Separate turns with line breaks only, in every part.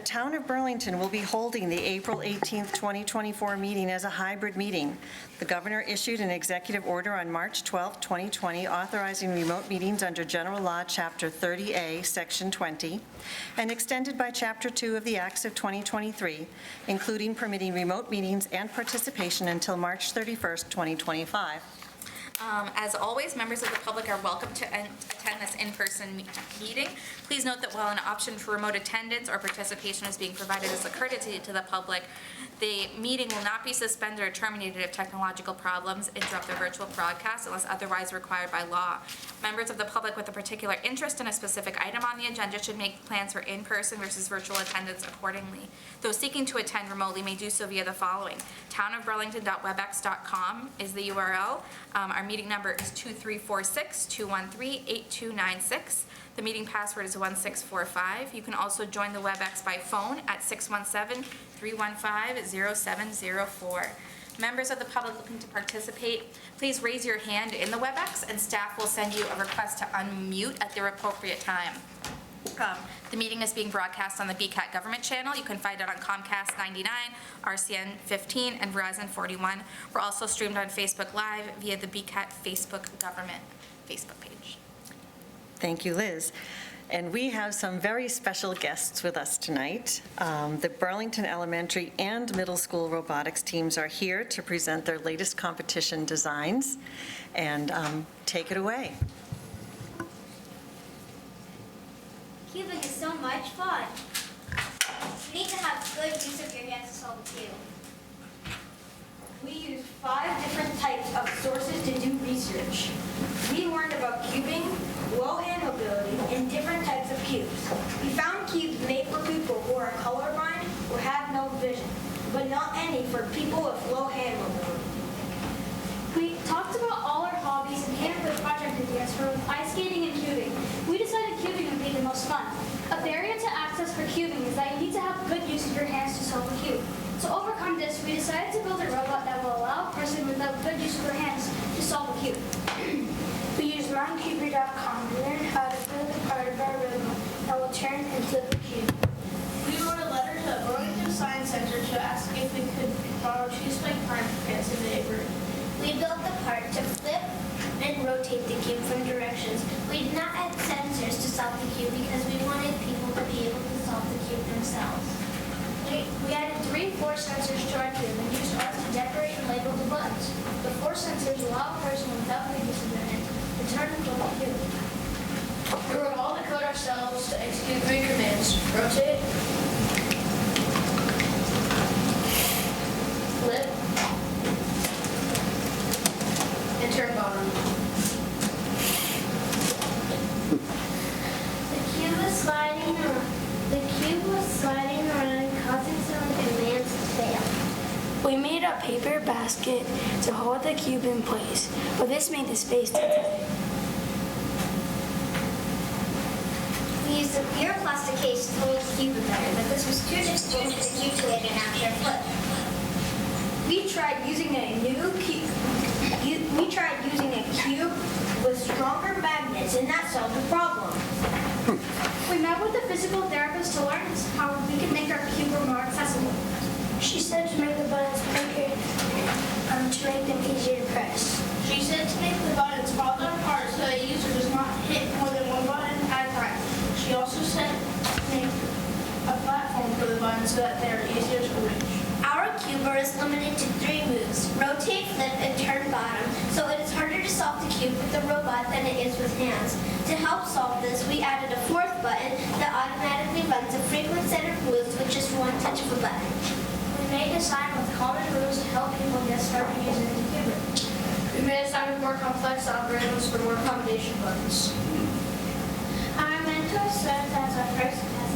The Town of Burlington will be holding the April 18th, 2024 meeting as a hybrid meeting. The governor issued an executive order on March 12, 2020, authorizing remote meetings under General Law, Chapter 30A, Section 20, and extended by Chapter 2 of the Acts of 2023, including permitting remote meetings and participation until March 31st, 2025.
As always, members of the public are welcome to attend this in-person meeting. Please note that while an option for remote attendance or participation is being provided as a courtesy to the public, the meeting will not be suspended or terminated if technological problems interrupt the virtual broadcast unless otherwise required by law. Members of the public with a particular interest in a specific item on the agenda should make plans for in-person versus virtual attendance accordingly. Those seeking to attend remotely may do so via the following. townofburlington.webex.com is the URL. Our meeting number is 2346-213-8296. The meeting password is 1645. You can also join the WebEx by phone at 617-315-0704. Members of the public looking to participate, please raise your hand in the WebEx and staff will send you a request to unmute at the appropriate time. The meeting is being broadcast on the BCAT government channel. You can find it on Comcast 99, RCN 15, and Verizon 41. We're also streamed on Facebook Live via the BCAT Facebook government Facebook page.
Thank you, Liz. And we have some very special guests with us tonight. The Burlington Elementary and Middle School robotics teams are here to present their latest competition designs. And take it away.
Cubing is so much fun. You need to have good use of your hands to solve a cube.
We used 5 different types of sources to do research. We learned about cubing, low hand mobility, and different types of cubes. We found cubes made for people who are colorblind or have no vision, but not any for people with low hand mobility.
We talked about all our hobbies and came up with project ideas for ice skating and cubing. We decided cubing would be the most fun. A barrier to access for cubing is that you need to have good use of your hands to solve a cube. To overcome this, we decided to build a robot that will allow a person without good use of their hands to solve a cube.
We used MindCuber.com to learn how to build a part of our robot that will turn into a cube.
We wrote a letter to the Burlington Science Center to ask if we could borrow 2 spike pine pants if they were.
We built the part to flip and rotate the cube from directions. We did not add sensors to solve the cube because we wanted people to be able to solve the cube themselves.
We added 3 force sensors to our cube and used art to decorate and label the buttons. The force sensors allow a person without the use of their hands to turn into a cube.
We wrote all the code ourselves to execute 3 commands: rotate, flip, and turn bottom.
The cube was sliding around, causing some commands to fail.
We made a paper basket to hold the cube in place, but this made the space too tight.
We used a pure plastic case to hold the cube better, but this was too difficult for the cube to land after a flip.
We tried using a cube with stronger magnets, and that solved the problem.
We met with a physical therapist to learn how we can make our cube more accessible.
She said to make the buttons quicker, to make them easier to press.
She said to make the buttons fall down hard so the user does not hit more than 1 button at a time. She also said to make a platform for the buttons so that they are easier to reach.
Our cuber is limited to 3 moves: rotate, flip, and turn bottom, so it is harder to solve the cube with a robot than it is with hands. To help solve this, we added a 4th button that automatically runs a frequent set of moves with just 1 touch of a button.
We made a sign with common rules to help people get started using the cuber.
We made a sign with more complex algorithms for more combination buttons.
Our mentors served as our first testers.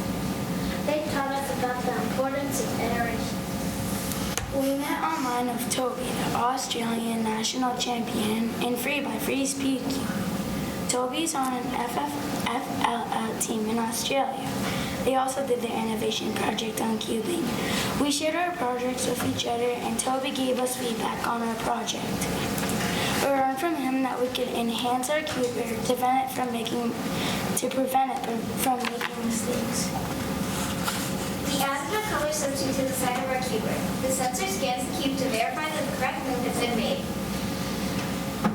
They taught us about the importance of iteration.
We met online with Toby, the Australian national champion in 3x3 speed cube. Toby's on an FLL team in Australia. They also did their innovation project on cubing. We shared our projects with each other, and Toby gave us feedback on our project. We learned from him that we could enhance our cuber to prevent it from making mistakes.
We We added a color sensor to the side of our cuber. The sensor scans the cube to verify that the correct move has been made.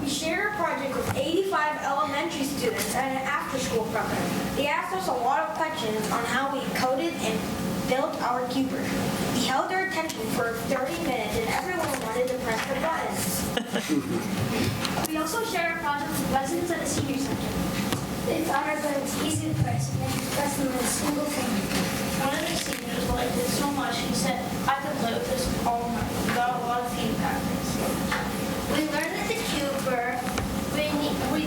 We shared a project with 85 elementary students at an after-school program. They asked us a lot of questions on how we coded and built our cuber. We held their attention for 30 minutes and everyone wanted to press the buttons.
We also share a project with residents at a senior center.
They found our buttons easy to press and they could press them with a single finger.
One of the seniors liked it so much, he said, I could play with this all night. We got a lot of feedback.
We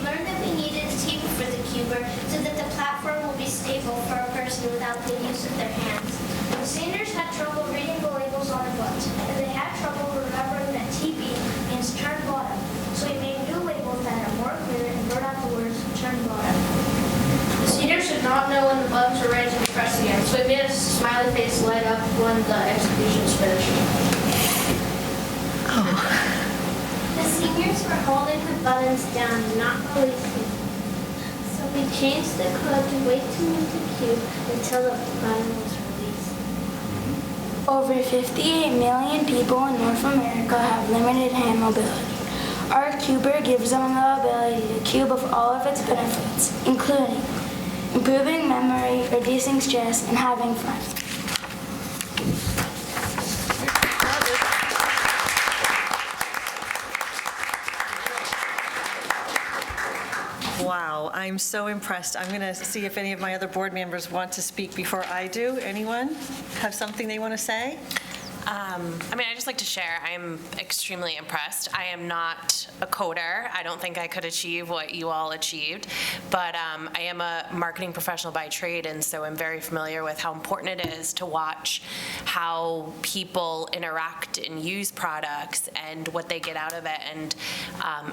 learned that we needed a table for the cuber so that the platform will be stable for a person without the use of their hands.
The seniors had trouble reading the labels on the buttons, and they had trouble remembering that TB means turn bottom. So we made new labels that are more clear and wrote out the words turn bottom.
The seniors did not know when the buttons were ready to be pressed again, so we made a smiley face light up when the execution is finished.
The seniors were holding the buttons down, not releasing. So we changed the code to wait to move the cube until the button was released.
Over 58 million people in North America have limited hand mobility. Our cuber gives them the ability to cube of all of its benefits, including improving memory, reducing stress, and having fun.
Wow, I'm so impressed. I'm going to see if any of my other board members want to speak before I do. Anyone have something they want to say?
I just like to share, I'm extremely impressed. I am not a coder. I don't think I could achieve what you all achieved, but I am a marketing professional by trade, and so I'm very familiar with how important it is to watch how people interact and use products and what they get out of it. And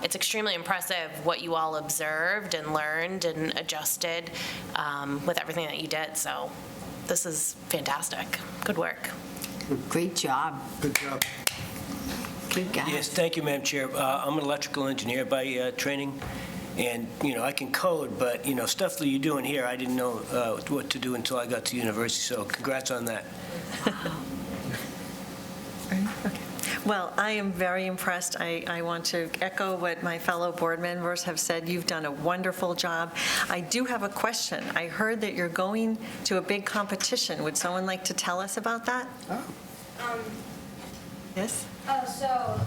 it's extremely impressive what you all observed and learned and adjusted with everything that you did. So this is fantastic. Good work.
Great job.
Good job.
Good guy.
Yes, thank you, Madam Chair. I'm an electrical engineer by training, and, I can code, but, stuff that you're doing here, I didn't know what to do until I got to university, so congrats on that.
Okay. Well, I am very impressed. I want to echo what my fellow board members have said. You've done a wonderful job. I do have a question. I heard that you're going to a big competition. Would someone like to tell us about that? Yes?
So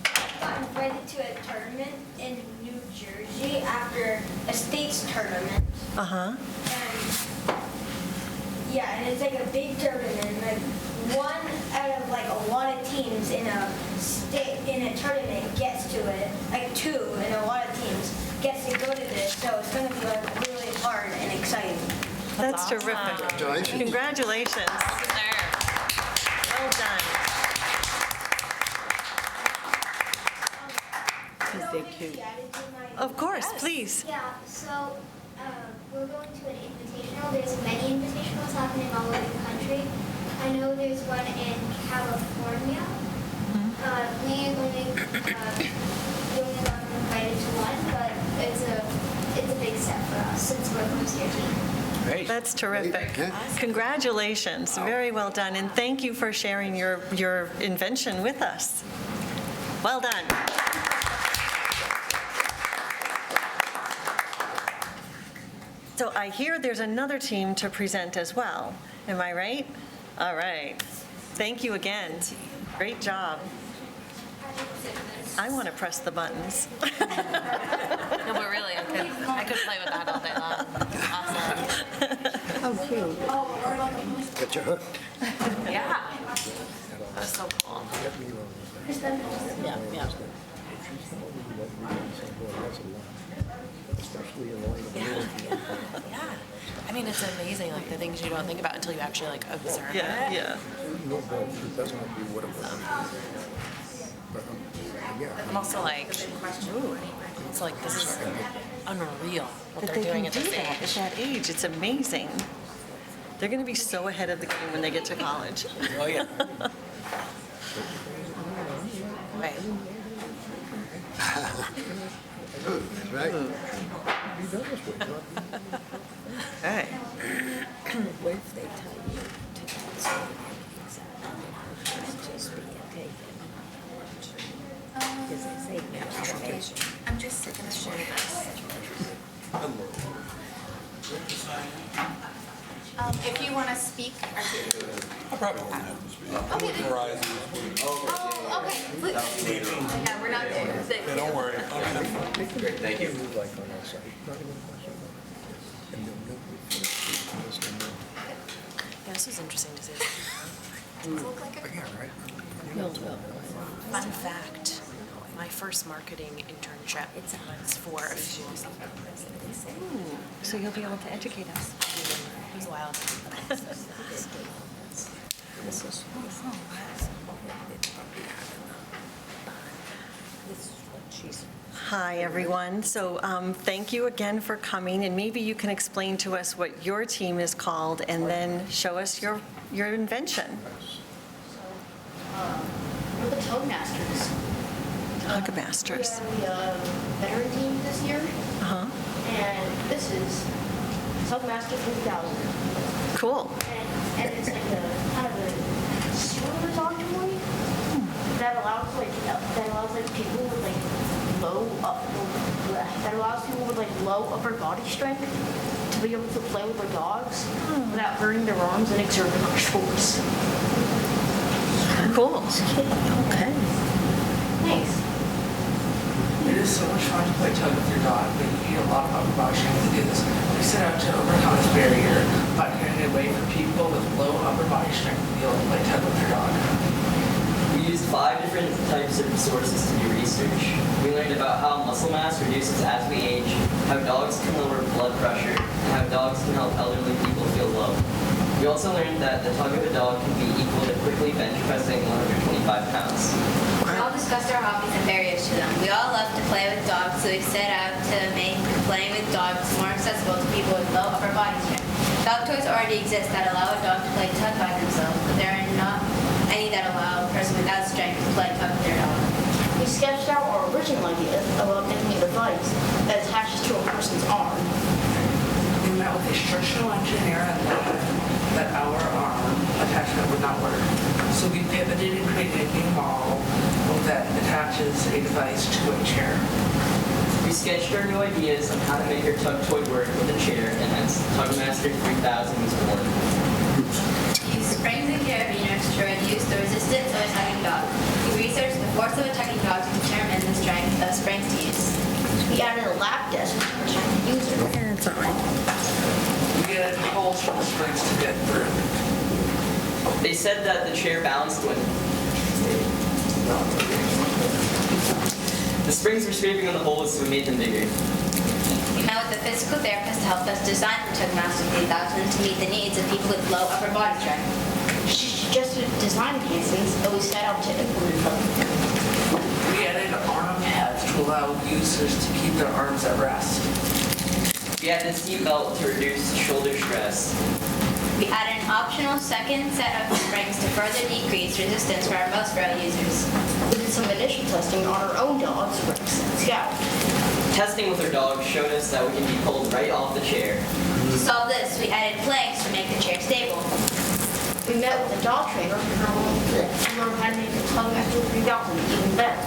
I got invited to a tournament in New Jersey after a state's tournament.
Uh-huh.
And it's like a big tournament. Like one out of like a lot of teams in a tournament gets to it. Like two in a lot of teams gets to go to this. So it's going to be like really hard and exciting.
That's terrific.
Congratulations.
Congratulations. Well done. Of course, please.
Yeah, so we're going to an invitational. There's many invitationals happening all over the country. I know there's one in California. We only got invited to one, but it's a big step for us since we're first year team.
Great.
That's terrific.
Great.
Congratulations. Very well done. And thank you for sharing your invention with us. Well done. So I hear there's another team to present as well. Am I right? All right. Thank you again. Great job. I want to press the buttons.
No, but really, I could play with that all day long. Awesome.
Oh, cute.
Got you hooked.
Yeah. That was so cool. Yeah. Yeah. I mean, it's amazing, like the things you don't think about until you actually like observe it.
Yeah.
No, but it doesn't have to be what it was. But, yeah.
I'm also like, ooh, it's like this is unreal what
That
they're
they
doing
can
at
do
this
that at
age.
that age. It's amazing. They're going to be so ahead of the game when they get to college.
Oh, yeah.
Right.
That's right.
All right.
What if they tell you to
If you want to speak,
I probably won't have to speak. Verizon.
oh, okay, please. Yeah, we're not there.
Yeah, don't worry.
Great, thank you.
Yeah, this was interesting to see.
Yeah, right.
Fun fact, my first marketing internship was for a few.
So you'll be able to educate us.
It was wild.
Hi, everyone. So thank you again for coming, and maybe you can explain to us what your team is called, and then show us your invention.
We're the Toadmasters.
Toadmasters.
We are the veteran team this year,
Uh-huh.
and this is Toadmaster 3000.
Cool.
And it's like a kind of a super dog toy that allows people with low upper body strength to be able to play with their dogs without hurting their arms and exerting harsh force.
Cool. Okay.
Thanks.
It is so much fun to play tug with your dog, but you need a lot of upper body strength to do this. We set out to overcome this barrier by creating a way for people with low upper body strength to be able to play tug with their dog.
We used 5 different types of sources to do research. We learned about how muscle mass reduces as we age, how dogs can lower blood pressure, and how dogs can help elderly people feel low. We also learned that the tug of a dog can be equal to quickly bench pressing 125 pounds.
We all discussed our hobbies and barriers to them. We all love to play with dogs, so we set out to make playing with dogs more accessible to people with low upper body strength. Dog toys already exist that allow a dog to play tug by themselves, but there are not any that allow a person without strength to play tug with their dog.
We sketched out our original idea about making a device that attaches to a person's arm.
We met with a structural engineer and learned that our arm attachment would not work. So we pivoted and created a new model that attaches a device to a chair.
We sketched our new ideas on how to make our tug toy work with a chair, and hence Tugmaster 3000 was born.
Use springs and carabiners to reduce the resistance of a tugging dog. We researched the force of a tugging dog to determine the strength of springs to use.
We added a lap desk to protect the user.
Yeah, it's all right.
We added holes for the springs to get through.
They said that the chair bounced when the springs were scraping on the holes, so we made them bigger.
We met with a physical therapist to help us design the Tugmaster 3000 to meet the needs of people with low upper body strength.
She suggested design enhancements, and we set out to implement them.
We added arm pads to allow users to keep their arms at rest.
We added a seat belt to reduce shoulder stress.
We added an optional second set of springs to further decrease resistance for our most frail users.
We did some initial testing on our own dogs, Rex and Scout.
Testing with our dogs showed us that we can be pulled right off the chair.
To solve this, we added planks to make the chair stable.
We met with a dog trainer to learn how to make the Tugmaster 3000 even better.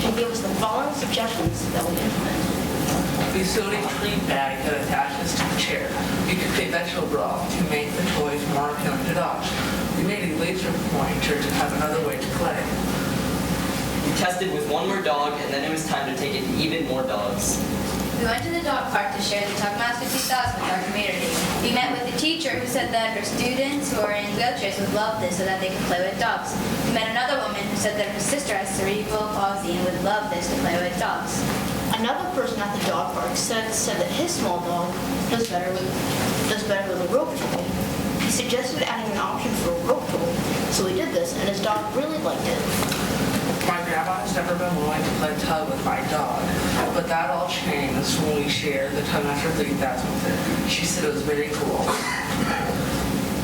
She gave us the following suggestions that we implemented.
We sewed a treat bag that attaches to the chair. You could create vegetable broth to make the toys more appealing to dogs. We made a laser pointer to have another way to play.
We tested with one more dog, and then it was time to take it to even more dogs.
We went to the dog park to share the Tugmaster 2000 with our community. We met with a teacher who said that her students who are in wheelchairs would love this so that they could play with dogs. We met another woman who said that her sister has cerebral palsy and would love this to play with dogs.
Another person at the dog park said that his small dog does better with a rope toy. He suggested adding an option for a rope toy, so we did this, and his dog really liked it.
My grandma has never been willing to play tug with my dog, but that all changed when we shared the Tugmaster 3000 with her. She said it was very cool.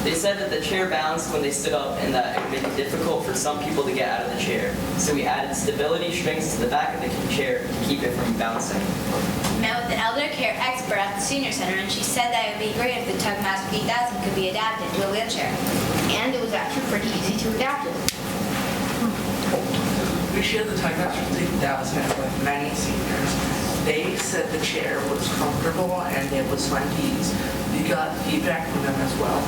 They said that the chair bounced when they stood up and that it would make it difficult for some people to get out of the chair. So we added stability strings to the back of the chair to keep it from bouncing.
We met with an elder care expert at the senior center, and she said that it would be great if the Tugmaster 3000 could be adapted to a wheelchair.
And it was actually pretty easy to adapt it.
We shared the Tugmaster 3000 with many seniors. They said the chair was comfortable and it was fun to use. The we got feedback from them as well.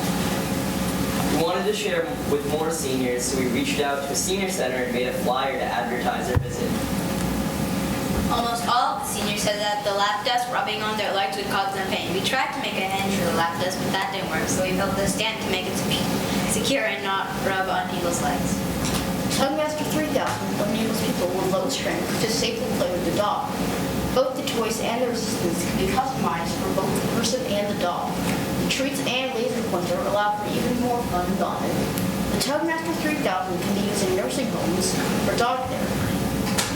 We wanted to share with more seniors, so we reached out to a senior center and made a flyer to advertise our visit.
Almost all of the seniors said that the lap dust rubbing on their legs would cause them pain. We tried to make a hinge for the lap dust, but that didn't work, so we built a stand to make it secure and not rub on people's legs.
Tugmaster 3000 enables people with low strength to safely play with the dog. Both the toys and the resistance can be customized for both the person and the dog. The treats and laser pointer allow for even more fun and bonding. The Tugmaster 3000 can be used in nursing homes for dog therapy.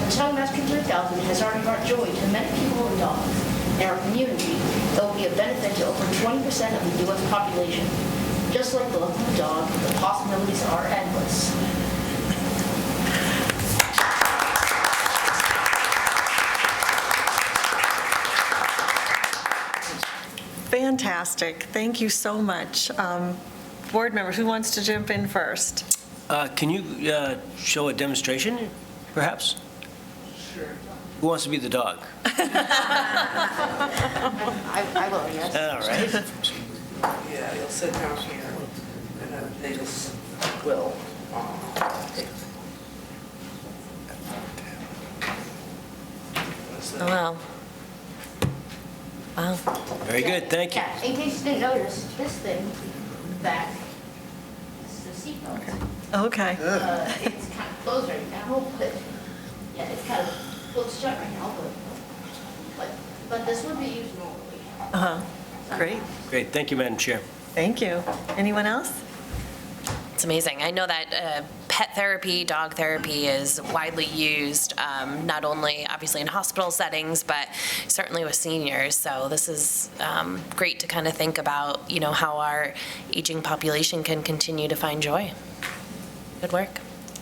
The Tugmaster 3000 has already brought joy to many people and dogs. In our community, it will be a benefit to over 20% of the U.S. population. Just like the love of a dog, the possibilities are endless.
Fantastic. Thank you so much. Board members, who wants to jump in first?
Can you show a demonstration, perhaps?
Sure.
Who wants to be the dog?
I will, yes.
All right.
Yeah, you'll sit down here, and then they just will.
Oh, wow. Wow.
Very good, thank you.
Yeah, in case you didn't notice, this thing back, this is a seatbelt.
Okay.
It's kind of closed right now, but, yeah, it's kind of closed shut right now, but this would be used normally.
Uh-huh. Great.
Great, thank you, Madam Chair.
Thank you. Anyone else?
It's amazing. I know that pet therapy, dog therapy is widely used, not only obviously in hospital settings, but certainly with seniors. So this is great to kind of think about, you know, how our aging population can continue to find joy. Good work.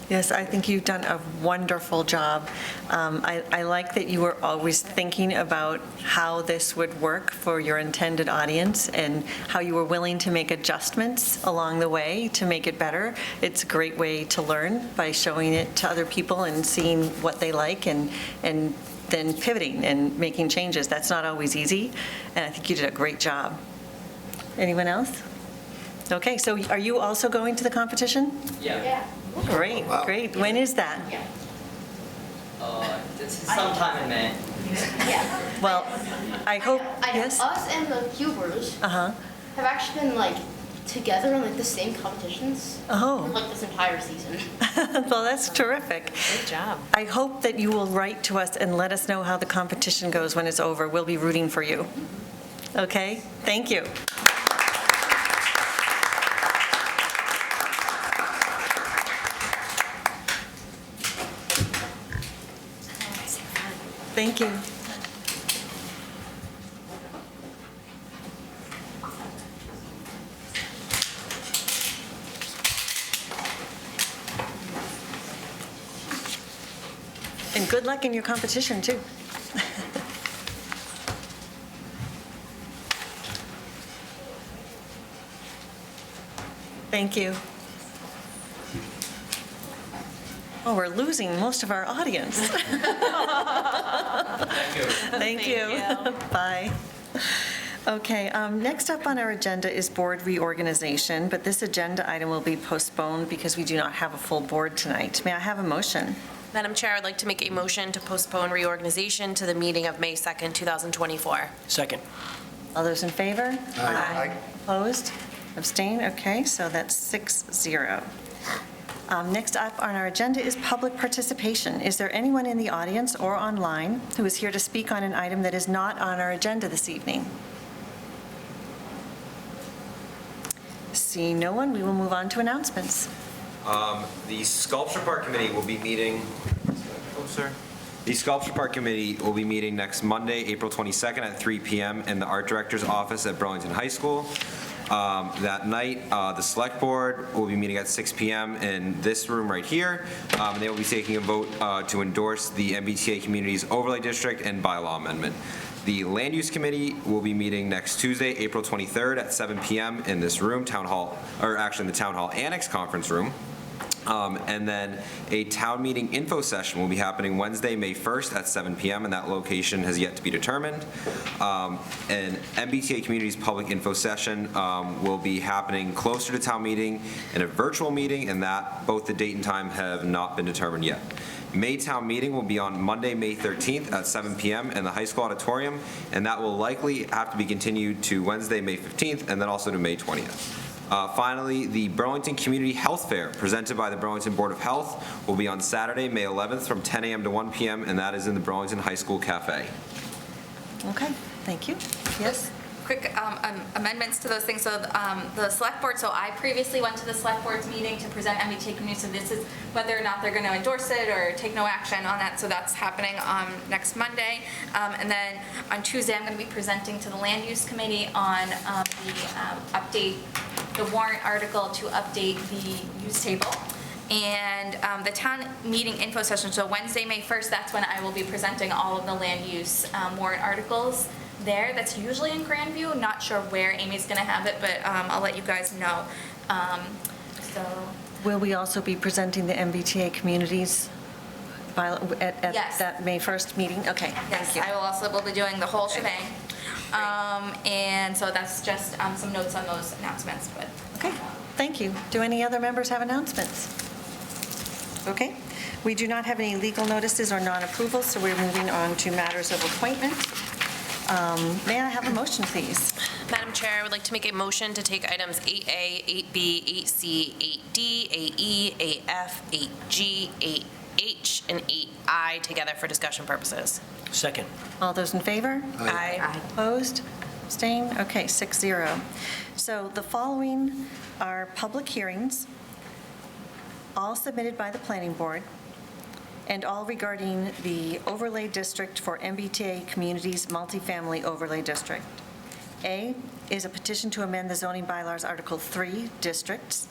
Yes, I think you've done a wonderful job. I like that you were always thinking about how this would work for your intended audience and how you were willing to make adjustments along the way to make it better. It's a great way to learn by showing it to other people and seeing what they like and then pivoting and making changes. That's not always easy, and I think you did a great job. Anyone else? Okay, so are you also going to the competition?
Yeah.
Great, great. When is that?
It's sometime in May.
Yeah.
Well, I hope,
I know,
yes?
us and the Cubers
Uh-huh.
have actually been like together in like the same competitions
Oh.
for like this entire season.
Well, that's terrific.
Good job.
I hope that you will write to us and let us know how the competition goes when it's over. We'll be rooting for you. Okay? Thank you. Thank you. And good luck in your competition, too. Thank you. Oh, we're losing most of our audience. Thank you. Bye. Okay, next up on our agenda is board reorganization, but this agenda item will be postponed because we do not have a full board tonight. May I have a motion?
Madam Chair, I'd like to make a motion to postpone reorganization to the meeting of May 2nd, 2024.
Second.
All those in favor?
Aye.
Opposed? Abstain? Okay, so that's 6-0. Next up on our agenda is public participation. Is there anyone in the audience or online who is here to speak on an item that is not on our agenda this evening? Seeing no one, we will move on to announcements.
The Sculpture Park Committee will be meeting, The Sculpture Park Committee will be meeting next Monday, April 22nd at 3 p.m. in the Art Director's office at Burlington High School. That night, the Select Board will be meeting at 6 p.m. in this room right here. And they will be taking a vote to endorse the MBTA Communities Overlay District and bylaw amendment. The Land Use Committee will be meeting next Tuesday, April 23rd at 7 p.m. in this room, Town Hall, or actually in the Town Hall Annex Conference Room. And then a town meeting info session will be happening Wednesday, May 1st at 7 p.m., and that location has yet to be determined. An MBTA Communities public info session will be happening closer to town meeting in a virtual meeting, and that both the date and time have not been determined yet. May town meeting will be on Monday, May 13th at 7 p.m. in the high school auditorium, and that will likely have to be continued to Wednesday, May 15th, and then also to May 20th. Finally, the Burlington Community Health Fair, presented by the Burlington Board of Health, will be on Saturday, May 11th from 10 a.m. to 1 p.m., and that is in the Burlington High School Cafe.
Okay, thank you. Yes?
Quick amendments to those things. So the select board, so I previously went to the select board's meeting to present MBTA community, so this is whether or not they're going to endorse it or take no action on that, so that's happening next Monday. And then on Tuesday, I'm going to be presenting to the Land Use Committee on the warrant article to update the use table. And the town meeting info session, so Wednesday, May 1st, that's when I will be presenting all of the land use warrant articles there. That's usually in Grandview. Not sure where Amy's going to have it, but I'll let you guys know.
Will we also be presenting the MBTA communities at
Yes.
that May 1st meeting? Okay,
Yes,
thank you.
I will also be doing the whole shebang. And so that's just some notes on those announcements. But
Okay, thank you. Do any other members have announcements? Okay, we do not have any legal notices or non-approvals, so we're moving on to matters of appointment. May I have a motion, please?
Madam Chair, I would like to make a motion to take items 8A, 8B, 8C, 8D, 8E, 8F, 8G, 8H, and 8I together for discussion purposes.
Second.
All those in favor?
Aye.
Opposed? Abstained? Okay, 6-0. So the following are public hearings, all submitted by the Planning Board, and all regarding the overlay district for MBTA Communities Multifamily Overlay District. A is a petition to amend the zoning bylaws Article 3, Districts.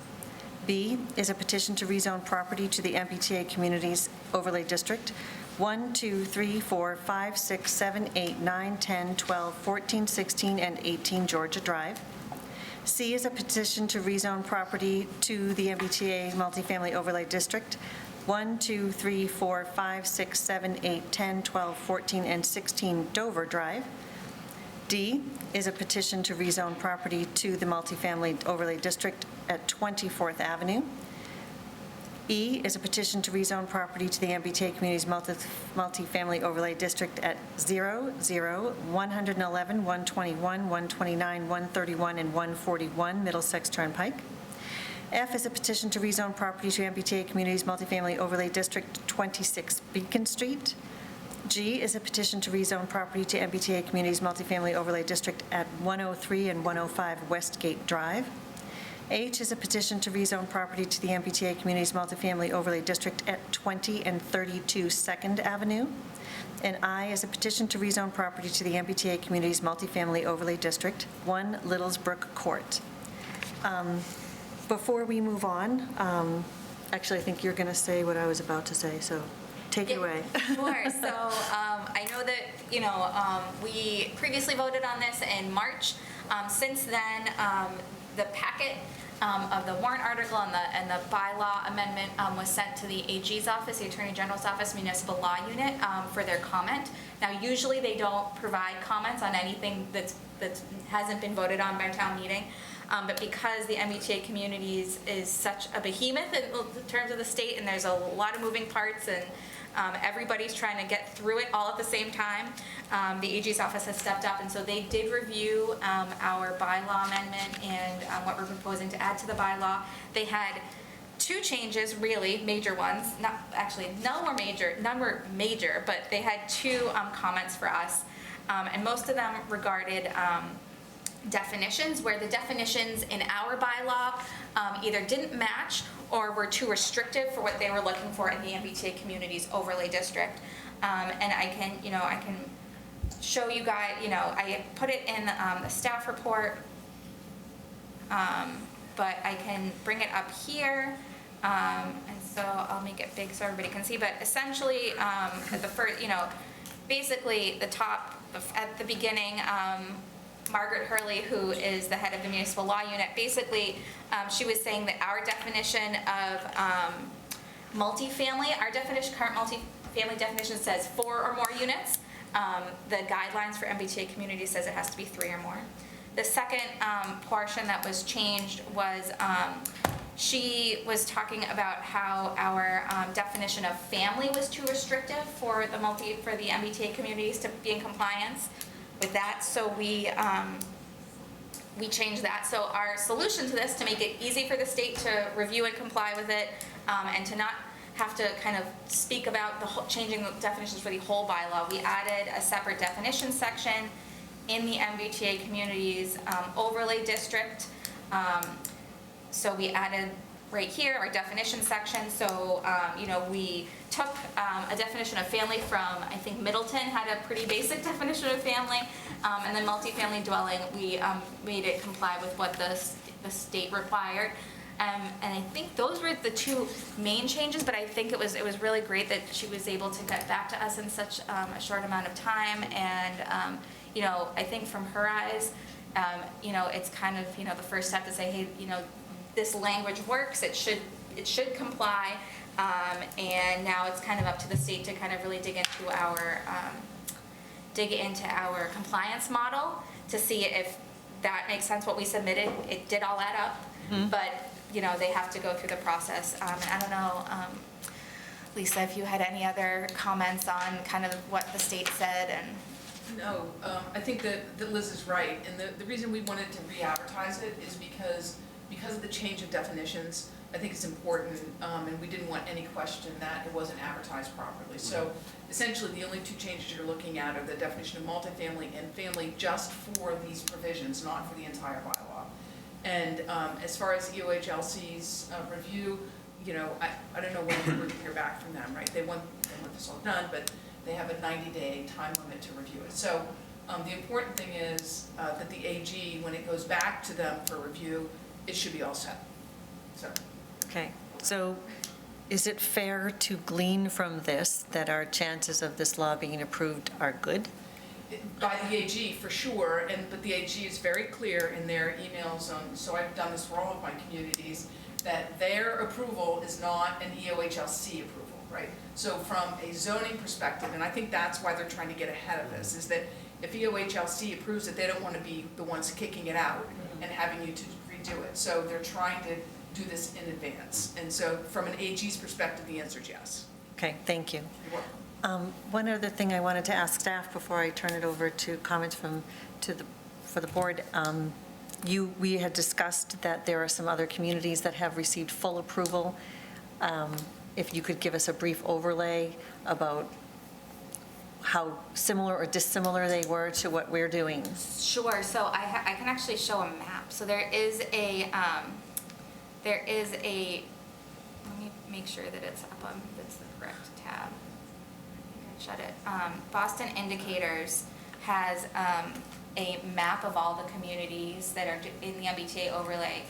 B is a petition to rezone property to the MBTA Communities Overlay District 1, 2, 3, 4, 5, 6, 7, 8, 9, 10, 12, 14, 16, and 18 Georgia Drive. C is a petition to rezone property to the MBTA Multifamily Overlay District 1, 2, 3, 4, 5, 6, 7, 8, 10, 12, 14, and 16 Dover Drive. D is a petition to rezone property to the Multifamily Overlay District at 24th Avenue. E is a petition to rezone property to the MBTA Communities Multifamily Overlay District at 00, 111, 121, 129, 131, and 141 Middlesex Turnpike. F is a petition to rezone property to MBTA Communities Multifamily Overlay District 26 Beacon Street. G is a petition to rezone property to MBTA Communities Multifamily Overlay District at 103 and 105 Westgate Drive. H is a petition to rezone property to the MBTA Communities Multifamily Overlay District at 20 and 32 Second Avenue. And I is a petition to rezone property to the MBTA Communities Multifamily Overlay District 1 Littlesbrook Court. Before we move on, actually, I think you're going to say what I was about to say, so take it away.
Sure. So I know that, we previously voted on this in March. Since then, the packet of the warrant article and the bylaw amendment was sent to the AG's office, the Attorney General's office, Municipal Law Unit, for their comment. Now, usually they don't provide comments on anything that hasn't been voted on by town meeting. But because the MBTA Communities is such a behemoth in terms of the state, and there's a lot of moving parts, and everybody's trying to get through it all at the same time, the AG's office has stepped up, and so they did review our bylaw amendment and what we're proposing to add to the bylaw. They had two changes, really, major ones. None were major, but they had two comments for us, and most of them regarded definitions, where the definitions in our bylaw either didn't match or were too restrictive for what they were looking for in the MBTA Communities Overlay District. And I can show you guys, I put it in the staff report, but I can bring it up here. And so I'll make it big so everybody can see. But essentially, the first, basically the top, at the beginning, Margaret Hurley, who is the head of the municipal law unit, basically, she was saying that our definition of multifamily, our definition, current multifamily definition says 4 or more units. The guidelines for MBTA community says it has to be 3 or more. The second portion that was changed was she was talking about how our definition of family was too restrictive for the MBTA communities to be in compliance with that. So we changed that. So our solution to this, to make it easy for the state to review and comply with it, and to not have to kind of speak about the changing the definitions for the whole bylaw, we added a separate definition section in the MBTA communities overlay district. So we added right here our definition section. So, we took a definition of family from, I think Middleton had a pretty basic definition of family, and then multifamily dwelling, we made it comply with what the state required. And I think those were the 2 main changes, but I think it was really great that she was able to get back to us in such a short amount of time. And, I think from her eyes, it's kind of, the first step to say, hey, this language works, it should comply, and now it's kind of up to the state to kind of really dig into our compliance model to see if that makes sense. What we submitted, it did all add up, but they have to go through the process. And I don't know, Lisa, if you had any other comments on kind of what the state said. And
no, I think that Liz is right, and the reason we wanted to re-advertise it is because of the change of definitions. I think it's important, and we didn't want any question that it wasn't advertised properly. So essentially, the only 2 changes you're looking at are the definition of multifamily and family just for these provisions, not for the entire bylaw. And as far as EOHLC's review, I don't know when we're going to hear back from them, right? They want this all done, but they have a 90-day time limit to review it. So the important thing is that the AG, when it goes back to them for review, it should be all set. So.
Okay, so is it fair to glean from this that our chances of this law being approved are good?
By the AG, for sure, but the AG is very clear in their emails, so I've done this for all of my communities, that their approval is not an EOHLC approval, right? So from a zoning perspective, and I think that's why they're trying to get ahead of this, is that if EOHLC approves it, they don't want to be the ones kicking it out and having you to redo it. So they're trying to do this in advance. And so from an AG's perspective, the answer is yes.
Okay, thank you.
You're welcome.
One other thing I wanted to ask staff before I turn it over to comments for the board. We had discussed that there are some other communities that have received full approval. If you could give us a brief overlay about how similar or dissimilar they were to what we're doing.
Sure. So I can actually show a map. So there is a let me make sure that it's up on, that's the correct tab. I shut it. Boston Indicators has a map of all the communities that are in the MBTA overlay.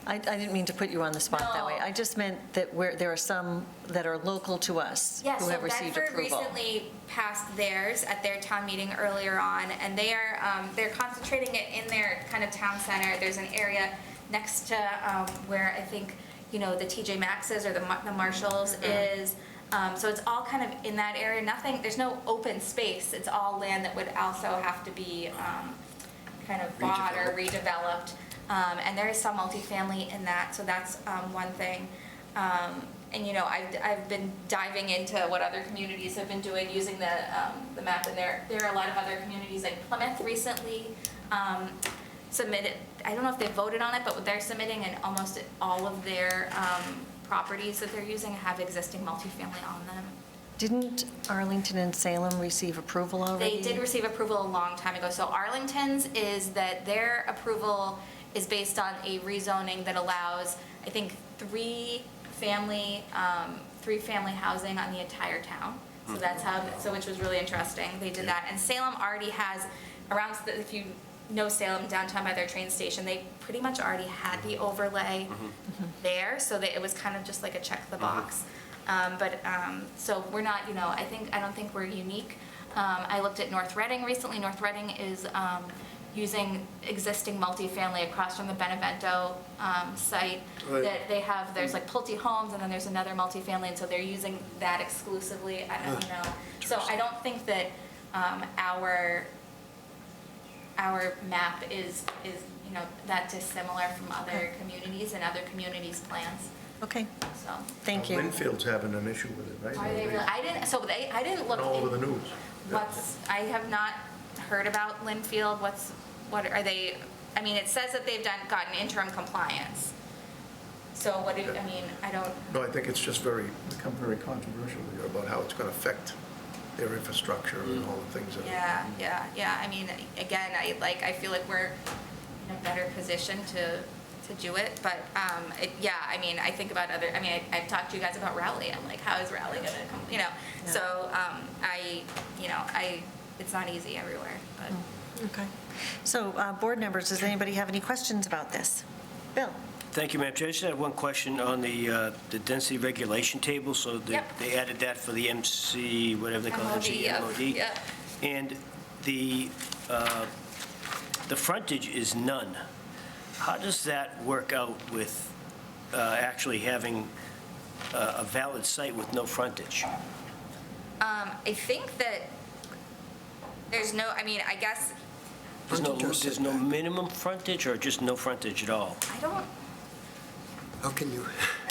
I didn't mean to put you on the spot that way. I just meant that there are some that are local to us who have received approval.
Yes, so Bedford recently passed theirs at their town meeting earlier on, and they're concentrating it in their kind of town center. There's an area next to where I think, the TJ Maxx's or the Marshalls is. So it's all kind of in that area. There's no open space. It's all land that would also have to be kind of bought or redeveloped. And there is some multifamily in that, so that's one thing. And I've been diving into what other communities have been doing using the map, and there are a lot of other communities, like Plymouth recently submitted. I don't know if they voted on it, but they're submitting, and almost all of their properties that they're using have existing multifamily on them.
Didn't Arlington and Salem receive approval already?
They did receive approval a long time ago. So Arlington's is that their approval is based on a rezoning that allows, I think, three family housing on the entire town. So that's how, which was really interesting. They did that. And Salem already has, around, if you know Salem downtown by their train station, they pretty much already had the overlay there. So it was kind of just like a check the box. So we're not, I don't think we're unique. I looked at North Reading recently. North Reading is using existing multifamily across from the Benevento site.
Right.
That they have, there's like Pulte Homes, and then there's another multifamily, and so they're using that exclusively. I don't know. So I don't think that our map is that dissimilar from other communities and other communities' plans.
Okay,
So.
thank you.
Linfield's having an issue with it, right?
Are they really? I didn't look.
All over the news.
I have not heard about Linfield. What are they, I mean, it says that they've gotten interim compliance. So what I don't.
No, I think it's just become very controversial here about how it's going to affect their infrastructure and all the things that.
Yeah. I mean, again, I feel like we're in a better position to do it, but, I think about I've talked to you guys about Rowley. I'm like, how is Rowley gonna come, So, it's not easy everywhere, but.
Okay. So, board members, does anybody have any questions about this? Bill?
Thank you, Madam Chair. I just had one question on the density regulation table. So they added that for the MC, whatever they call it, MOD.
Yeah.
And the frontage is none. How does that work out with actually having a valid site with no frontage?
I think that there's no, I guess.
There's no minimum frontage or just no frontage at all?
I don't
How can you?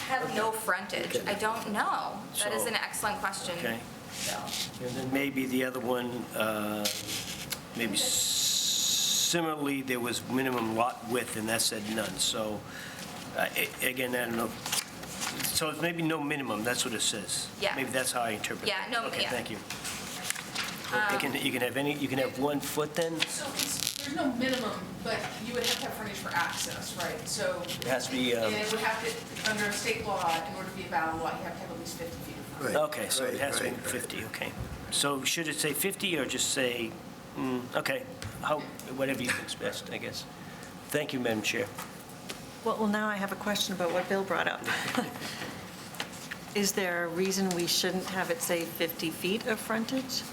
have no frontage. I don't know. That is
So-
an excellent question.
Okay.
So.
And then maybe the other one, maybe similarly, there was minimum lot width, and that said none. So, again, I don't know. So it's maybe no minimum, that's what it says.
Yeah.
Maybe that's how I interpret it.
Yeah, no,
Okay,
yeah.
thank you. You can have 1 foot then?
So there's no minimum, but you would have to have frontage for access, right? So.
It has to be,
And it would have to, under state law, in order to be a valid lot, you have to have at least 50 feet of frontage.
Okay, so it has to be 50, okay. So should it say 50 or just say, okay, whatever you think's best, I guess. Thank you, Madam Chair.
Well, now I have a question about what Bill brought up. Is there a reason we shouldn't have it say 50 feet of frontage?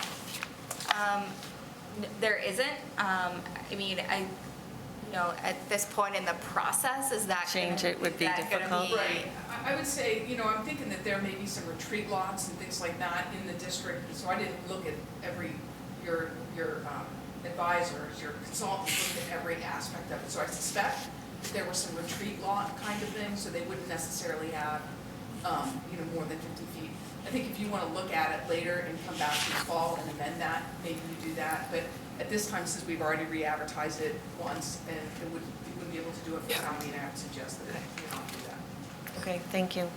There isn't. At this point in the process, is that
Change it would be difficult.
Right. I would say, I'm thinking that there may be some retreat lots and things like that in the district, so I didn't look at your advisors, your consultants looked at every aspect of it. So I suspect that there were some retreat lot kind of things, so they wouldn't necessarily have, more than 50 feet. I think if you want to look at it later and come back to the fall and amend that, maybe you do that. But at this time, since we've already re-advertised it once, and we wouldn't be able to do it for town meeting, I would suggest that we not do that.
Okay, thank you.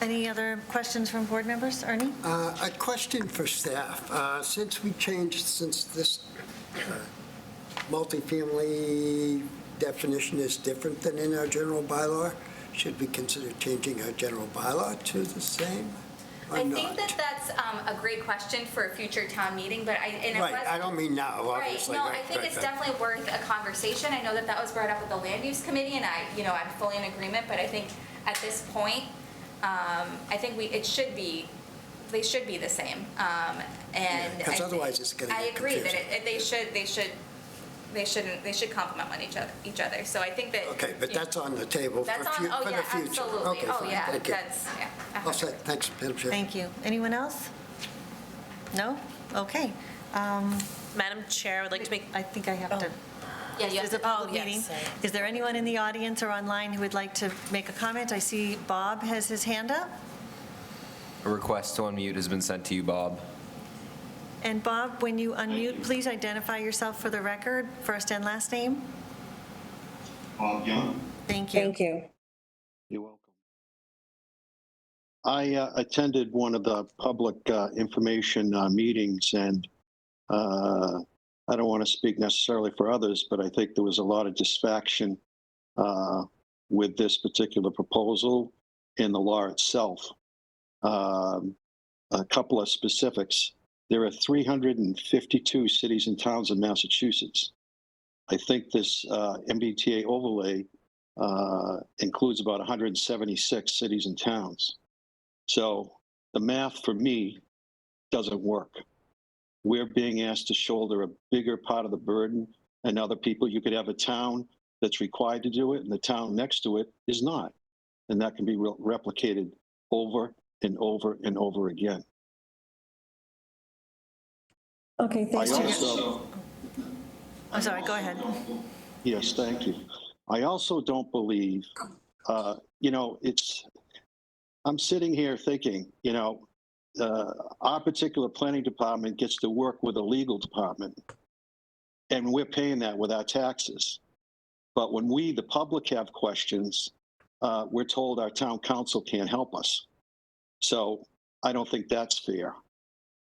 Any other questions from board members? Ernie?
A question for staff. Since this multifamily definition is different than in our general bylaw, should we consider changing our general bylaw to the same or
I
not?
think that's a great question for a future town meeting, but
I don't mean now, obviously.
Right, no, I think it's definitely worth a conversation. I know that was brought up at the land use committee, and I'm fully in agreement, but I think at this point, I think they should be the same.
Because otherwise it's going to get
confusing. I agree
confusing.
that they should complement each other. So I think that.
Okay, but that's on the table for the future.
Absolutely.
Okay,
Oh,
fine.
yeah,
Thank you.
that's.
All set. Thanks, Madam Chair.
Thank you. Anyone else? No? Okay.
Madam Chair, I would like to make.
I think I have to.
Yeah, you have
This is a
to-
public
oh, yes,
meeting.
sorry.
Is there anyone in the audience or online who would like to make a comment? I see Bob has his hand up.
A request to unmute has been sent to you, Bob.
And Bob, when you unmute, please identify yourself for the record, first and last name.
Bob Young.
Thank you. Thank you.
You're welcome. I attended one of the public information meetings, and I don't want to speak necessarily for others, but I think there was a lot of dissatisfaction with this particular proposal and the law itself. A couple of specifics. There are 352 cities and towns in Massachusetts. I think this MBTA overlay includes about 176 cities and towns. So the math for me doesn't work. we're being asked to shoulder a bigger part of the burden and other people. You could have a town that's required to do it and the town next to it is not. And that can be replicated over and over and over again.
Okay, thanks.
I'm
sorry, go ahead.
Yes, thank you. I also don't believe, I'm sitting here thinking, our particular planning department gets to work with a legal department, and we're paying that with our taxes. But when we, the public, have questions, we're told our town council can't help us. So I don't think that's fair.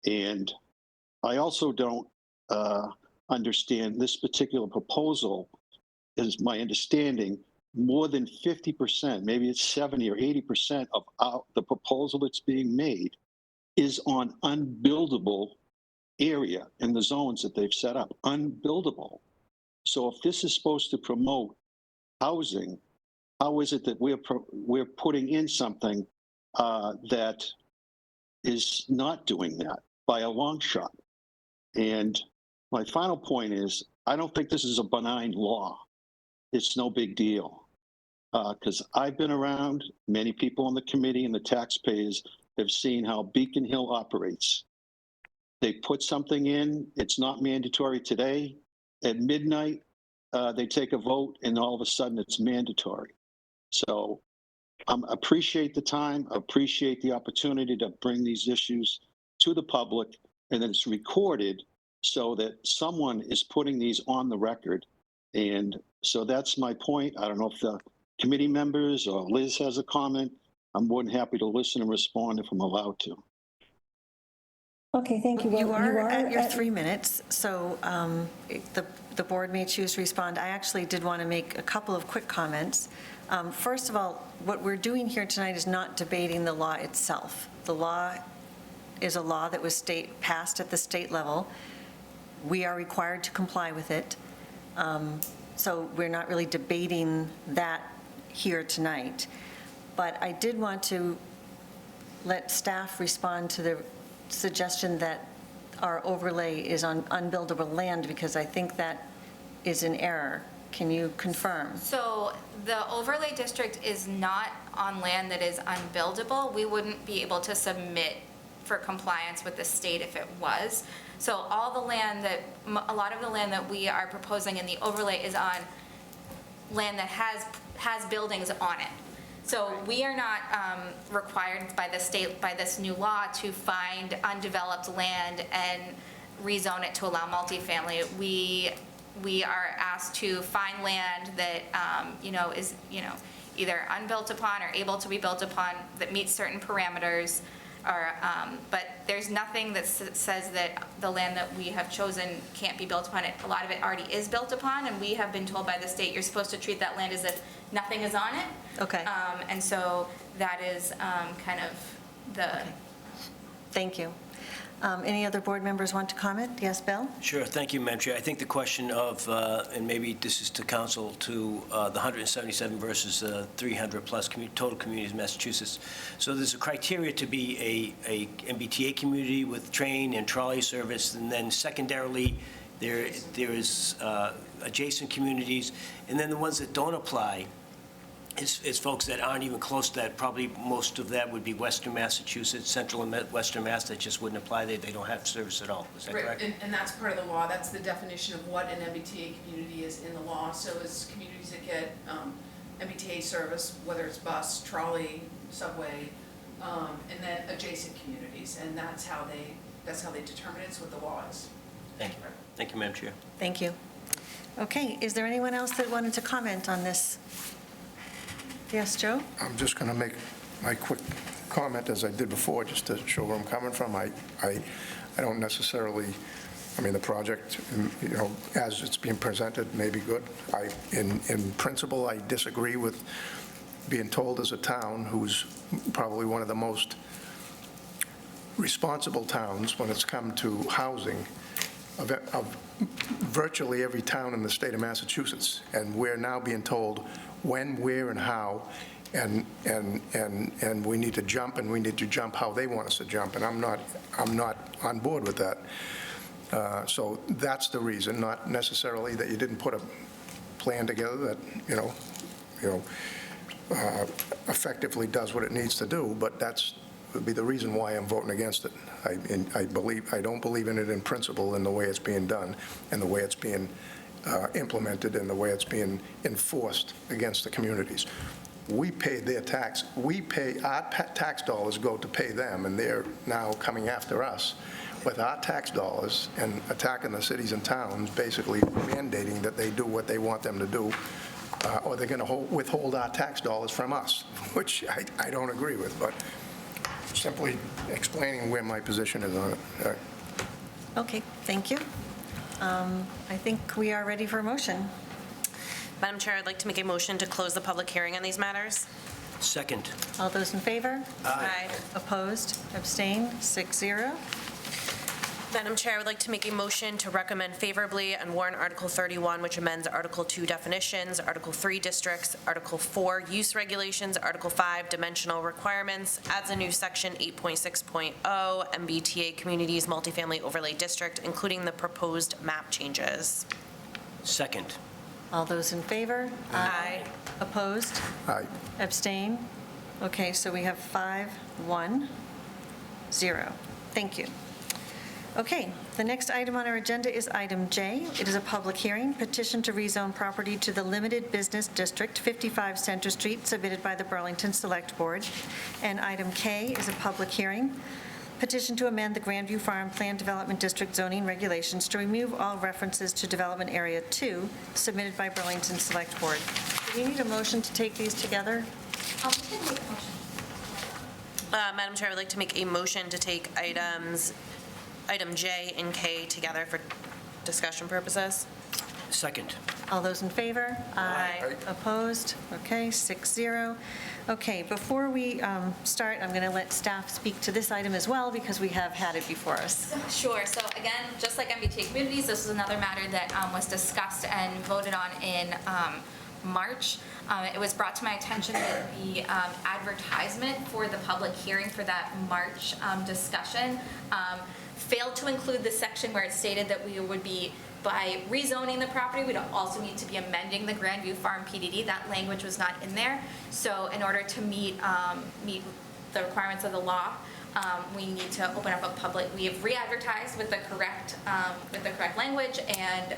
And I also don't understand this particular proposal, is my understanding, more than 50%, maybe it's 70 or 80% of the proposal that's being made is on unbuildable area in the zones that they've set up, unbuildable. So if this is supposed to promote housing, how is it that we're putting in something that is not doing that by a long shot? And my final point is, I don't think this is a benign law. It's no big deal. Because I've been around, many people on the committee and the taxpayers have seen how Beacon Hill operates. They put something in, it's not mandatory today. At midnight, they take a vote and all of a sudden it's mandatory. So appreciate the time, appreciate the opportunity to bring these issues to the public, and then it's recorded so that someone is putting these on the record. And so that's my point. I don't know if the committee members or Liz has a comment. I'm more than happy to listen and respond if I'm allowed to.
Okay, thank you. Well, you are at your 3 minutes, so the board may choose to respond. I actually did want to make a couple of quick comments. First of all, what we're doing here tonight is not debating the law itself. The law is a law that was passed at the state level. We are required to comply with it. So we're not really debating that here tonight. But I did want to let staff respond to the suggestion that our overlay is on unbuildable land, because I think that is an error. Can you confirm?
So the overlay district is not on land that is unbuildable. We wouldn't be able to submit for compliance with the state if it was. So all the land a lot of the land that we are proposing in the overlay is on land that has buildings on it. So we are not required by the state, by this new law, to find undeveloped land and rezone it to allow multifamily. We are asked to find land that, is, either unbuilt upon or able to be built upon that meets certain parameters. But there's nothing that says that the land that we have chosen can't be built upon. A lot of it already is built upon, and we have been told by the state, you're supposed to treat that land as if nothing is on it.
Okay.
And so that is kind of the...
Okay. Thank you. Any other board members want to comment? Yes, Bill?
Sure, thank you, Madam Chair. I think the question of, and maybe this is to council, to the 177 versus 300-plus total communities in Massachusetts. So there's a criteria to be a MBTA community with train and trolley service, and then secondarily, there is adjacent communities, and then the ones that don't apply is folks that aren't even close to that. Probably most of that would be Western Massachusetts, Central and Western Mass, that just wouldn't apply. They don't have service at all. Is that correct?
And that's part of the law. That's the definition of what an MBTA community is in the law. So it's communities that get MBTA service, whether it's bus, trolley, subway, and then adjacent communities. And that's how they determine it. It's what the law is.
Thank you. Thank you, Madam Chair.
Thank you. Okay, is there anyone else that wanted to comment on this? Yes, Joe?
I'm just going to make my quick comment, as I did before, just to show where I'm coming from. I don't necessarily, the project, as it's being presented may be good. In principle, I disagree with being told as a town, who's probably one of the most responsible towns when it's come to housing, of virtually every town in the state of Massachusetts. And we're now being told when, where, and how, and we need to jump, and we need to jump how they want us to jump, and I'm not on board with that. So that's the reason, not necessarily that you didn't put a plan together that, effectively does what it needs to do, but would be the reason why I'm voting against it. I don't believe in it in principle in the way it's being done and the way it's being implemented and the way it's being enforced against the communities. We pay their tax. Our tax dollars go to pay them, and they're now coming after us with our tax dollars and attacking the cities and towns, basically mandating that they do what they want them to do, or they're going to withhold our tax dollars from us, which I don't agree with, but simply explaining where my position is on it.
Okay, thank you. I think we are ready for a motion.
Madam Chair, I'd like to make a motion to close the public hearing on these matters.
Second.
All those in favor?
Aye.
Opposed? Abstained? 6-0.
Madam Chair, I would like to make a motion to recommend favorably on warrant Article 31, which amends Article 2 definitions, Article 3 districts, Article 4 use regulations, Article 5 dimensional requirements, adds a new section 8.6.0 MBTA Communities Multifamily Overlay District, including the proposed map changes.
Second.
All those in favor?
Aye.
Opposed?
Aye.
Abstain? Okay, so we have 5-1-0. Thank you. Okay, the next item on our agenda is item J. It is a public hearing, petition to rezone property to the Limited Business District, 55 Center Street, submitted by the Burlington Select Board. And item K is a public hearing, petition to amend the Grandview Farm Plan Development District zoning regulations to remove all references to Development Area 2, submitted by Burlington Select Board. Do we need a motion to take these together?
Madam Chair, I would like to make a motion to take item J and K together for discussion purposes.
Second.
All those in favor?
Aye.
Opposed? Okay, 6-0. Okay, before we start, I'm going to let staff speak to this item as well, because we have had it before us.
Sure. So again, just like MBTA Communities, this is another matter that was discussed and voted on in March. It was brought to my attention that the advertisement for the public hearing for that March discussion failed to include the section where it stated that we would be, by rezoning the property, we'd also need to be amending the Grandview Farm PDD. That language was not in there. So in order to meet the requirements of the law, we need to open up a public, we have re-advertised with the correct language, and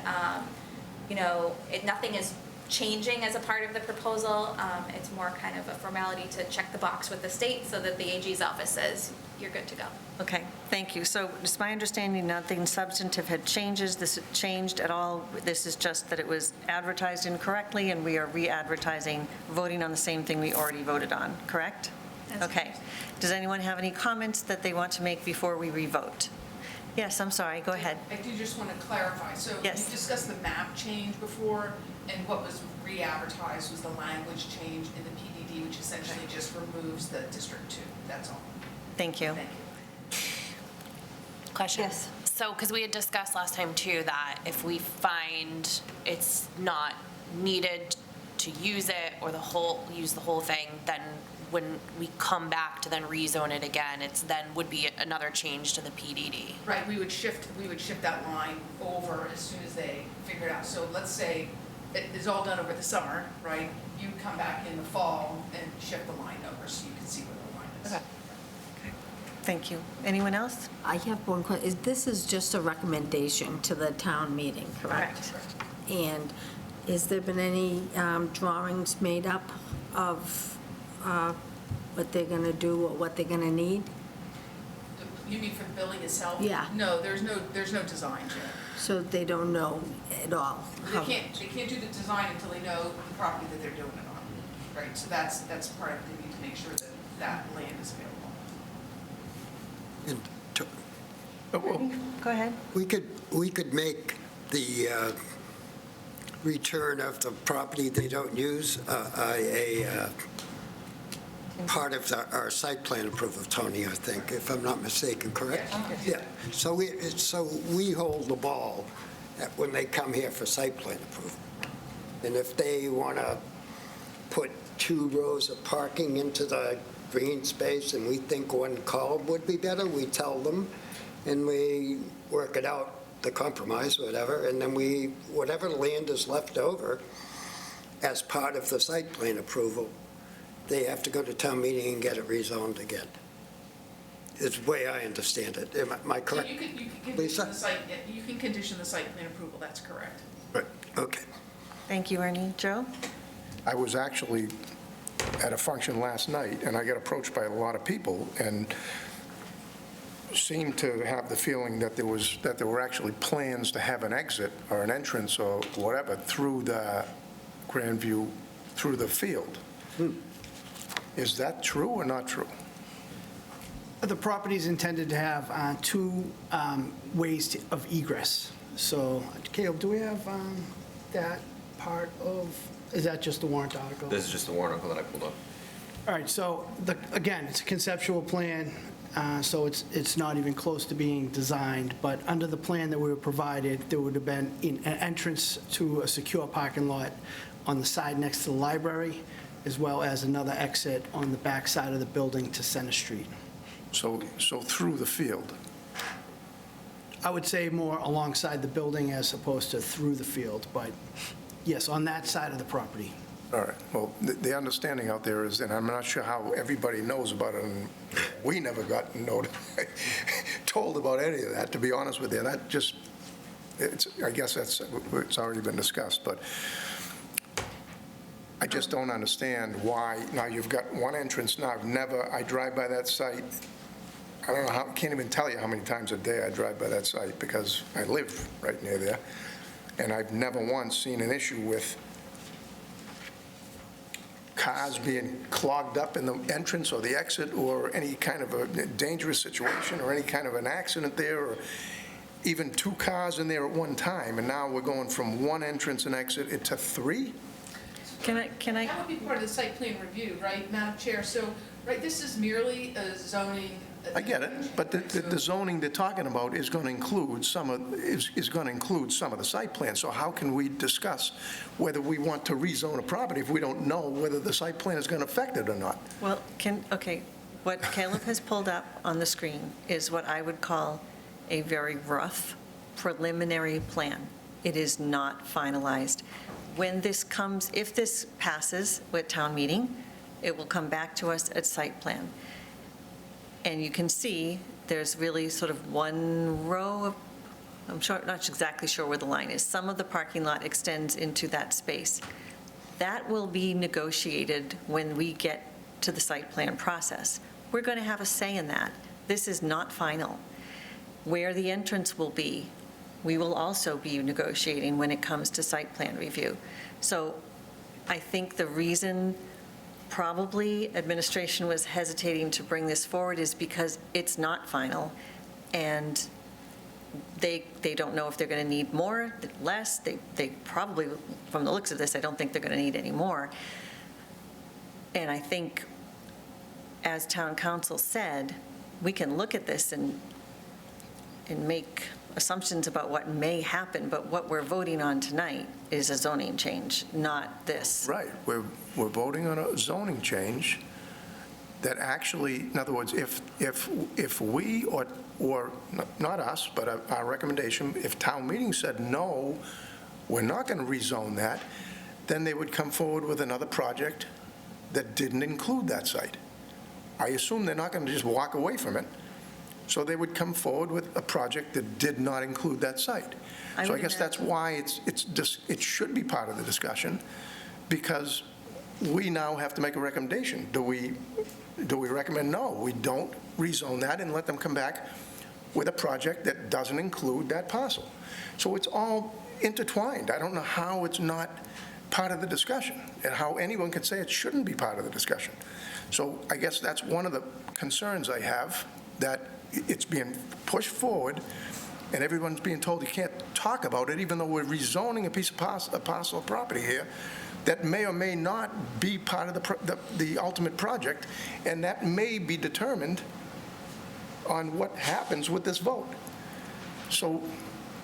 nothing is changing as a part of the proposal. It's more kind of a formality to check the box with the state so that the AG's office says you're good to go.
Okay, thank you. So it's my understanding nothing substantive had changed at all. This is just that it was advertised incorrectly, and we are re-advertising, voting on the same thing we already voted on, correct? Okay. Does anyone have any comments that they want to make before we re-vote? Yes, I'm sorry, go ahead.
I do just want to clarify. So
Yes.
you discussed the map change before, and what was re-advertised was the language change in the PDD, which essentially just removes the District 2. That's all.
Thank you.
Thank you.
Question?
Yes.
So, because we had discussed last time too, that if we find it's not needed to use it or use the whole thing, then when we come back to then rezone it again, it's then would be another change to the PDD.
Right, we would shift that line over as soon as they figure it out. So let's say it is all done over the summer, right? You come back in the fall and shift the line over so you can see where the line is.
Okay. Thank you. Anyone else?
I have one question. This is just a recommendation to the town meeting, correct? And has there been any drawings made up of what they're going to do or what they're going to need?
You mean for the building itself?
Yeah.
No, there's no design yet.
So they don't know at all?
They can't do the design until they know the property that they're doing it on, right? So that's part of it. They need to make sure that that land is available.
Go ahead.
We could make the return of the property they don't use a part of our site plan approval, Tony, I think, if I'm not mistaken, correct? Yeah. So we hold the ball when they come here for site plan approval. And if they want to put 2 rows of parking into the green space and we think one car would be better, we tell them and we work it out the compromise, whatever, and then whatever land is left over as part of the site plan approval, they have to go to town meeting and get it rezoned again. Is the way I understand it. Am I
So
correct?
you can condition
Lisa?
the site, you can condition the site plan approval, that's correct.
Right, okay.
Thank you, Ernie. Joe?
I was actually at a function last night, and I got approached by a lot of people, and seemed to have the feeling that there were actually plans to have an exit or an entrance or whatever through the Grandview, through the field. Is that true or not true?
The property is intended to have two ways of egress. So, Caleb, do we have that part of, is that just the warrant article?
This is just the warrant article that I pulled up.
All right, so, again, it's a conceptual plan, so it's not even close to being designed, but under the plan that we were provided, there would have been an entrance to a secure parking lot on the side next to the library, as well as another exit on the back side of the building to Center Street.
So through the field?
I would say more alongside the building as opposed to through the field, but yes, on that side of the property.
All right, well, the understanding out there is, and I'm not sure how everybody knows about it, and we never got told about any of that, to be honest with you. That just, I guess it's already been discussed, but I just don't understand why, now you've got one entrance now, I drive by that site, I don't know how, can't even tell you how many times a day I drive by that site because I live right near there, and I've never once seen an issue with cars being clogged up in the entrance or the exit or any kind of a dangerous situation or any kind of an accident there or even two cars in there at one time, and now we're going from one entrance and exit to three?
Can I?
That would be part of the site plan review, right, Madam Chair? So, right, this is merely a zoning.
I get it, but the zoning they're talking about is going to include some of the site plan. So how can we discuss whether we want to rezone a property if we don't know whether the site plan is going to affect it or not?
Well, okay, what Caleb has pulled up on the screen is what I would call a very rough preliminary plan. It is not finalized. When this comes, if this passes with town meeting, it will come back to us at site plan. And you can see there's really sort of one row of, I'm not exactly sure where the line is. Some of the parking lot extends into that space. That will be negotiated when we get to the site plan process. We're going to have a say in that. This is not final. Where the entrance will be, we will also be negotiating when it comes to site plan review. So I think the reason probably administration was hesitating to bring this forward is because it's not final, and they don't know if they're going to need more, less. They probably, from the looks of this, I don't think they're going to need any more. And I think, as town council said, we can look at this and make assumptions about what may happen, but what we're voting on tonight is a zoning change, not this.
Right. We're voting on a zoning change that actually, in other words, if we, or not us, but our recommendation, if town meeting said, no, we're not going to rezone that, then they would come forward with another project that didn't include that site. I assume they're not going to just walk away from it. So they would come forward with a project that did not include that site. So I guess that's why it should be part of the discussion, because we now have to make a recommendation. Do we recommend no, we don't rezone that and let them come back with a project that doesn't include that parcel? So it's all intertwined. I don't know how it's not part of the discussion and how anyone can say it shouldn't be part of the discussion. So I guess that's one of the concerns I have, that it's being pushed forward and everyone's being told you can't talk about it, even though we're rezoning a parcel of property here that may or may not be part of the ultimate project, and that may be determined on what happens with this vote. So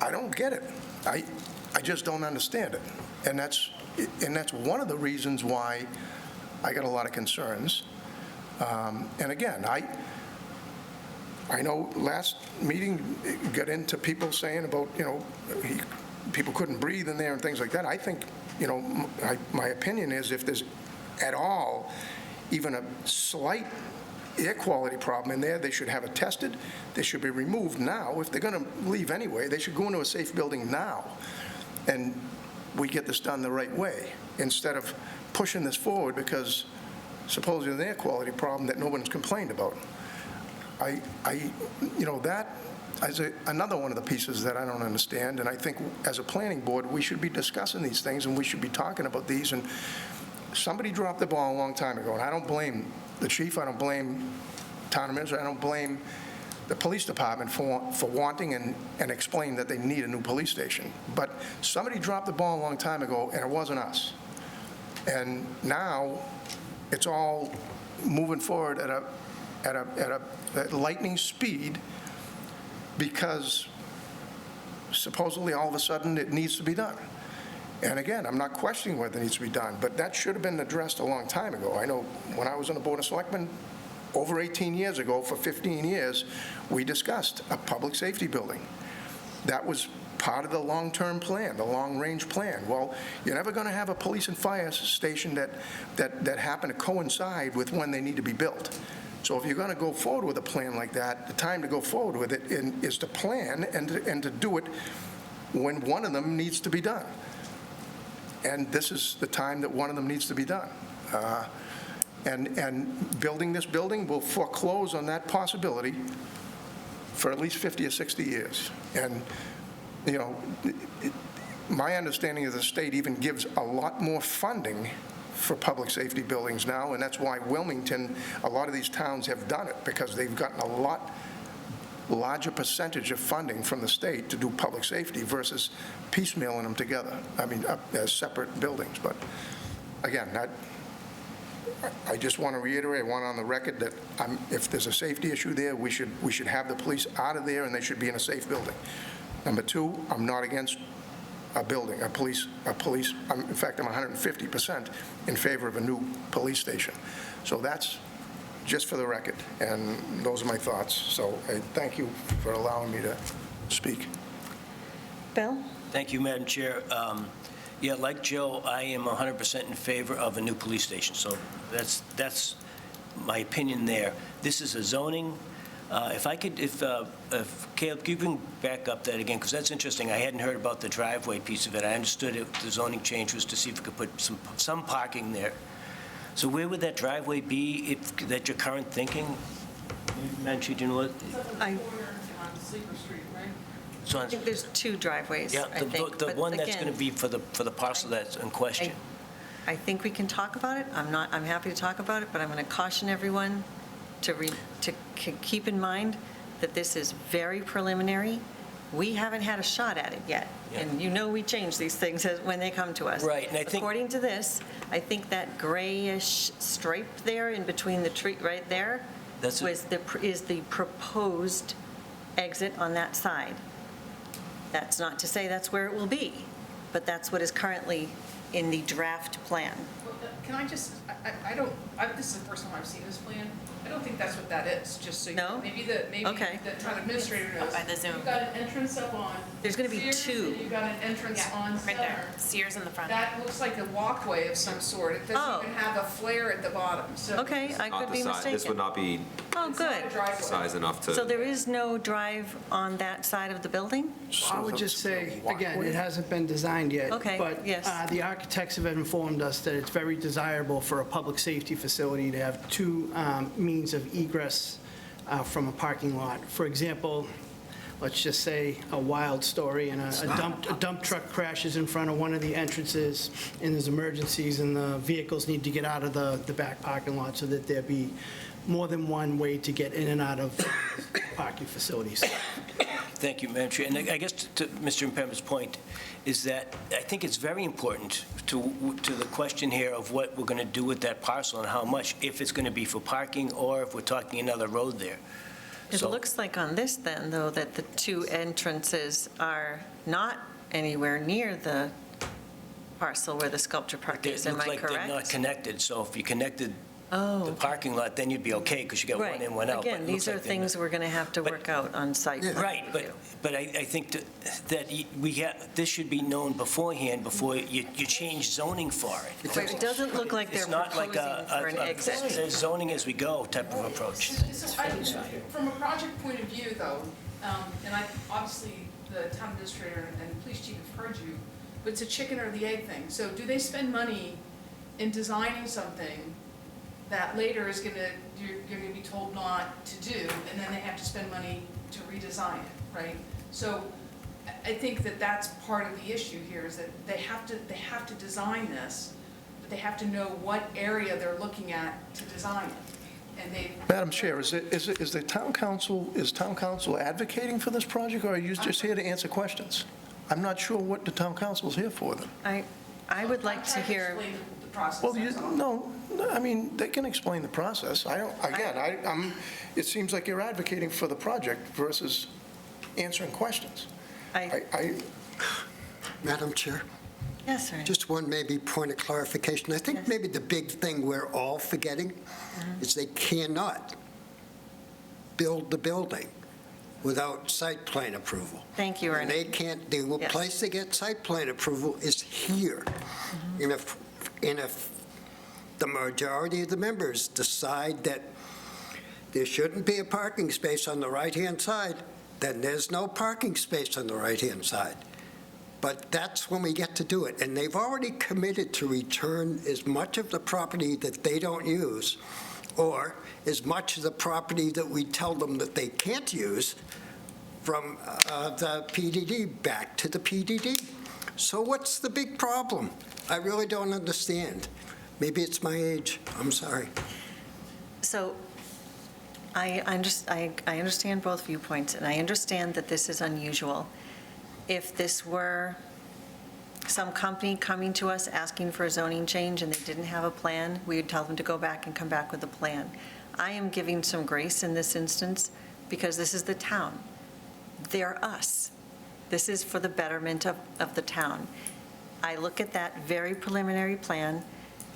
I don't get it. I just don't understand it. And that's one of the reasons why I got a lot of concerns. And again, I know last meeting got into people saying about, people couldn't breathe in there and things like that. I think, my opinion is if there's at all even a slight air quality problem in there, they should have it tested. They should be removed now. If they're going to leave anyway, they should go into a safe building now. And we get this done the right way instead of pushing this forward because supposedly an air quality problem that nobody's complained about. That is another one of the pieces that I don't understand, and I think as a planning board, we should be discussing these things, and we should be talking about these, and somebody dropped the ball a long time ago, and I don't blame the chief, I don't blame town administrator, I don't blame the police department for wanting and explaining that they need a new police station, but somebody dropped the ball a long time ago, and it wasn't us. And now, it's all moving forward at a lightning speed because supposedly all of a sudden it needs to be done. And again, I'm not questioning whether it needs to be done, but that should have been addressed a long time ago. I know when I was on the Board of Selectmen over 18 years ago, for 15 years, we discussed a public safety building. That was part of the long-term plan, the long-range plan. Well, you're never going to have a police and fire station that happen to coincide with when they need to be built. So if you're going to go forward with a plan like that, the time to go forward with it is to plan and to do it when one of them needs to be done. And this is the time that one of them needs to be done. And building this building will foreclose on that possibility for at least 50 or 60 years. And my understanding is the state even gives a lot more funding for public safety buildings now, and that's why Wilmington, a lot of these towns have done it, because they've gotten a lot larger percentage of funding from the state to do public safety versus piecemealing them together, as separate buildings. But again, I just want to reiterate, I want on the record that if there's a safety issue there, we should have the police out of there and they should be in a safe building. Number two, I'm not against a building, a police. In fact, I'm 150% in favor of a new police station. So that's just for the record, and those are my thoughts. So I thank you for allowing me to speak.
Bill?
Thank you, Madam Chair. Yeah, like Joe, I am 100% in favor of a new police station. So that's my opinion there. This is a zoning. If Caleb, you can back up that again, because that's interesting. I hadn't heard about the driveway piece of it. I understood the zoning change was to see if we could put some parking there. So where would that driveway be, that you're current thinking? Madam Chair, do you know what?
It's at the corner on Sleeper Street, right?
So
I think there's two driveways,
yeah,
I think.
the
But
one that's
again,
going to be for the parcel that's in question.
I think we can talk about it. I'm happy to talk about it, but I'm going to caution everyone to keep in mind that this is very preliminary. We haven't had a shot at it yet.
Yeah.
And we change these things when they come to us.
Right, and I think-
According to this, I think that grayish stripe there in between the tree, right there, is the proposed exit on that side. That's not to say that's where it will be, but that's what is currently in the draft plan.
Well, can I just, this is the first time I've seen this plan. I don't think that's what that is, just so you know. Maybe the town administrator knows.
Up by the Zoom.
You've got an entrance up on.
There's going to be
Sears,
two.
and you've got an entrance on
Right there,
Center.
Sears in the front.
That looks like a walkway of some sort. It doesn't even have a flare at the bottom, so.
Okay, I could be mistaken.
This would not be
Oh, good.
size enough to.
So there is no drive on that side of the building?
I would just say, again, it hasn't been designed yet.
Okay,
But
yes.
the architects have informed us that it's very desirable for a public safety facility to have two means of egress from a parking lot. For example, let's just say a wild story, and a dump truck crashes in front of one of the entrances, and there's emergencies, and the vehicles need to get out of the back parking lot so that there be more than one way to get in and out of parking facilities.
Thank you, Madam Chair. And I guess to Mr. Impemba's point is that I think it's very important to the question here of what we're going to do with that parcel and how much, if it's going to be for parking or if we're talking another road there.
It looks like on this then, though, that the two entrances are not anywhere near the parcel where the sculpture park is. Am I correct?
They look like they're not connected, so if you connected
Oh.
the parking lot, then you'd be okay, because you got one
Right.
in, one out. but
Again,
it
these
looks
are
like they're
things we're going to have to work out on site. plan
Right,
review.
but I think that this should be known beforehand, before you change zoning for it.
Right, it doesn't look like they're
It's not like
proposing for an exit.
a zoning as we go type of approach.
From a project point of view, though, and obviously, the town administrator and police chief have heard you, but it's a chicken or the egg thing. So do they spend money in designing something that later you're gonna be told not to do, and then they have to spend money to redesign it, right? So I think that that's part of the issue here, is that they have to design this, but they have to know what area they're looking at to design it. And they.
Madam Chair, is the town council advocating for this project, or are you just here to answer questions? I'm not sure what the town council is here for then.
I would like to hear.
Explain the process.
Well,
that's all.
no, I mean, they can explain the process. It seems like you're advocating for the project versus answering questions.
Madam Chair?
Yes, sir.
Just one maybe point of clarification. I think maybe the big thing we're all forgetting is they cannot build the building without site plan approval.
Thank you,
And
Ernie.
they can't, the place to get site plan approval is here. And if the majority of the members decide that there shouldn't be a parking space on the right-hand side, then there's no parking space on the right-hand side. But that's when we get to do it. And they've already committed to return as much of the property that they don't use, or as much of the property that we tell them that they can't use, from the PDD back to the PDD. So what's the big problem? I really don't understand. Maybe it's my age. I'm sorry.
So I understand both viewpoints, and I understand that this is unusual. If this were some company coming to us asking for a zoning change and they didn't have a plan, we would tell them to go back and come back with a plan. I am giving some grace in this instance because this is the town. They're us. This is for the betterment of the town. I look at that very preliminary plan,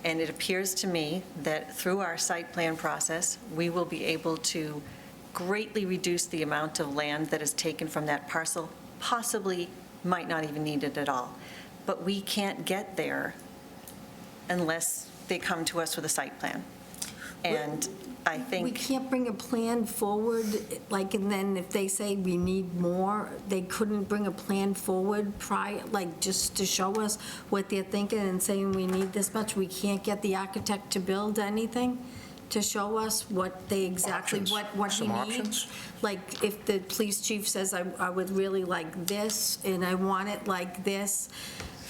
and it appears to me that through our site plan process, we will be able to greatly reduce the amount of land that is taken from that parcel, possibly might not even need it at all. But we can't get there unless they come to us with a site plan. And I think.
We can't bring a plan forward, like, and then if they say we need more, they couldn't bring a plan forward prior, like, just to show us what they're thinking and saying we need this much? We can't get the architect to build anything to show us what they exactly,
Options.
what he
Some
needs?
options?
Like, if the police chief says, I would really like this, and I want it like this,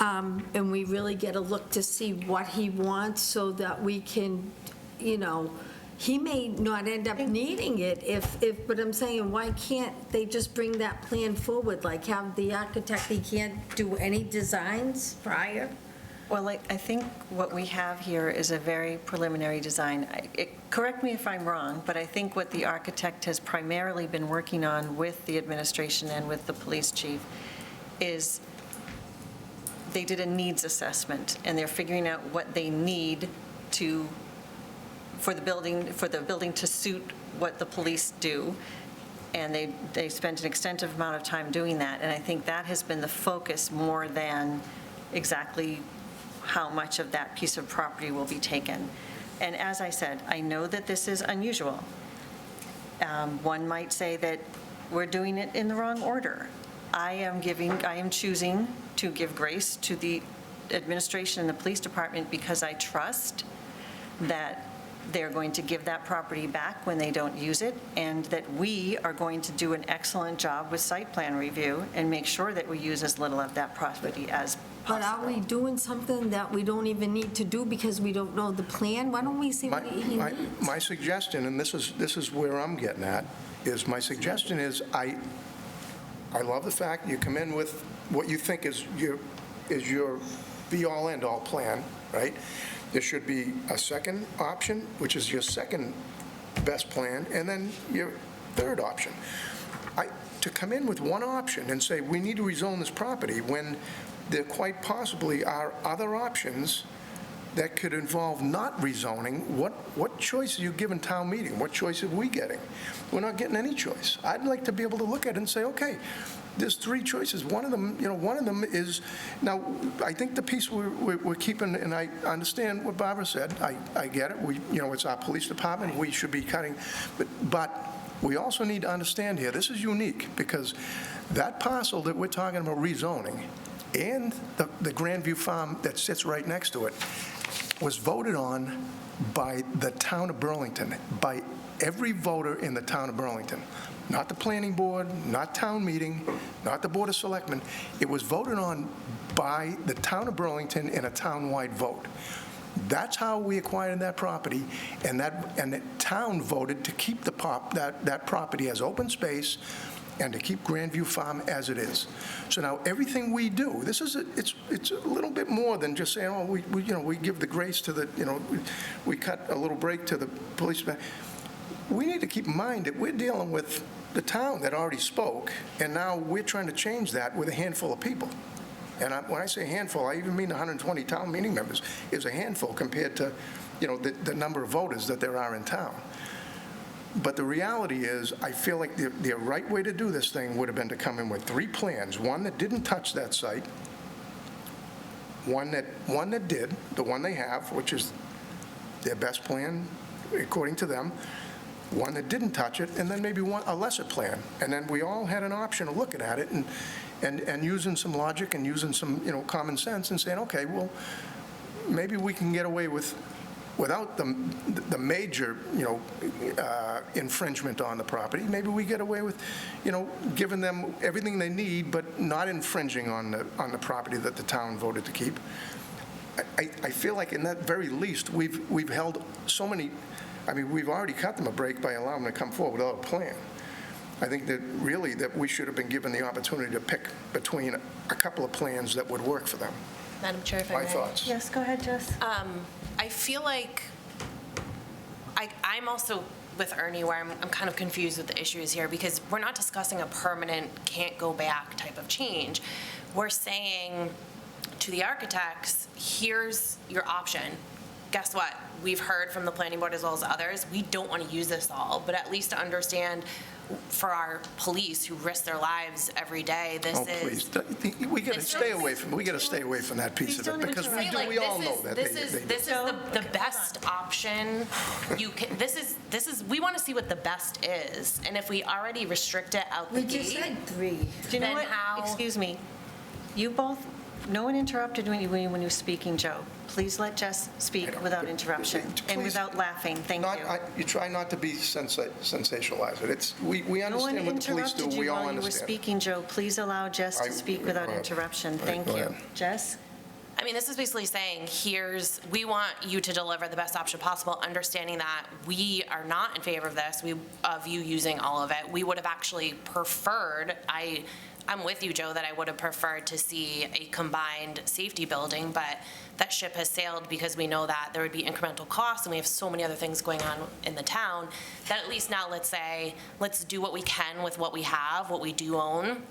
and we really get a look to see what he wants so that we can, he may not end up needing it but I'm saying, why can't they just bring that plan forward? Like, have the architect, he can't do any designs prior?
Well, I think what we have here is a very preliminary design. Correct me if I'm wrong, but I think what the architect has primarily been working on with the administration and with the police chief is they did a needs assessment, and they're figuring out what they need for the building to suit what the police do. And they spent an extensive amount of time doing that, and I think that has been the focus more than exactly how much of that piece of property will be taken. And as I said, I know that this is unusual. One might say that we're doing it in the wrong order. I am choosing to give grace to the administration and the police department because I trust that they're going to give that property back when they don't use it, and that we are going to do an excellent job with site plan review and make sure that we use as little of that property as possible.
But are we doing something that we don't even need to do because we don't know the plan? Why don't we see what he needs?
My suggestion, and this is where I'm getting at, is my suggestion is I love the fact you come in with what you think is your be-all, end-all plan, right? There should be a second option, which is your second best plan, and then your third option. To come in with one option and say, we need to rezone this property, when there quite possibly are other options that could involve not rezoning, what choice are you giving town meeting? What choice are we getting? We're not getting any choice. I'd like to be able to look at it and say, okay, there's three choices. One of them is, now, I think the piece we're keeping, and I understand what Barbara said, I get it, it's our police department, we should be cutting, but we also need to understand here, this is unique, because that parcel that we're talking about rezoning and the Grandview Farm that sits right next to it was voted on by the town of Burlington, by every voter in the town of Burlington. Not the planning board, not town meeting, not the Board of Selectmen. It was voted on by the town of Burlington in a town-wide vote. That's how we acquired that property, and the town voted to keep that property as open space and to keep Grandview Farm as it is. So now everything we do, it's a little bit more than just saying, oh, we give the grace to the, we cut a little break to the policeman. We need to keep in mind that we're dealing with the town that already spoke, and now we're trying to change that with a handful of people. And when I say handful, I even mean 120 town meeting members is a handful compared to, the number of voters that there are in town. But the reality is, I feel like the right way to do this thing would have been to come in with three plans, one that didn't touch that site, one that did, the one they have, which is their best plan, according to them, one that didn't touch it, and then maybe a lesser plan. And then we all had an option of looking at it and using some logic and using some, common sense and saying, okay, well, maybe we can get away without the major, infringement on the property. Maybe we get away with, giving them everything they need, but not infringing on the property that the town voted to keep. I feel like in that very least, we've held so many. I mean, we've already cut them a break by allowing them to come forward without a plan. I think that really that we should have been given the opportunity to pick between a couple of plans that would work for them.
Madam Chair, if I may.
My thoughts.
Yes, go ahead, Jess.
I feel like I'm also with Ernie where I'm kind of confused with the issues here, because we're not discussing a permanent can't go back type of change. We're saying to the architects, here's your option. Guess what? We've heard from the planning board as well as others, we don't want to use this all, but at least to understand for our police who risk their lives every day, this is...
Please, we got to stay away from that piece of it, because we all know that
this is the best option you can. This is we want to see what the best is, and if we already restrict it out the gate,
We just said three.
Do you know what?
how?
Excuse me. You both, no one interrupted when you were speaking, Joe. Please let Jess speak without interruption and without laughing. Thank you.
You try not to be sensationalize it. We understand what the police do. We all
No one interrupted you while you were
understand.
speaking, Joe. Please allow Jess to speak without interruption. Thank
go
you.
ahead.
Jess?
I mean, this is basically saying, we want you to deliver the best option possible, understanding that we are not in favor of this, of you using all of it. We would have actually preferred, I'm with you, Joe, that I would have preferred to see a combined safety building, but that ship has sailed because we know that there would be incremental costs, and we have so many other things going on in the town, that at least now let's do what we can with what we have, what we do own.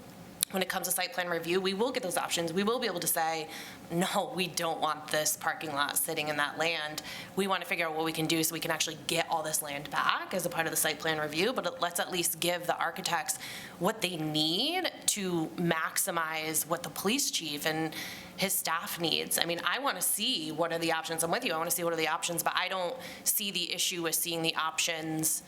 When it comes to site plan review, we will get those options. We will be able to say, no, we don't want this parking lot sitting in that land. We want to figure out what we can do so we can actually get all this land back as a part of the site plan review, but let's at least give the architects what they need to maximize what the police chief and his staff needs. I mean, I want to see what are the options. I'm with you. I want to see what are the options, but I don't see the issue with seeing the options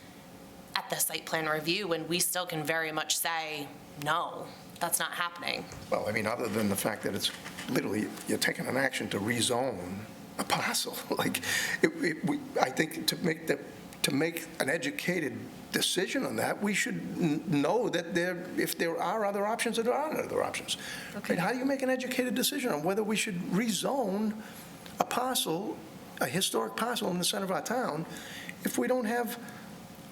at the site plan review, and we still can very much say, no, that's not happening.
Well, I mean, other than the fact that it's literally, you're taking an action to rezone a parcel. Like, I think to make an educated decision on that, we should know that if there are other options, there are other options. Okay. Right? How do you make an educated decision on whether we should rezone a parcel, a historic parcel in the center of our town, if we don't have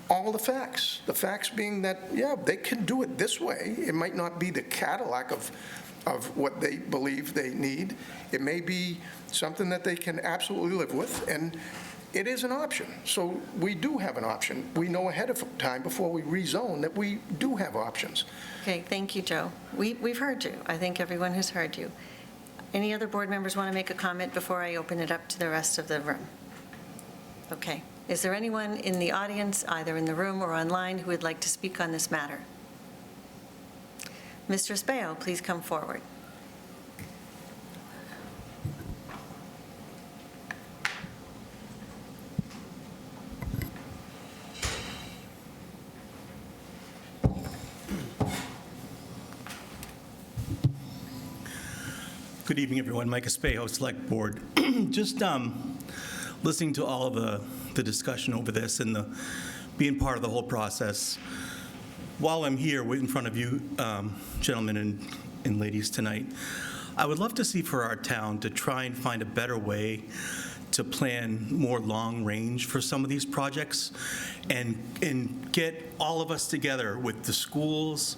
all the facts? The facts being that, yeah, they can do it this way. It might not be the Cadillac of what they believe they need. It may be something that they can absolutely live with, and it is an option. So we do have an option. We know ahead of time before we rezone that we do have options.
Okay, thank you, Joe. We've heard you. I think everyone has heard you. Any other board members want to make a comment before I open it up to the rest of the room? Okay. Is there anyone in the audience, either in the room or online, who would like to speak on this matter? Mr. Espaillo, please come forward.
Good evening, everyone. Mike Espaillo, Select Board. Just listening to all of the discussion over this and being part of the whole process. While I'm here in front of you, gentlemen and ladies tonight, I would love to see for our town to try and find a better way to plan more long range for some of these projects and get all of us together with the schools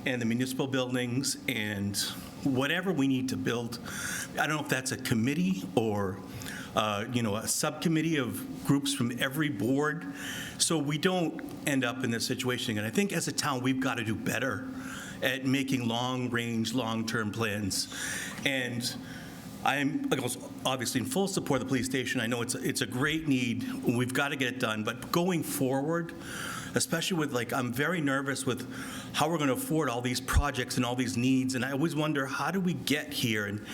and the municipal buildings and whatever we need to build. I don't know if that's a committee or a subcommittee of groups from every board, so we don't end up in this situation. And I think as a town, we've got to do better at making long-range, long-term plans. And I'm obviously in full support of the police station. I know it's a great need. We've got to get it done. But going forward, especially with, I'm very nervous with how we're going to afford all these projects and all these needs. And I always wonder, how do we get here? And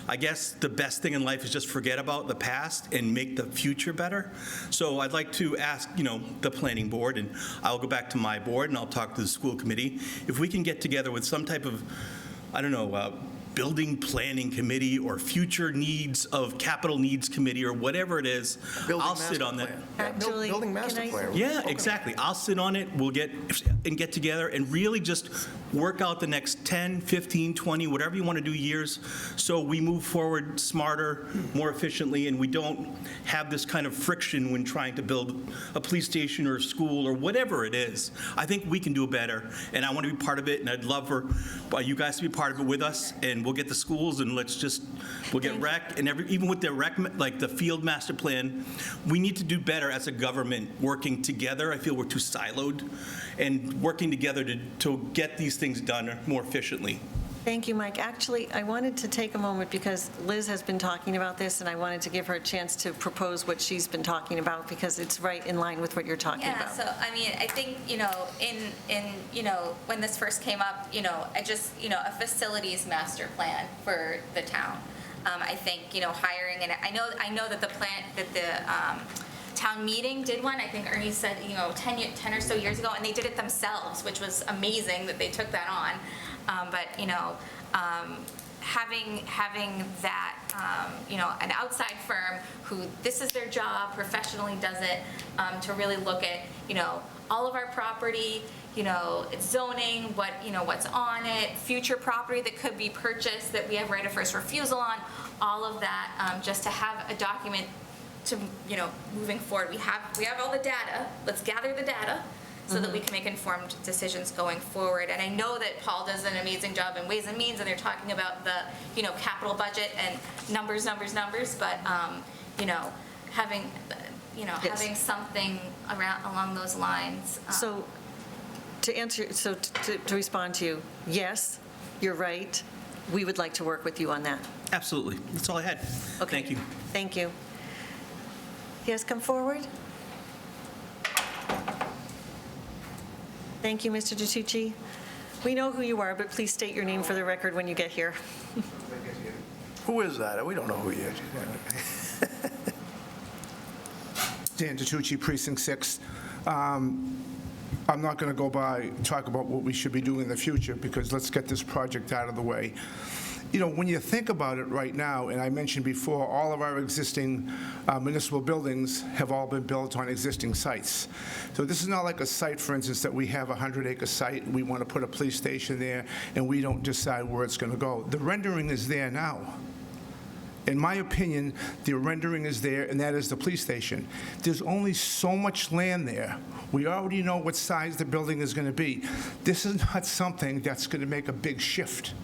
I guess the best thing in life is just forget about the past and make the future better. So I'd like to ask, the planning board, and I'll go back to my board and I'll talk to the school committee, if we can get together with some type of, building planning committee or future needs of capital needs committee or whatever it is, I'll sit on that.
Actually,
Building master plan.
Yeah, exactly. I'll sit on it. We'll get together and really just work out the next 10, 15, 20, whatever you want to do years, so we move forward smarter, more efficiently, and we don't have this kind of friction when trying to build a police station or a school or whatever it is. I think we can do better, and I want to be part of it, and I'd love for you guys to be part of it with us, and we'll get the schools, and we'll get rec, and even with the rec, like the field master plan, we need to do better as a government working together. I feel we're too siloed, and working together to get these things done more efficiently.
Thank you, Mike. Actually, I wanted to take a moment because Liz has been talking about this, and I wanted to give her a chance to propose what she's been talking about, because it's right in line with what you're talking about.
Yeah, so, I think, when this first came up, a facilities master plan for the town. I think, hiring, and I know that the town meeting did one. I think Ernie said, 10 or so years ago, and they did it themselves, which was amazing that they took that on. But having that, an outside firm who this is their job, professionally does it, to really look at, all of our property, its zoning, what's on it, future property that could be purchased that we have right of first refusal on, all of that, just to have a document to, moving forward. We have all the data. Let's gather the data so that we can make informed decisions going forward. And I know that Paul does an amazing job in Ways and Means, and they're talking about the, capital budget and numbers, but, having, having something along those lines.
So to respond to you, yes, you're right. We would like to work with you on that.
Absolutely. That's all I had.
Okay.
Thank you.
Thank you. Yes, come forward. Thank you, Mr. DiTucci. We know who you are, but please state your name for the record when you get here.
Who is that? We don't know who he is.
Dan DiTucci, Precinct 6. I'm not going to talk about what we should be doing in the future, because let's get this project out of the way. When you think about it right now, and I mentioned before, all of our existing municipal buildings have all been built on existing sites. So this is not like a site, for instance, that we have a 100-acre site, and we want to put a police station there, and we don't decide where it's going to go. The rendering is there now. In my opinion, the rendering is there, and that is the police station. There's only so much land there. We already know what size the building is going to be. This is not something that's going to make a big shift.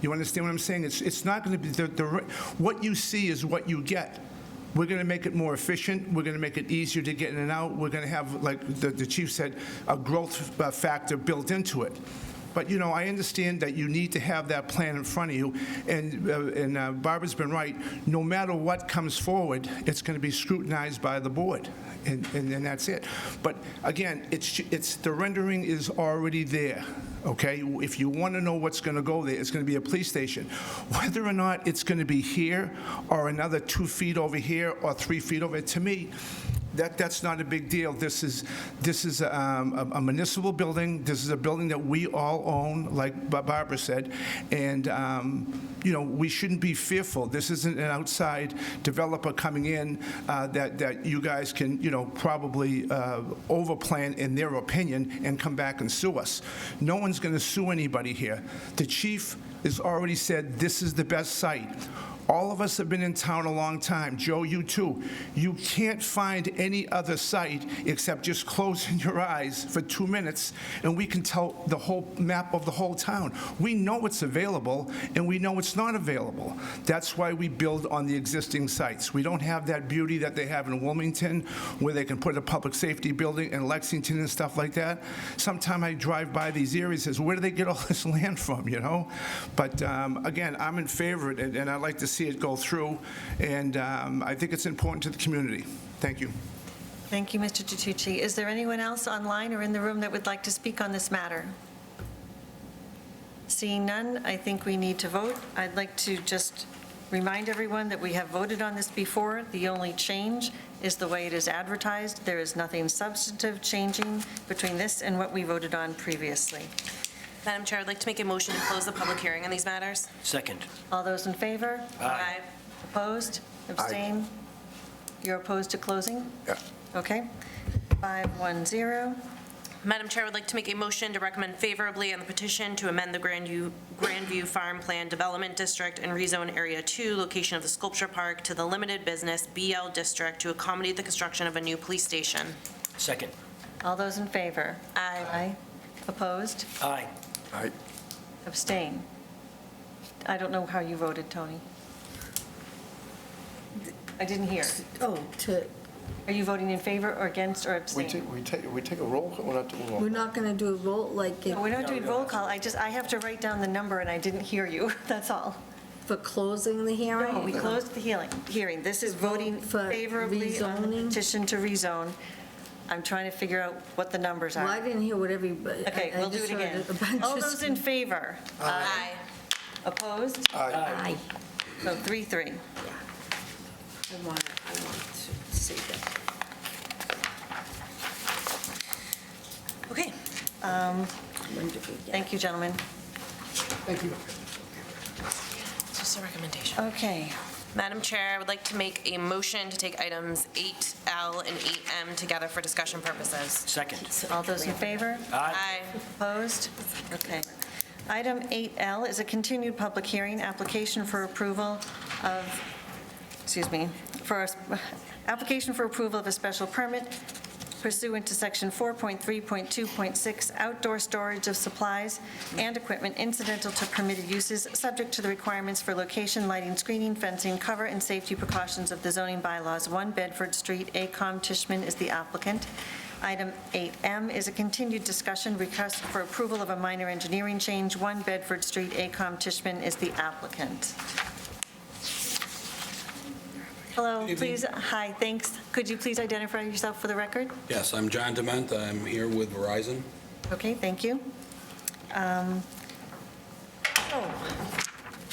You understand what I'm saying? It's not going to be, what you see is what you get. We're going to make it more efficient. We're going to make it easier to get in and out. We're going to have, like the chief said, a growth factor built into it. But, I understand that you need to have that plan in front of you, and Barbara's been right. No matter what comes forward, it's going to be scrutinized by the board, and that's it. But again, it's the rendering is already there, okay? If you want to know what's going to go there, it's going to be a police station. Whether or not it's going to be here or another 2 feet over here or 3 feet over, to me, that's not a big deal. This is a municipal building. This is a building that we all own, like Barbara said, and we shouldn't be fearful. This isn't an outside developer coming in that you guys can probably overplan in their opinion and come back and sue us. No one's going to sue anybody here. The chief has already said this is the best site. All of us have been in town a long time. Joe, you too. You can't find any other site except just closing your eyes for 2 minutes, and we can tell the whole map of the whole town. We know it's available, and we know it's not available. That's why we build on the existing sites. We don't have that beauty that they have in Wilmington, where they can put a public safety building, in Lexington and stuff like that. Sometimes I drive by these areas and say, where do they get all this land from, But again, I'm in favor of it, and I'd like to see it go through, and I think it's important to the community. Thank you.
Thank you, Mr. Tucci. Is there anyone else online or in the room that would like to speak on this matter? Seeing none, I think we need to vote. I'd like to just remind everyone that we have voted on this before. The only change is the way it is advertised. There is nothing substantive changing between this and what we voted on previously.
Madam Chair, I'd like to make a motion to close the public hearing on these matters.
Second.
All those in favor?
Aye.
Opposed? Abstain? You're opposed to closing?
Yeah.
Okay. 510.
Madam Chair, I would like to make a motion to recommend favorably on the petition to amend the Grandview Farm Plan Development District and rezone Area 2, location of the Sculpture Park, to the Limited Business BL District to accommodate the construction of a new police station.
Second.
All those in favor? Aye. Opposed?
Aye.
Aye.
Abstain? I don't know how you voted, Tony. I didn't hear. Are you voting in favor or against or abstain?
We take a roll. We're not doing a roll.
We're not going to do a vote like
No, we're not doing roll call. I have to write down the number and I didn't hear you. That's all.
for closing the hearing?
No, we closed the hearing. This is voting
For
favorably on the
rezoning?
petition to rezone. I'm trying to figure out what the numbers are.
Well, I didn't hear what everybody.
Okay, we'll do it again. All those in favor?
Aye.
Opposed?
Aye.
So 3-3.
I want to see that.
Okay. Thank you, gentlemen.
Thank you.
It's just a recommendation.
Okay.
Madam Chair, I would like to make a motion to take items 8L and 8M together for discussion purposes.
Second.
All those in favor?
Aye.
Opposed? Okay. Item 8L is a continued public hearing, application for approval of, application for approval of a special permit pursuant to Section 4.3.2.6, outdoor storage of supplies and equipment incidental to permitted uses, subject to the requirements for location, lighting, screening, fencing, cover, and safety precautions of the zoning bylaws. 1 Bedford Street, ACOM Tishman is the applicant. Item 8M is a continued discussion, request for approval of a minor engineering change. 1 Bedford Street, ACOM Tishman is the applicant. Hello, please. Hi, thanks. Could you please identify yourself for the record?
Yes, I'm John Dement. I'm here with Verizon.
Okay, thank you. Do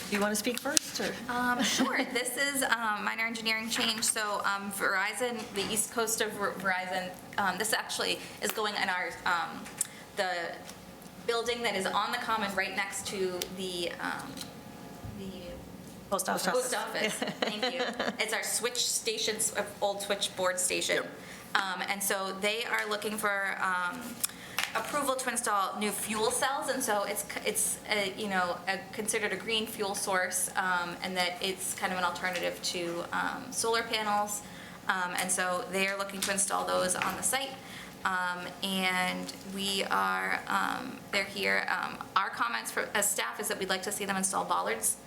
you want to speak first, or?
Sure. This is minor engineering change. So Verizon, the east coast of Verizon, this actually is going in our, the building that is on the common right next to the
Post office.
Post office. Thank you. It's our switch station, old switchboard station. And so they are looking for approval to install new fuel cells, and so it's considered a green fuel source, and that it's kind of an alternative to solar panels. And so they are looking to install those on the site. And we are, they're here. Our comments as staff is that we'd like to see them install bollards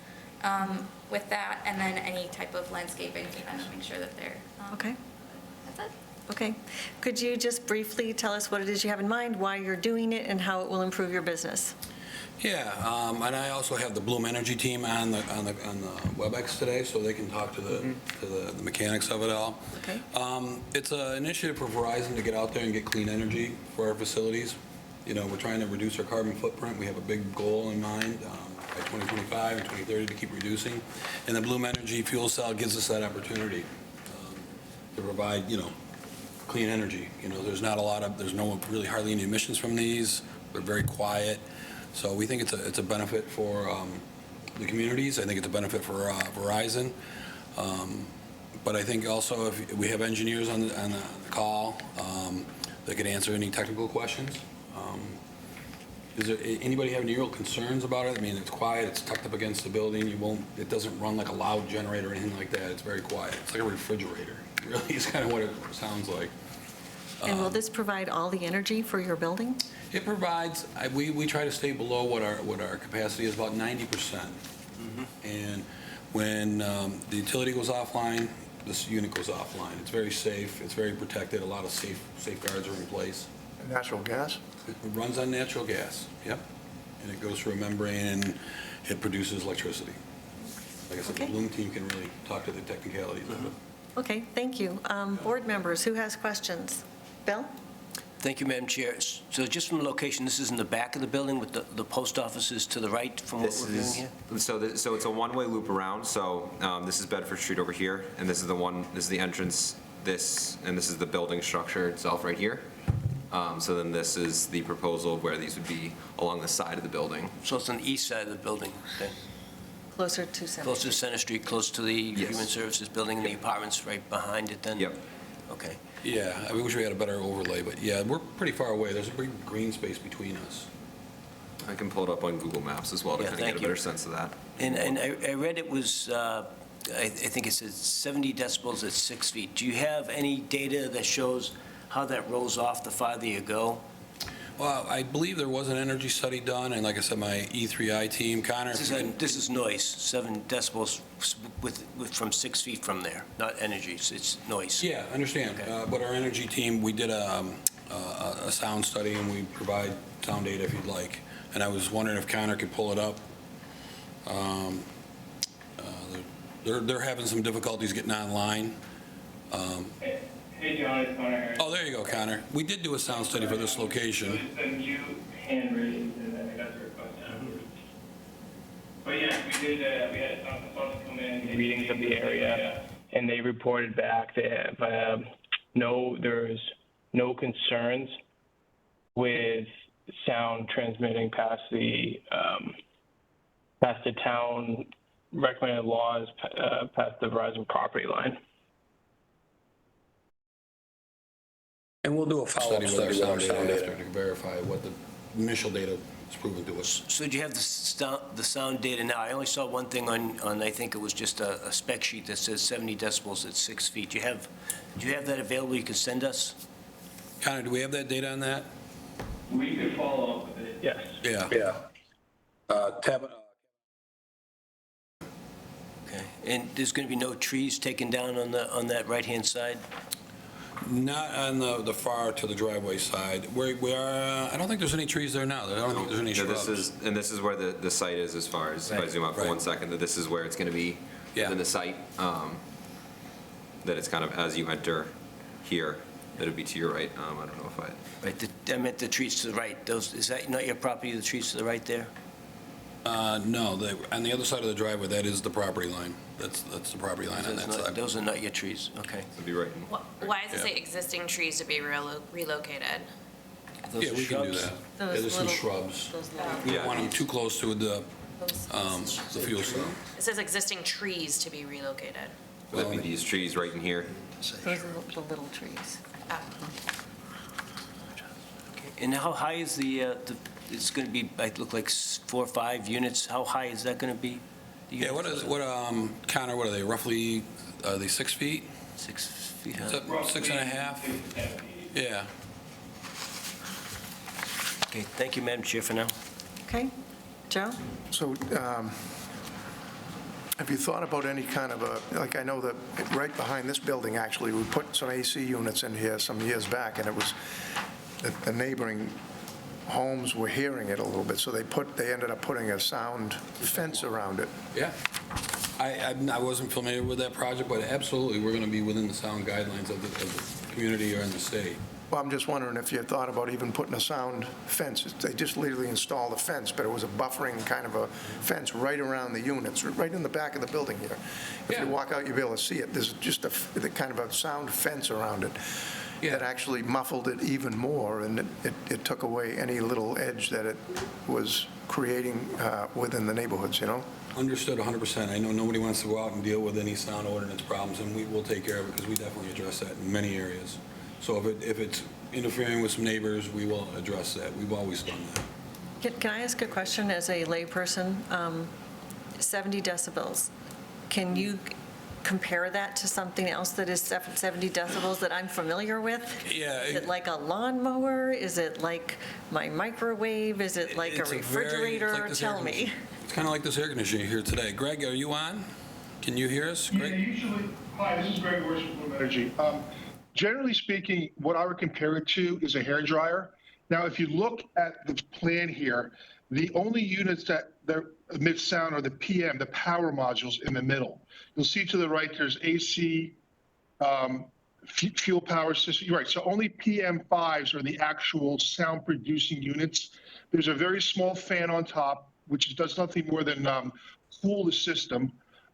with that, and then any type of landscaping to kind of make sure that they're.
Okay.
That's it.
Okay. Could you just briefly tell us what it is you have in mind, why you're doing it, and how it will improve your business?
Yeah, and I also have the Bloom Energy team on the WebEx today, so they can talk to the mechanics of it all.
Okay.
It's an initiative for Verizon to get out there and get clean energy for our facilities. You know, we're trying to reduce our carbon footprint. We have a big goal in mind by 2025 and 2030 to keep reducing. And the Bloom Energy fuel cell gives us that opportunity to provide, you know, clean energy. You know, there's no really hardly any emissions from these. They're very quiet. So we think it's a benefit for the communities. I think it's a benefit for Verizon. But I think also if we have engineers on the call that could answer any technical questions. Is there anybody have any real concerns about it? I mean, it's quiet. It's tucked up against the building. It doesn't run like a loud generator or anything like that. It's very quiet. It's like a refrigerator. It really is kind of what it sounds like.
And will this provide all the energy for your building?
It provides, we try to stay below what our capacity is, about 90%. And when the utility goes offline, this unit goes offline. It's very safe, it's very protected, a lot of safeguards are in place.
Natural gas?
It runs on natural gas, yep. And it goes through a membrane and it produces electricity. Like I said, the Bloom team can really talk to the technicalities of it.
Okay, thank you. Board members, who has questions? Bill?
Thank you, Madam Chair. So just from the location, this is in the back of the building with the post offices to the right from what we're viewing here?
So it's a one-way loop around, so this is Bedford Street over here, and this is the entrance, and this is the building structure itself right here. So then this is the proposal where these would be along the side of the building.
So it's on the east side of the building, then?
Closer to Center.
Close to Center Street, close to the Human Services Building and the apartments right behind it then?
Yep.
Okay.
Yeah, I wish we had a better overlay, but yeah, we're pretty far away. There's a big green space between us.
I can pull it up on Google Maps as well to
Yeah,
kind of get a
thank you.
better sense of that.
And I read it was, I think it says 70 decibels at 6 feet. Do you have any data that shows how that rolls off the farther you go?
Well, I believe there was an energy study done, and like I said, my E3I team, Connor.
This is noise, 7 decibels from 6 feet from there, not energy, it's noise.
Yeah, I understand. But our energy team, we did a sound study, and we provide sound data if you'd like. And I was wondering if Connor could pull it up. They're having some difficulties getting online.
Hey, John, it's Connor Harris.
Oh, there you go, Connor. We did do a sound study for this location.
Just a mute hand raised, and then I got the request afterwards. But yeah, we had a sound consultant come in, get readings of the area, and they reported back that there's no concerns with sound transmitting past the town recommended laws, past the Verizon property line.
And we'll do a follow-up study with our sound data to verify what the initial data is proven to us.
So do you have the sound data now? I only saw one thing on I think it was just a spec sheet that says 70 decibels at 6 feet. Do you have that available you could send us?
Connor, do we have that data on that?
We could follow up with it, yes.
Yeah.
Okay. And there's going to be no trees taken down on that right-hand side?
Not on the far to the driveway side. We are, I don't think there's any trees there now. I don't think there's any
No,
shrubs.
this is where the site is as far as, if I zoom out for 1 second, that this is where it's going to be within the site. That it's kind of as you enter here, it'll be to your right. I don't know if
Right, I meant the trees to the right. Is that not your property, the trees to the right there?
No, on the other side of the driveway, that is the property line. That's the property line on that side.
Those are not your trees, okay.
It'll be right.
Why does it say existing trees to be relocated?
Yeah, we can do that. Yeah, there's some shrubs. We don't want them too close to the fuel cell.
It says existing trees to be relocated.
Would that be these trees right in here?
Those are the little trees.
And how high is it's going to be, look like 4 or 5 units. How high is that going to be?
Yeah, Connor, what are they, roughly, are they 6 feet?
6 feet,
Is that 6.5? Yeah.
Okay, thank you, Madam Chair, for now.
Okay. Joe?
So have you thought about any kind of like I know that right behind this building, actually, we put some AC units in here some years back, and it was the neighboring homes were hearing it a little bit, so they ended up putting a sound fence around it.
Yeah. I wasn't familiar with that project, but absolutely, we're going to be within the sound guidelines of the community or in the state.
Well, I'm just wondering if you thought about even putting a sound fence. They just literally installed a fence, but it was a buffering kind of a fence right around the units, right in the back of the building here. If you walk out, you'll be able to see it. There's just the kind of a sound fence around it that actually muffled it even more, and it took away any little edge that it was creating within the neighborhoods, you know?
Understood 100%. I know nobody wants to go out and deal with any sound ordinance problems, and we will take care of it because we definitely address that in many areas. So if it's interfering with some neighbors, we will address that. We've always done that.
Can I ask a question as a layperson? 70 decibels. Can you compare that to something else that is 70 decibels that I'm familiar with?
Yeah.
Is it like a lawnmower? Is it like my microwave? Is it like a refrigerator? Tell me.
It's kind of like this air conditioner here today. Greg, are you on? Can you hear us, Greg?
Yeah, usually. Hi, this is Greg Worsh from Bloom Energy. Generally speaking, what I would compare it to is a hairdryer. Now, if you look at the plan here, the only units that emit sound are the PM, the power modules in the middle. You'll see to the right, there's AC, fuel power system. You're right, so only PM5s are the actual sound-producing units. There's a very small fan on top, which does nothing more than cool the system.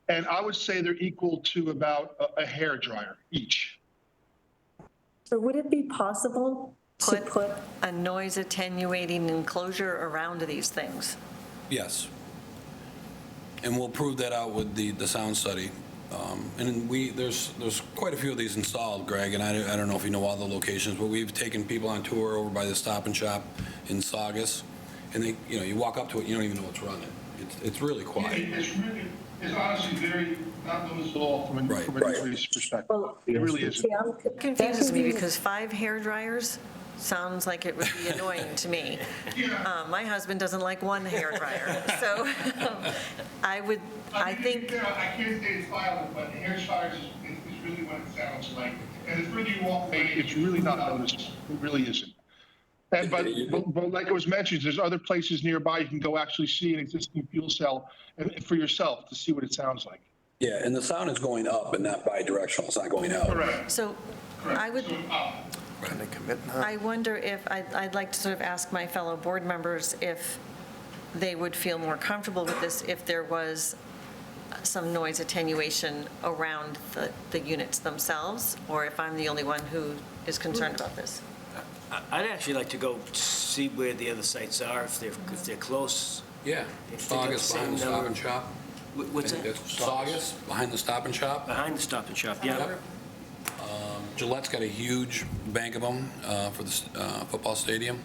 And I would say they're equal to about a hairdryer each.
So would it be possible to put a noise attenuating enclosure around these things?
Yes. And we'll prove that out with the sound study. And there's quite a few of these installed, Greg, and I don't know if you know all the locations, but we've taken people on tour over by the Stop and Shop in Saugus, and you walk up to it, you don't even know what's running. It's really quiet.
It's honestly very not noticeable at all from a noise perspective. It really isn't.
It confuses me because 5 hairdryers sounds like it would be annoying to me. My husband doesn't like 1 hairdryer, so I think.
I can't say it's violent, but hairdryers is really what it sounds like. And the further you walk away, it's really not noticeable. It really isn't. And, but like it was mentioned, there's other places nearby you can go actually see an existing fuel cell for yourself to see what it sounds like.
Yeah, and the sound is going up and not bi-directional. It's not going out.
Correct.
So I would.
Can they commit now?
I wonder if, I'd like to sort of ask my fellow board members if they would feel more comfortable with this if there was some noise attenuation around the units themselves, or if I'm the only one who is concerned about this.
I'd actually like to go see where the other sites are, if they're close.
Yeah, Saugus behind the Stop and Shop.
What's that?
It's Saugus behind the Stop and Shop.
Behind the Stop and Shop, yeah.
Gillette's got a huge bank of them for the football stadium.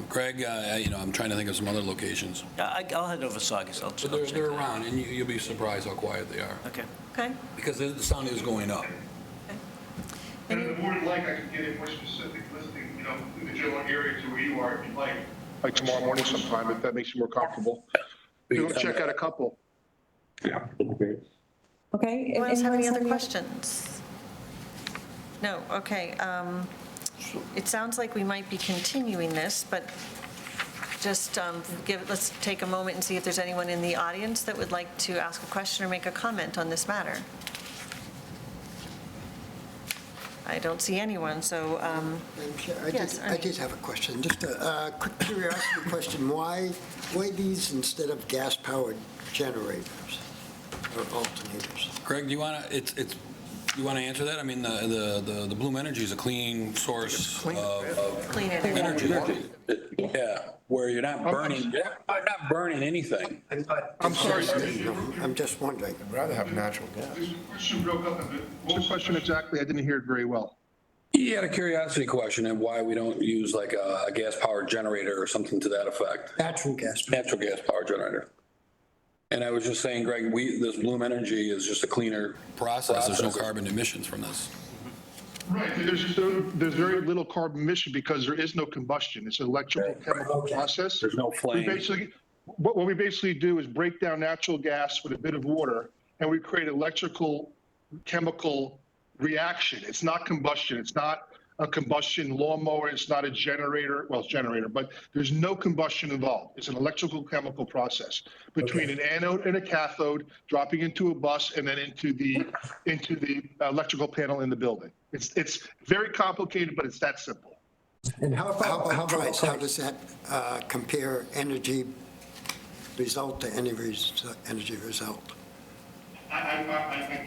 Greg, I'm trying to think of some other locations.
I'll head over to Saugus.
But they're around, and you'll be surprised how quiet they are.
Okay.
Okay.
Because the sound is going up.
And if the board would like, I could get a more specific listing, in the general area to where you are, if you'd like. Like tomorrow morning sometime, if that makes you more comfortable. We'll check out a couple.
Yeah.
Okay. Anyone else have any other questions? No, okay. It sounds like we might be continuing this, but just let's take a moment and see if there's anyone in the audience that would like to ask a question or make a comment on this matter. I don't see anyone, so.
I did have a question, just a quick curiosity question. Why these instead of gas-powered generators or alternators?
Greg, do you want to answer that? I mean, the Bloom Energy is a clean source of
clean
energy. Yeah, where you're not burning anything.
I'm sorry.
I'm just wondering.
I'd rather have natural gas.
The question broke up a bit. What was the question exactly? I didn't hear it very well.
He had a curiosity question and why we don't use like a gas-powered generator or something to that effect.
Natural gas
power generator. And I was just saying, Greg, this Bloom Energy is just a cleaner process. There's no carbon emissions from this.
Right. There's very little carbon emission because there is no combustion. It's an electrical chemical process.
There's no flame.
What we basically do is break down natural gas with a bit of water, and we create electrical chemical reaction. It's not combustion. It's not a combustion lawnmower. It's not a generator. Well, it's a generator, but there's no combustion involved. It's an electrical chemical process between an anode and a cathode, dropping into a bus and then into the electrical panel in the building. It's very complicated, but it's that simple.
And how about price? How does that compare energy result to energy result?
I can't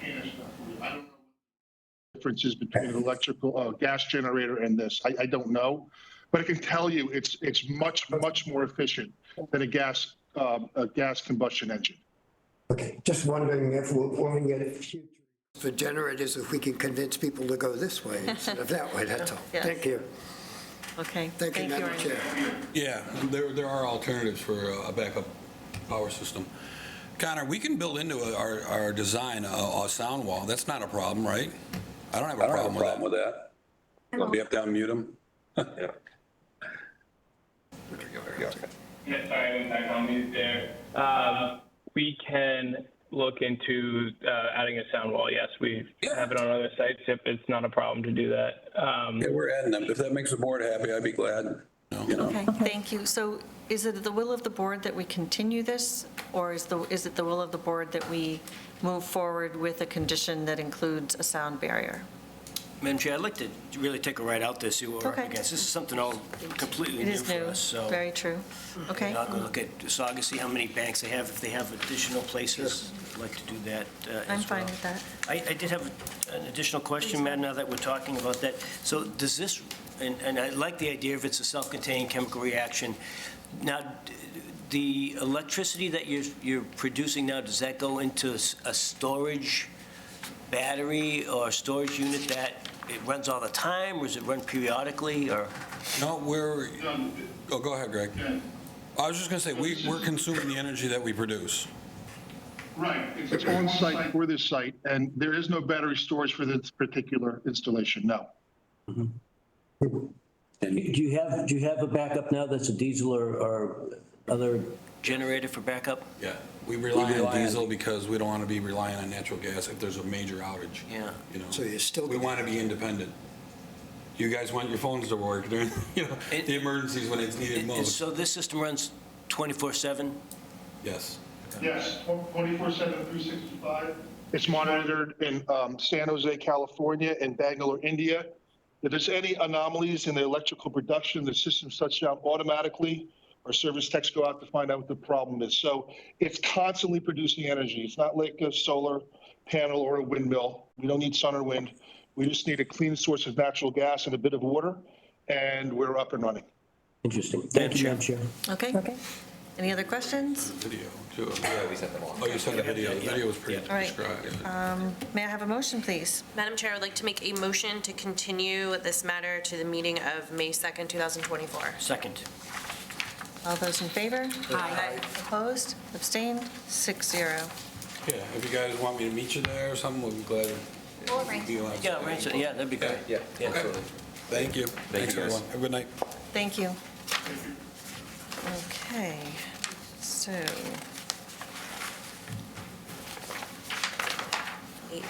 answer that for you. I don't know what the difference is between an electrical gas generator and this. I don't know, but I can tell you it's much more efficient than a gas combustion engine.
Okay, just wondering if we're going to get a future for generators, if we can convince people to go this way instead of that way, that's all.
Yes.
Thank you.
Okay.
Thank you, Madam Chair.
Yeah, there are alternatives for a backup power system. Connor, we can build into our design a sound wall. That's not a problem, right? I don't have a problem with that.
Do we have to unmute him?
Yeah, sorry, I'm on mute there. We can look into adding a sound wall. Yes, we have it on other sites. If it's not a problem to do that.
Yeah, we're adding them. If that makes the board happy, I'd be glad. You know.
Okay, thank you. So is it the will of the board that we continue this, or is it the will of the board that we move forward with a condition that includes a sound barrier?
Madam Chair, I'd like to really take a ride out there, see what we're up against. This is something all completely
It
new
is
for
new,
us, so.
very true. Okay.
I'll go look at Saga, see how many banks they have, if they have additional places. I'd like to do that as well.
I'm fine with that.
I did have an additional question, Matt, now that we're talking about that. So does this, and I like the idea of it's a self-contained chemical reaction. Now, the electricity that you're producing now, does that go into a storage battery or storage unit that it runs all the time, or does it run periodically, or?
No, go ahead, Greg. I was just going to say, we're consuming the energy that we produce.
Right. It's on site for this site, and there is no battery storage for this particular installation, no.
Do you have a backup now that's a diesel or other?
Generator for backup?
Yeah, we rely on diesel because we don't want to be relying on natural gas if there's a major outage.
Yeah.
You know,
So you're still.
we want to be independent. You guys want your phones to work during, the emergencies when it's needed most.
So this system runs 24/7?
Yes.
Yes, 24/7, 365. It's monitored in San Jose, California, and Bangalore, India. If there's any anomalies in the electrical production, the system shuts down automatically. Our service techs go out to find out what the problem is. So it's constantly producing energy. It's not like a solar panel or a windmill. We don't need sun or wind. We just need a clean source of natural gas and a bit of water, and we're up and running.
Interesting. Thank you, Madam Chair.
Okay. Any other questions?
Video, too. Yeah, we sent them all. Oh, you sent the video. The video was pretty
All right.
described.
May I have a motion, please?
Madam Chair, I would like to make a motion to continue this matter to the meeting of May 2nd, 2024.
Second.
All those in favor? Aye. Opposed? Abstained? 6-0.
Yeah, if you guys want me to meet you there or something, we'll be glad to.
We'll arrange it.
Yeah, arrange it. Yeah, that'd be great.
Yeah, absolutely.
Thank you. Thanks,
you, guys.
everyone. Have a good night.
Thank you. Okay, so.
8N.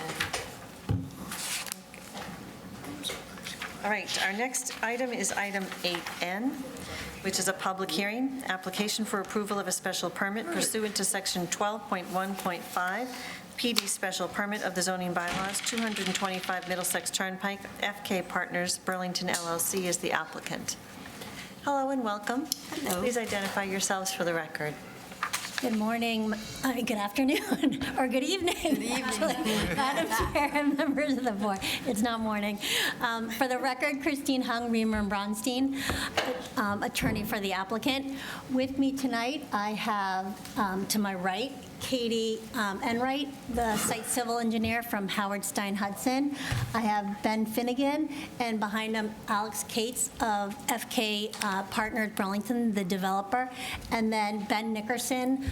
All right, our next item is item 8N, which is a public hearing, application for approval of a special permit pursuant to section 12.1.5, PD special permit of the zoning bylaws, 225 Middlesex Turnpike, FK Partners, Burlington LLC is the applicant. Hello and welcome.
Hello.
Please identify yourselves for the record.
Good morning, good afternoon, or good evening. Good evening. Madam Chair and members of the board. It's not morning. For the record, Christine Hung, Reamer and Bronstein, attorney for the applicant. With me tonight, I have to my right, Katie Enright, the site civil engineer from Howard Stein Hudson. I have Ben Finnegan, and behind him, Alex Cates of FK Partners Burlington, the developer, and then Ben Nickerson,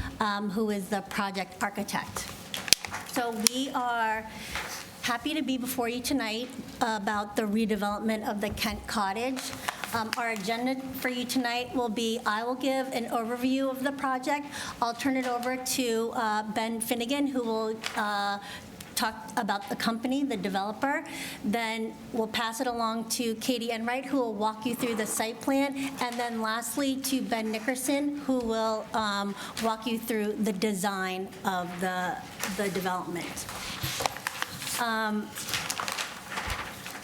who is the project architect. So we are happy to be before you tonight about the redevelopment of the Kent Cottage. Our agenda for you tonight will be, I will give an overview of the project. I'll turn it over to Ben Finnegan, who will talk about the company, the developer. Then we'll pass it along to Katie Enright, who will walk you through the site plan. And then lastly, to Ben Nickerson, who will walk you through the design of the development.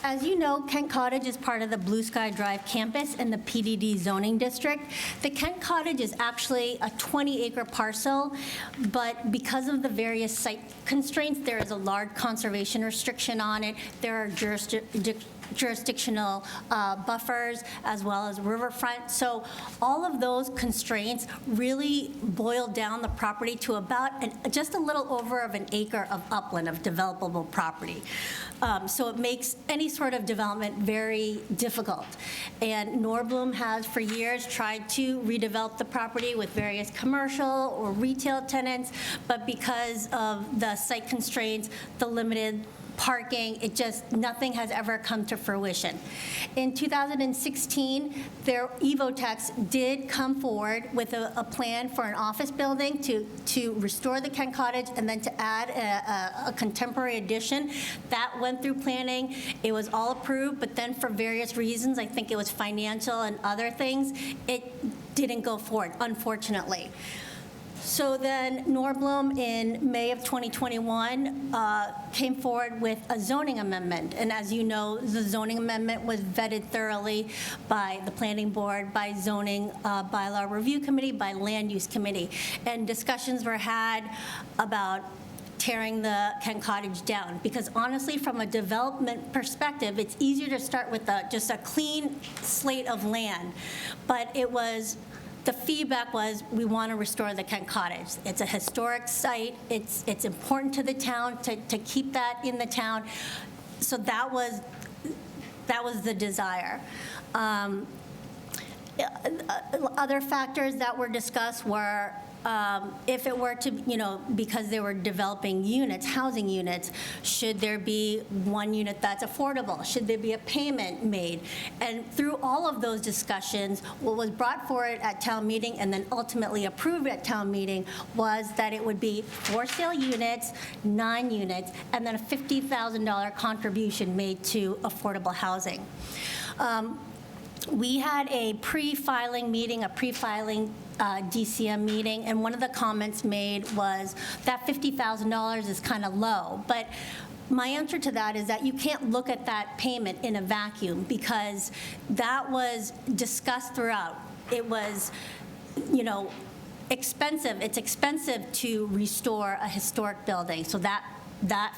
As you know, Kent Cottage is part of the Blue Sky Drive campus in the PDD zoning district. The Kent Cottage is actually a 20-acre parcel, but because of the various site constraints, there is a large conservation restriction on it. There are jurisdictional buffers as well as riverfront. So all of those constraints really boil down the property to about just a little over of an acre of upland of developable property. So it makes any sort of development very difficult. And Norbloom has for years tried to redevelop the property with various commercial or retail tenants, but because of the site constraints, the limited parking, nothing has ever come to fruition. In 2016, Evotex did come forward with a plan for an office building to restore the Kent Cottage and then to add a contemporary addition. That went through planning. It was all approved, but then for various reasons, I think it was financial and other things, it didn't go forward, unfortunately. So then Norbloom in May of 2021 came forward with a zoning amendment. And as you know, the zoning amendment was vetted thoroughly by the planning board, by zoning bylaw review committee, by land use committee. And discussions were had about tearing the Kent Cottage down. Because honestly, from a development perspective, it's easier to start with just a clean slate of land. But the feedback was, we want to restore the Kent Cottage. It's a historic site. It's important to the town to keep that in the town. So that was the desire. Other factors that were discussed were if it were to, because they were developing units, housing units, should there be one unit that's affordable? Should there be a payment made? And through all of those discussions, what was brought forward at town meeting and then ultimately approved at town meeting was that it would be for sale units, 9 units, and then a $50,000 contribution made to affordable housing. We had a pre-filing meeting, a pre-filing DCM meeting, and one of the comments made was that $50,000 is kind of low. But my answer to that is that you can't look at that payment in a vacuum because that was discussed throughout. It was, expensive. It's expensive to restore a historic building, so that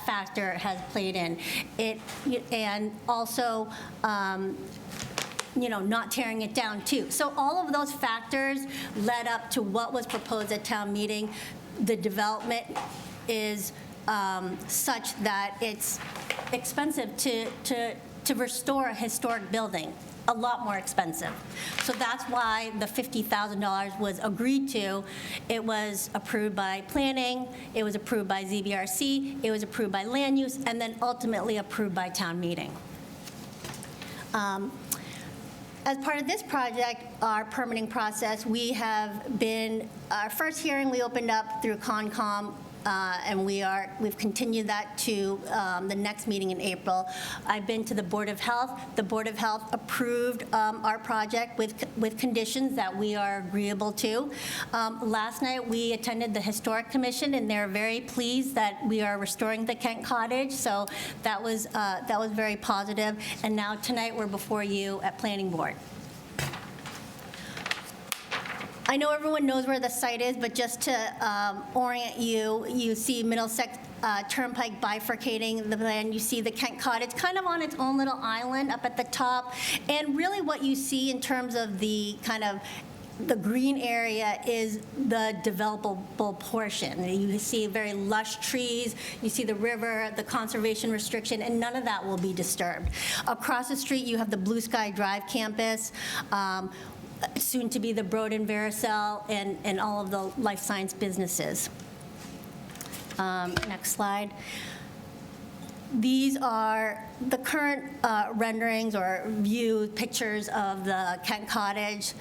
factor has played in. And also, not tearing it down too. So all of those factors led up to what was proposed at town meeting. The development is such that it's expensive to restore a historic building, a lot more expensive. So that's why the $50,000 was agreed to. It was approved by planning, it was approved by ZBRC, it was approved by land use, and then ultimately approved by town meeting. As part of this project, our permitting process, our first hearing we opened up through Concom, and we've continued that to the next meeting in April. I've been to the Board of Health. The Board of Health approved our project with conditions that we are agreeable to. Last night, we attended the Historic Commission, and they're very pleased that we are restoring the Kent Cottage, so that was very positive. And now tonight, we're before you at Planning Board. I know everyone knows where the site is, but just to orient you, you see Middlesex Turnpike bifurcating the land. You see the Kent Cottage kind of on its own little island up at the top. And really what you see in terms of the green area is the developable portion. You see very lush trees, you see the river, the conservation restriction, and none of that will be disturbed. Across the street, you have the Blue Sky Drive campus, soon to be the Broden Vericel, and all of the life science businesses. Next slide. These are the current renderings or view pictures of the Kent Cottage.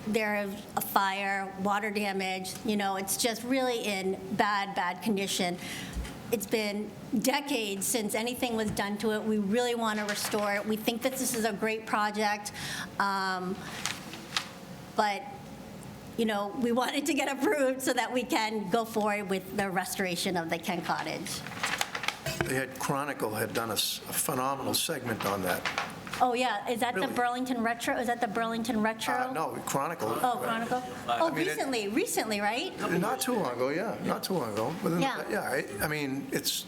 There's a fire, water damage, it's just really in bad condition. It's been decades since anything was done to it. We really want to restore it. We think that this is a great project, but, you know, we wanted to get approved so that we can go forward with the restoration of the Kent Cottage.
They had Chronicle had done a phenomenal segment on that.
Oh, yeah, is that
Really?
the Burlington Retro? Is that the Burlington Retro?
No, Chronicle.
Oh, Chronicle? Oh,
I mean,
recently, right?
Not too long ago, yeah, not too long ago. Within-
Yeah.
Yeah, I mean, it's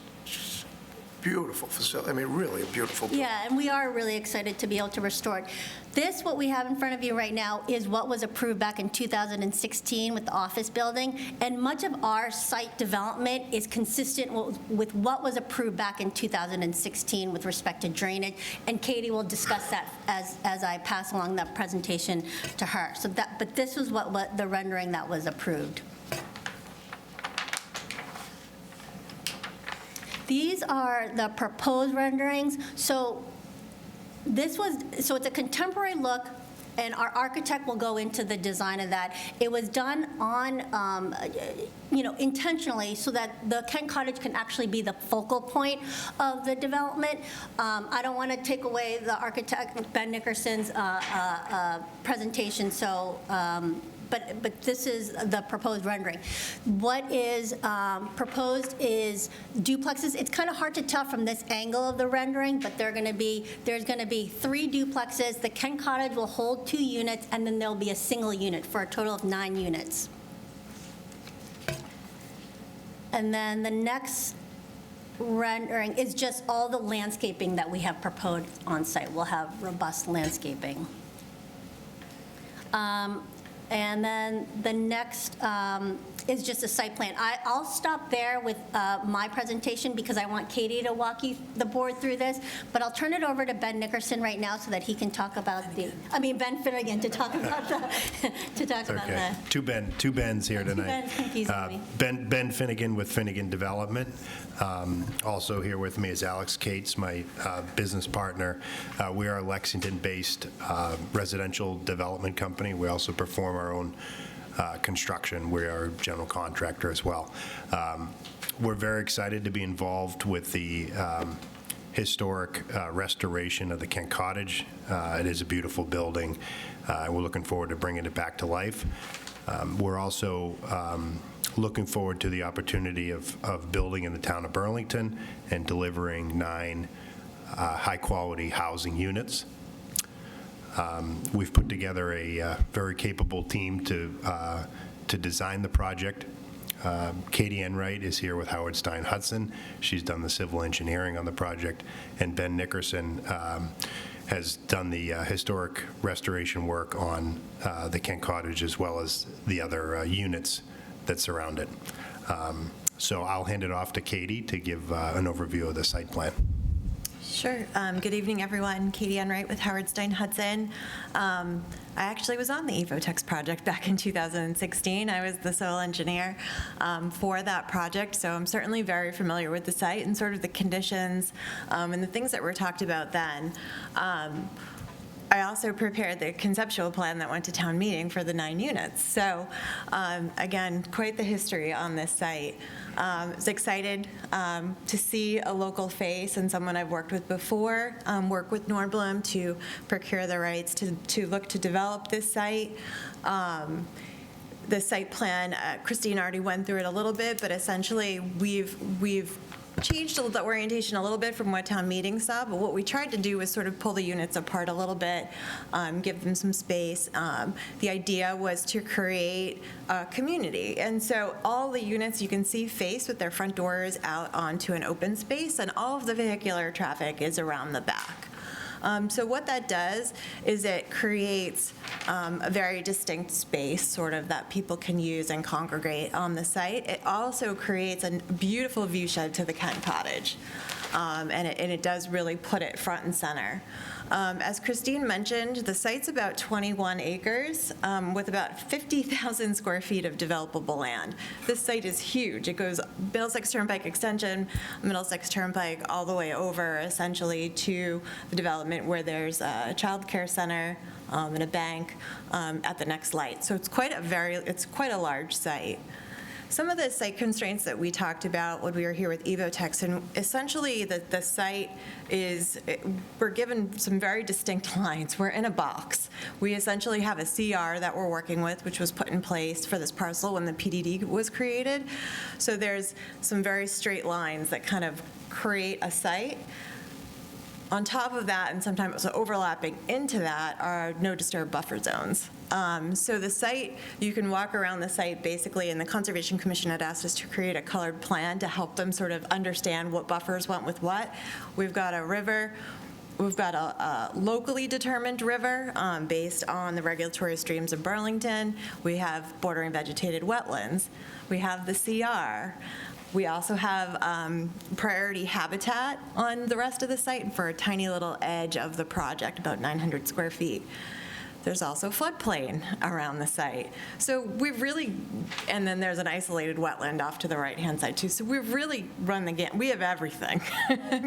beautiful facility, I mean, really a beautiful.
Yeah, and we are really excited to be able to restore it. This, what we have in front of you right now, is what was approved back in 2016 with the office building, and much of our site development is consistent with what was approved back in 2016 with respect to drainage, and Katie will discuss that as I pass along that presentation to her. So that, but this was what the rendering that was approved. These are the proposed renderings. So it's a contemporary look, and our architect will go into the design of that. It was done on, intentionally so that the Kent Cottage can actually be the focal point of the development. I don't want to take away the architect, Ben Nickerson's presentation, so but this is the proposed rendering. What is proposed is duplexes. It's kind of hard to tell from this angle of the rendering, but there's going to be 3 duplexes. The Kent Cottage will hold 2 units, and then there'll be a single unit for a total of 9 units. And then the next rendering is just all the landscaping that we have proposed on site. We'll have robust landscaping. And then the next is just a site plan. I'll stop there with my presentation because I want Katie to walk the board through this, but I'll turn it over to Ben Nickerson right now so that he can talk about Ben Finnegan to talk about the.
Two Bens here tonight.
Ben's confusing me.
Ben Finnegan with Finnegan Development. Also here with me is Alex Cates, my business partner. We are a Lexington-based residential development company. We also perform our own construction. We are a general contractor as well. We're very excited to be involved with the historic restoration of the Kent Cottage. It is a beautiful building. We're looking forward to bringing it back to life. We're also looking forward to the opportunity of building in the town of Burlington and delivering 9 high-quality housing units. We've put together a very capable team to design the project. Katie Enright is here with Howard Stein Hudson. She's done the civil engineering on the project, and Ben Nickerson has done the historic restoration work on the Kent Cottage as well as the other units that surround it. So I'll hand it off to Katie to give an overview of the site plan.
Sure. Good evening, everyone. Katie Enright with Howard Stein Hudson. I actually was on the Evotex project back in 2016. I was the civil engineer for that project, so I'm certainly very familiar with the site and sort of the conditions and the things that were talked about then. I also prepared the conceptual plan that went to town meeting for the 9 units. So again, quite the history on this site. I was excited to see a local face and someone I've worked with before, work with Nordblom to procure the rights to look to develop this site. The site plan, Christine already went through it a little bit, but essentially we've changed the orientation a little bit from what town meeting saw, but what we tried to do was sort of pull the units apart a little bit, give them some space. The idea was to create a community, and so all the units you can see face with their front doors out onto an open space, and all of the vehicular traffic is around the back. So what that does is it creates a very distinct space, sort of, that people can use and congregate on the site. It also creates a beautiful view shed to the Kent Cottage, and it does really put it front and center. As Christine mentioned, the site's about 21 acres with about 50,000 square feet of developable land. This site is huge. It goes Middlesex Turnpike Extension, Middlesex Turnpike, all the way over, essentially, to the development where there's a child care center and a bank at the next light. So it's quite a large site. some of the site constraints that we talked about when we were here with Evotex, and essentially the site is, we're given some very distinct lines. We're in a box. We essentially have a CR that we're working with, which was put in place for this parcel when the PDD was created. So there's some very straight lines that kind of create a site. On top of that, and sometimes overlapping into that, are no disturb buffer zones. So the site, you can walk around the site basically, and the Conservation Commission had asked us to create a colored plan to help them sort of understand what buffers went with what. We've got a river. We've got a locally determined river based on the regulatory streams of Burlington. We have bordering vegetated wetlands. We have the CR. We also have priority habitat on the rest of the site for a tiny little edge of the project, about 900 square feet. There's also floodplain around the site. So we've really, and then there's an isolated wetland off to the right-hand side too. So we've really run the gamut. We have everything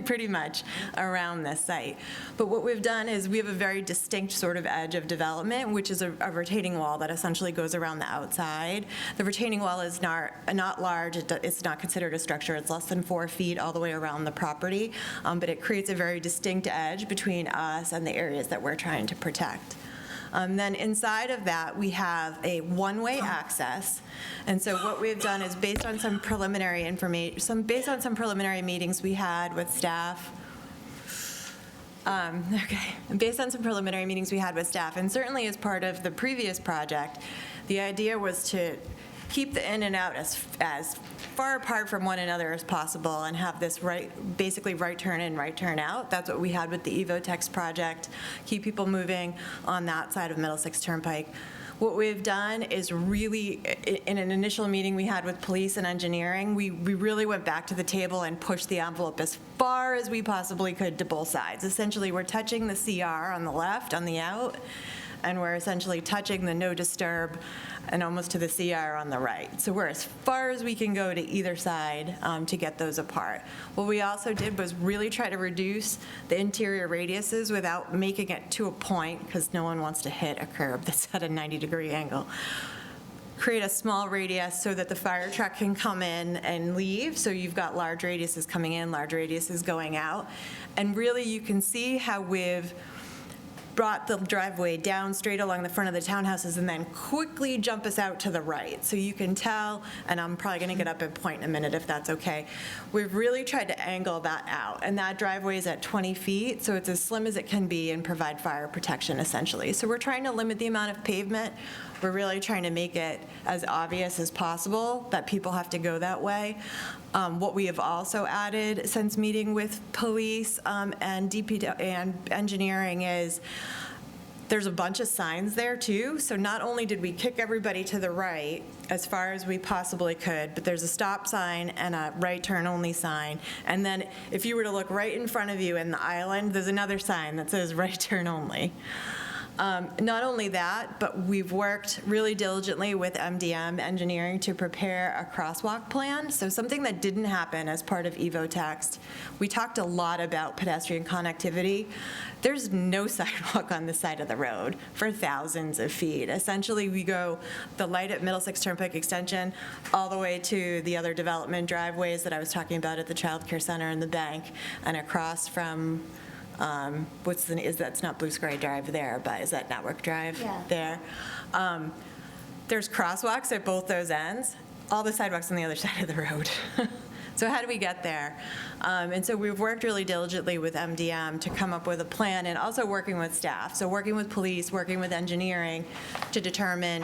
pretty much around this site. But what we've done is we have a very distinct sort of edge of development, which is a retaining wall that essentially goes around the outside. The retaining wall is not large. It's not considered a structure. It's less than 4 feet all the way around the property. But it creates a very distinct edge between us and the areas that we're trying to protect. Then inside of that, we have a one-way access. And so what we've done is based on some preliminary information, based on some preliminary meetings we had with staff, based on some preliminary meetings we had with staff, and certainly as part of the previous project, the idea was to keep the in and out as far apart from one another as possible and have this basically right turn in, right turn out. That's what we had with the Evotex project, keep people moving on that side of Middlesex Turnpike. What we've done is really, in an initial meeting we had with police and engineering, we really went back to the table and pushed the envelope as far as we possibly could to both sides. Essentially, we're touching the CR on the left, on the out, and we're essentially touching the no disturb and almost to the CR on the right. So we're as far as we can go to either side to get those apart. What we also did was really try to reduce the interior radiuses without making it to a point, because no one wants to hit a curb that's at a 90-degree angle. Create a small radius so that the fire truck can come in and leave. So you've got large radiuses coming in, large radiuses going out. And really you can see how we've brought the driveway down straight along the front of the townhouses and then quickly jump us out to the right. So you can tell, and I'm probably going to get up and point in a minute if that's okay. We've really tried to angle that out, and that driveway is at 20 feet, so it's as slim as it can be and provide fire protection essentially. So we're trying to limit the amount of pavement. We're really trying to make it as obvious as possible that people have to go that way. What we have also added since meeting with police and DPW and engineering is there's a bunch of signs there too. So not only did we kick everybody to the right as far as we possibly could, but there's a stop sign and a right turn only sign. And then if you were to look right in front of you in the island, there's another sign that says right turn only. Not only that, but we've worked really diligently with MDM Engineering to prepare a crosswalk plan. So something that didn't happen as part of Evotex. We talked a lot about pedestrian connectivity. There's no sidewalk on the side of the road for thousands of feet. Essentially, we go the light at Middlesex Turnpike Extension all the way to the other development driveways that I was talking about at the Child Care Center and the bank, and across from that's not Blue Sky Drive there, but is that Network Drive there? There's crosswalks at both those ends, all the sidewalks on the other side of the road. So how do we get there? And so we've worked really diligently with MDM to come up with a plan, and also working with staff. So working with police, working with engineering to determine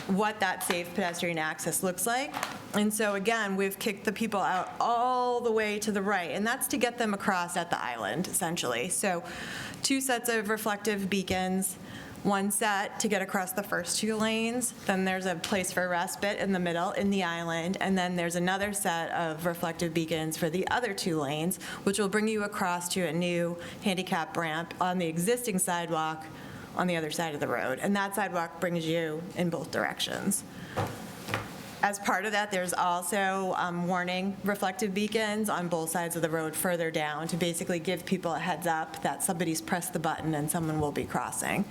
what that safe pedestrian access looks like. And so again, we've kicked the people out all the way to the right, and that's to get them across at the island, essentially. So 2 sets of reflective beacons, 1 set to get across the first 2 lanes, then there's a place for respite in the middle in the island, and then there's another set of reflective beacons for the other 2 lanes, which will bring you across to a new handicap ramp on the existing sidewalk on the other side of the road. And that sidewalk brings you in both directions. As part of that, there's also warning reflective beacons on both sides of the road further down to basically give people a heads up that somebody's pressed the button and someone will be crossing.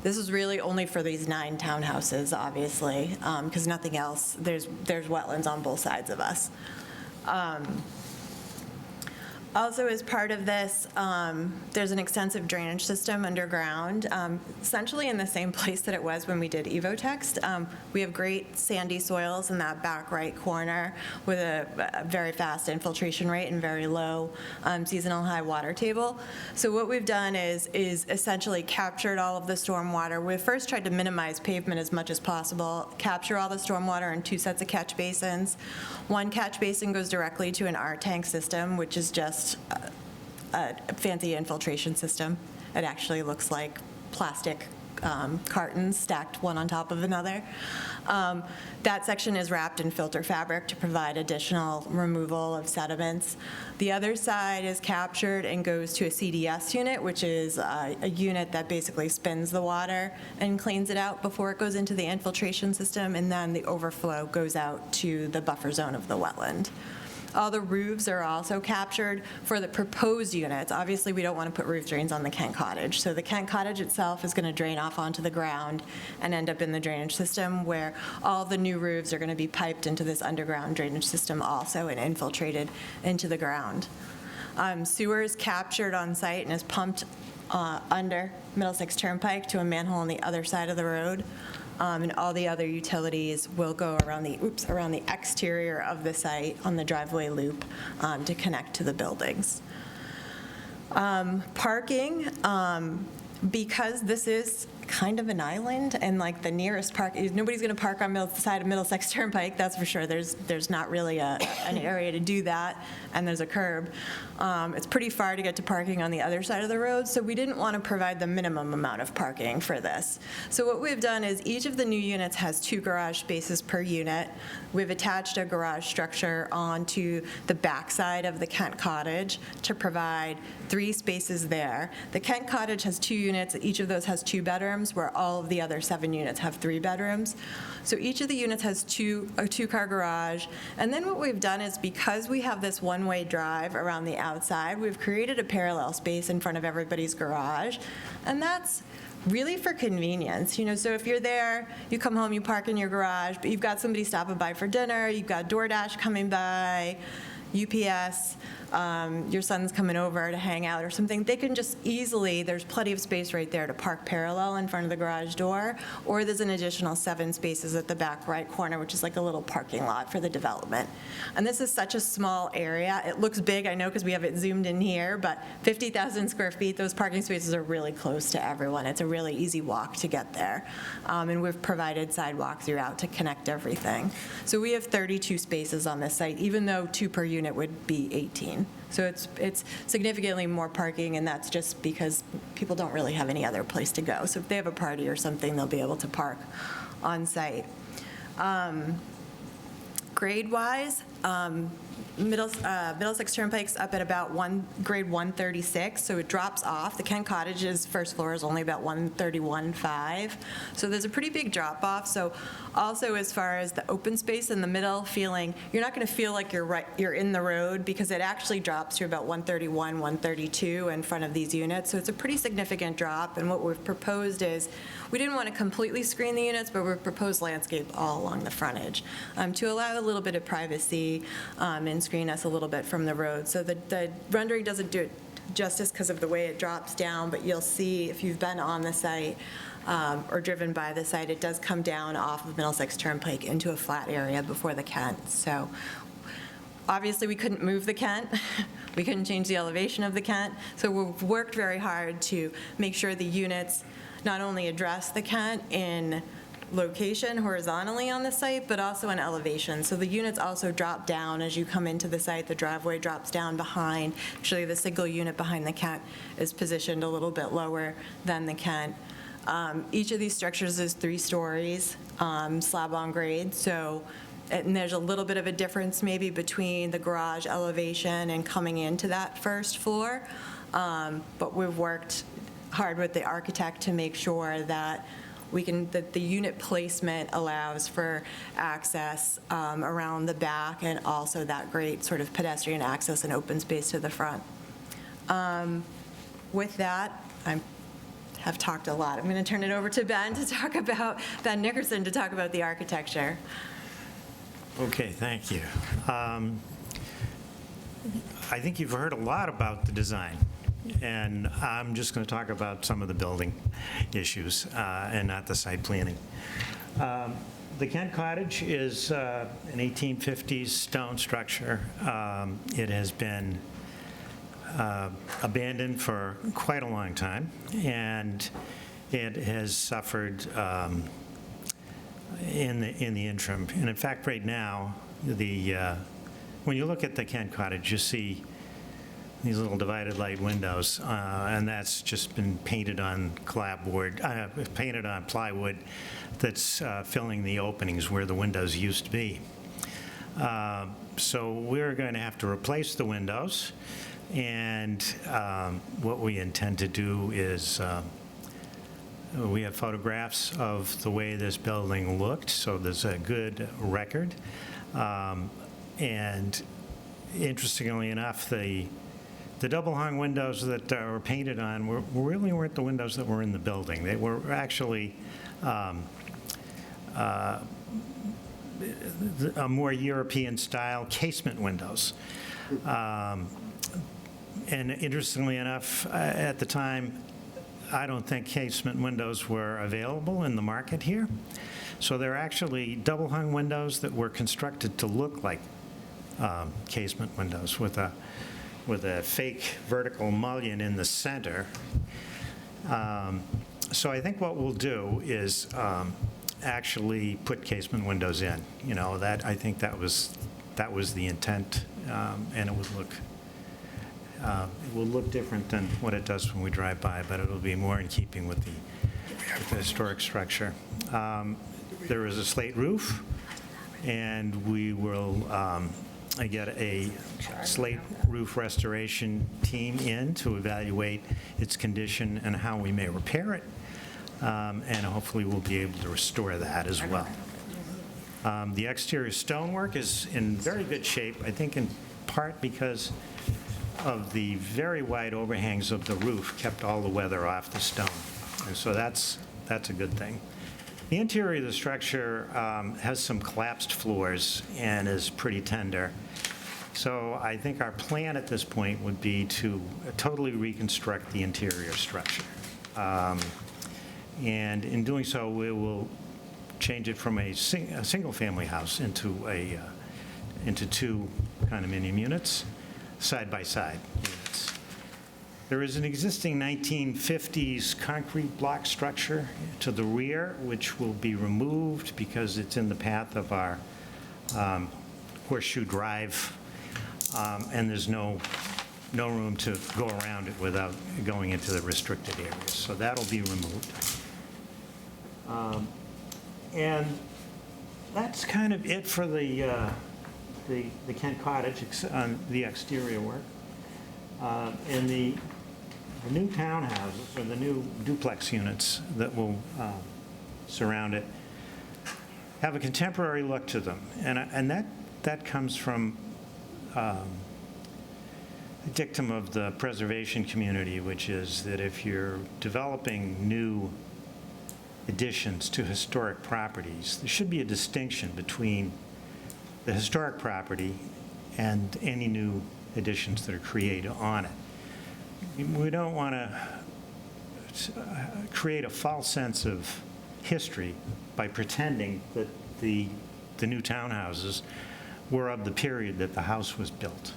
This is really only for these 9 townhouses, obviously, because nothing else, there's wetlands on both sides of us. Also, as part of this, there's an extensive drainage system underground, essentially in the same place that it was when we did Evotext. We have great sandy soils in that back right corner with a very fast infiltration rate and very low seasonal high water table. So what we've done is essentially captured all of the stormwater. We first tried to minimize pavement as much as possible, capture all the stormwater in 2 sets of catch basins. One catch basin goes directly to an R-tank system, which is just a fancy infiltration system. It actually looks like plastic cartons stacked one on top of another. That section is wrapped in filter fabric to provide additional removal of sediments. The other side is captured and goes to a CDS unit, which is a unit that basically spins the water and cleans it out before it goes into the infiltration system, and then the overflow goes out to the buffer zone of the wetland. All the roofs are also captured for the proposed units. Obviously, we don't want to put roof drains on the Kent Cottage. So the Kent Cottage itself is going to drain off onto the ground and end up in the drainage system, where all the new roofs are going to be piped into this underground drainage system also and infiltrated into the ground. Sewer is captured on site and is pumped under Middlesex Turnpike to a manhole on the other side of the road. And all the other utilities will go around the exterior of the site on the driveway loop to connect to the buildings. Parking, because this is kind of an island and like the nearest park, nobody's going to park on the side of Middlesex Turnpike, that's for sure. There's not really an area to do that, and there's a curb. It's pretty far to get to parking on the other side of the road, so we didn't want to provide the minimum amount of parking for this. So what we've done is each of the new units has 2 garage spaces per unit. We've attached a garage structure onto the backside of the Kent Cottage to provide 3 spaces there. The Kent Cottage has 2 units. Each of those has 2 bedrooms, where all of the other 7 units have 3 bedrooms. So each of the units has a 2-car garage. And then what we've done is, because we have this one-way drive around the outside, we've created a parallel space in front of everybody's garage. And that's really for convenience. So if you're there, you come home, you park in your garage, but you've got somebody stopping by for dinner, you've got DoorDash coming by, UPS, your son's coming over to hang out or something, they can just easily, there's plenty of space right there to park parallel in front of the garage door, or there's an additional 7 spaces at the back right corner, which is like a little parking lot for the development. And this is such a small area. It looks big, I know, because we have it zoomed in here, but 50,000 square feet, those parking spaces are really close to everyone. It's a really easy walk to get there. And we've provided sidewalk throughout to connect everything. So we have 32 spaces on this site, even though 2 per unit would be 18. So it's significantly more parking, and that's just because people don't really have any other place to go. So if they have a party or something, they'll be able to park on site. Grade-wise, Middlesex Turnpike's up at about grade 136, so it drops off. The Kent Cottage's first floor is only about 131.5, so there's a pretty big drop-off. So also, as far as the open space in the middle, you're not going to feel like you're in the road, because it actually drops to about 131, 132 in front of these units. So it's a pretty significant drop, and what we've proposed is, we didn't want to completely screen the units, but we've proposed landscape all along the frontage to allow a little bit of privacy and screen us a little bit from the road. So the rendering doesn't do it justice because of the way it drops down, but you'll see if you've been on the site or driven by the site, it does come down off of Middlesex Turnpike into a flat area before the Kent. So obviously, we couldn't move the Kent. We couldn't change the elevation of the Kent. So we've worked very hard to make sure the units not only address the Kent in location horizontally on the site, but also in elevation. So the units also drop down as you come into the site. The driveway drops down behind. Actually, the single unit behind the Kent is positioned a little bit lower than the Kent. Each of these structures is 3 stories, slab on grade. So, and there's a little bit of a difference maybe between the garage elevation and coming into that first floor. But we've worked hard with the architect to make sure that that the unit placement allows for access around the back, and also that great sort of pedestrian access and open space to the front. With that, I'm have talked a lot. I'm going to turn it over to Ben Nickerson to talk about the architecture.
Okay, thank you. I think you've heard a lot about the design, and I'm just going to talk about some of the building issues and not the site planning. The Kent Cottage is an 1850s stone structure. It has been abandoned for quite a long time, and it has suffered in the interim. And in fact, right now, when you look at the Kent Cottage, you see these little divided light windows, and that's just been painted on painted on plywood that's filling the openings where the windows used to be. So we're going to have to replace the windows, and what we intend to do is we have photographs of the way this building looked, so there's a good record. And interestingly enough, the double-hung windows that were painted on really weren't the windows that were in the building. They were actually a more European-style casement windows. And interestingly enough, at the time, I don't think casement windows were available in the market here. So they're actually double-hung windows that were constructed to look like casement windows with a fake vertical mullion in the center. So I think what we'll do is actually put casement windows in. You know, I think that was the intent, and it will look different than what it does when we drive by, but it'll be more in keeping with the historic structure. There is a slate roof, and we will get a slate roof restoration team in to evaluate its condition and how we may repair it, and hopefully we'll be able to restore that as well. The exterior stonework is in very good shape, I think in part because of the very wide overhangs of the roof kept all the weather off the stone. And so that's a good thing. The interior of the structure has some collapsed floors and is pretty tender. So I think our plan at this point would be to totally reconstruct the interior structure. And in doing so, we will change it from a single-family house into two condominium units, side-by-side units. There is an existing 1950s concrete block structure to the rear, which will be removed because it's in the path of our Horseshoe Drive, and there's no room to go around it without going into the restricted areas. So that'll be removed. And that's kind of it for the Kent Cottage on the exterior work. And the new townhouses, or the new duplex units that will surround it, have a contemporary look to them. And that comes from a dictum of the preservation community, which is that if you're developing new additions to historic properties, there should be a distinction between the historic property and any new additions that are created on it. We don't want to create a false sense of history by pretending that the new townhouses were of the period that the house was built.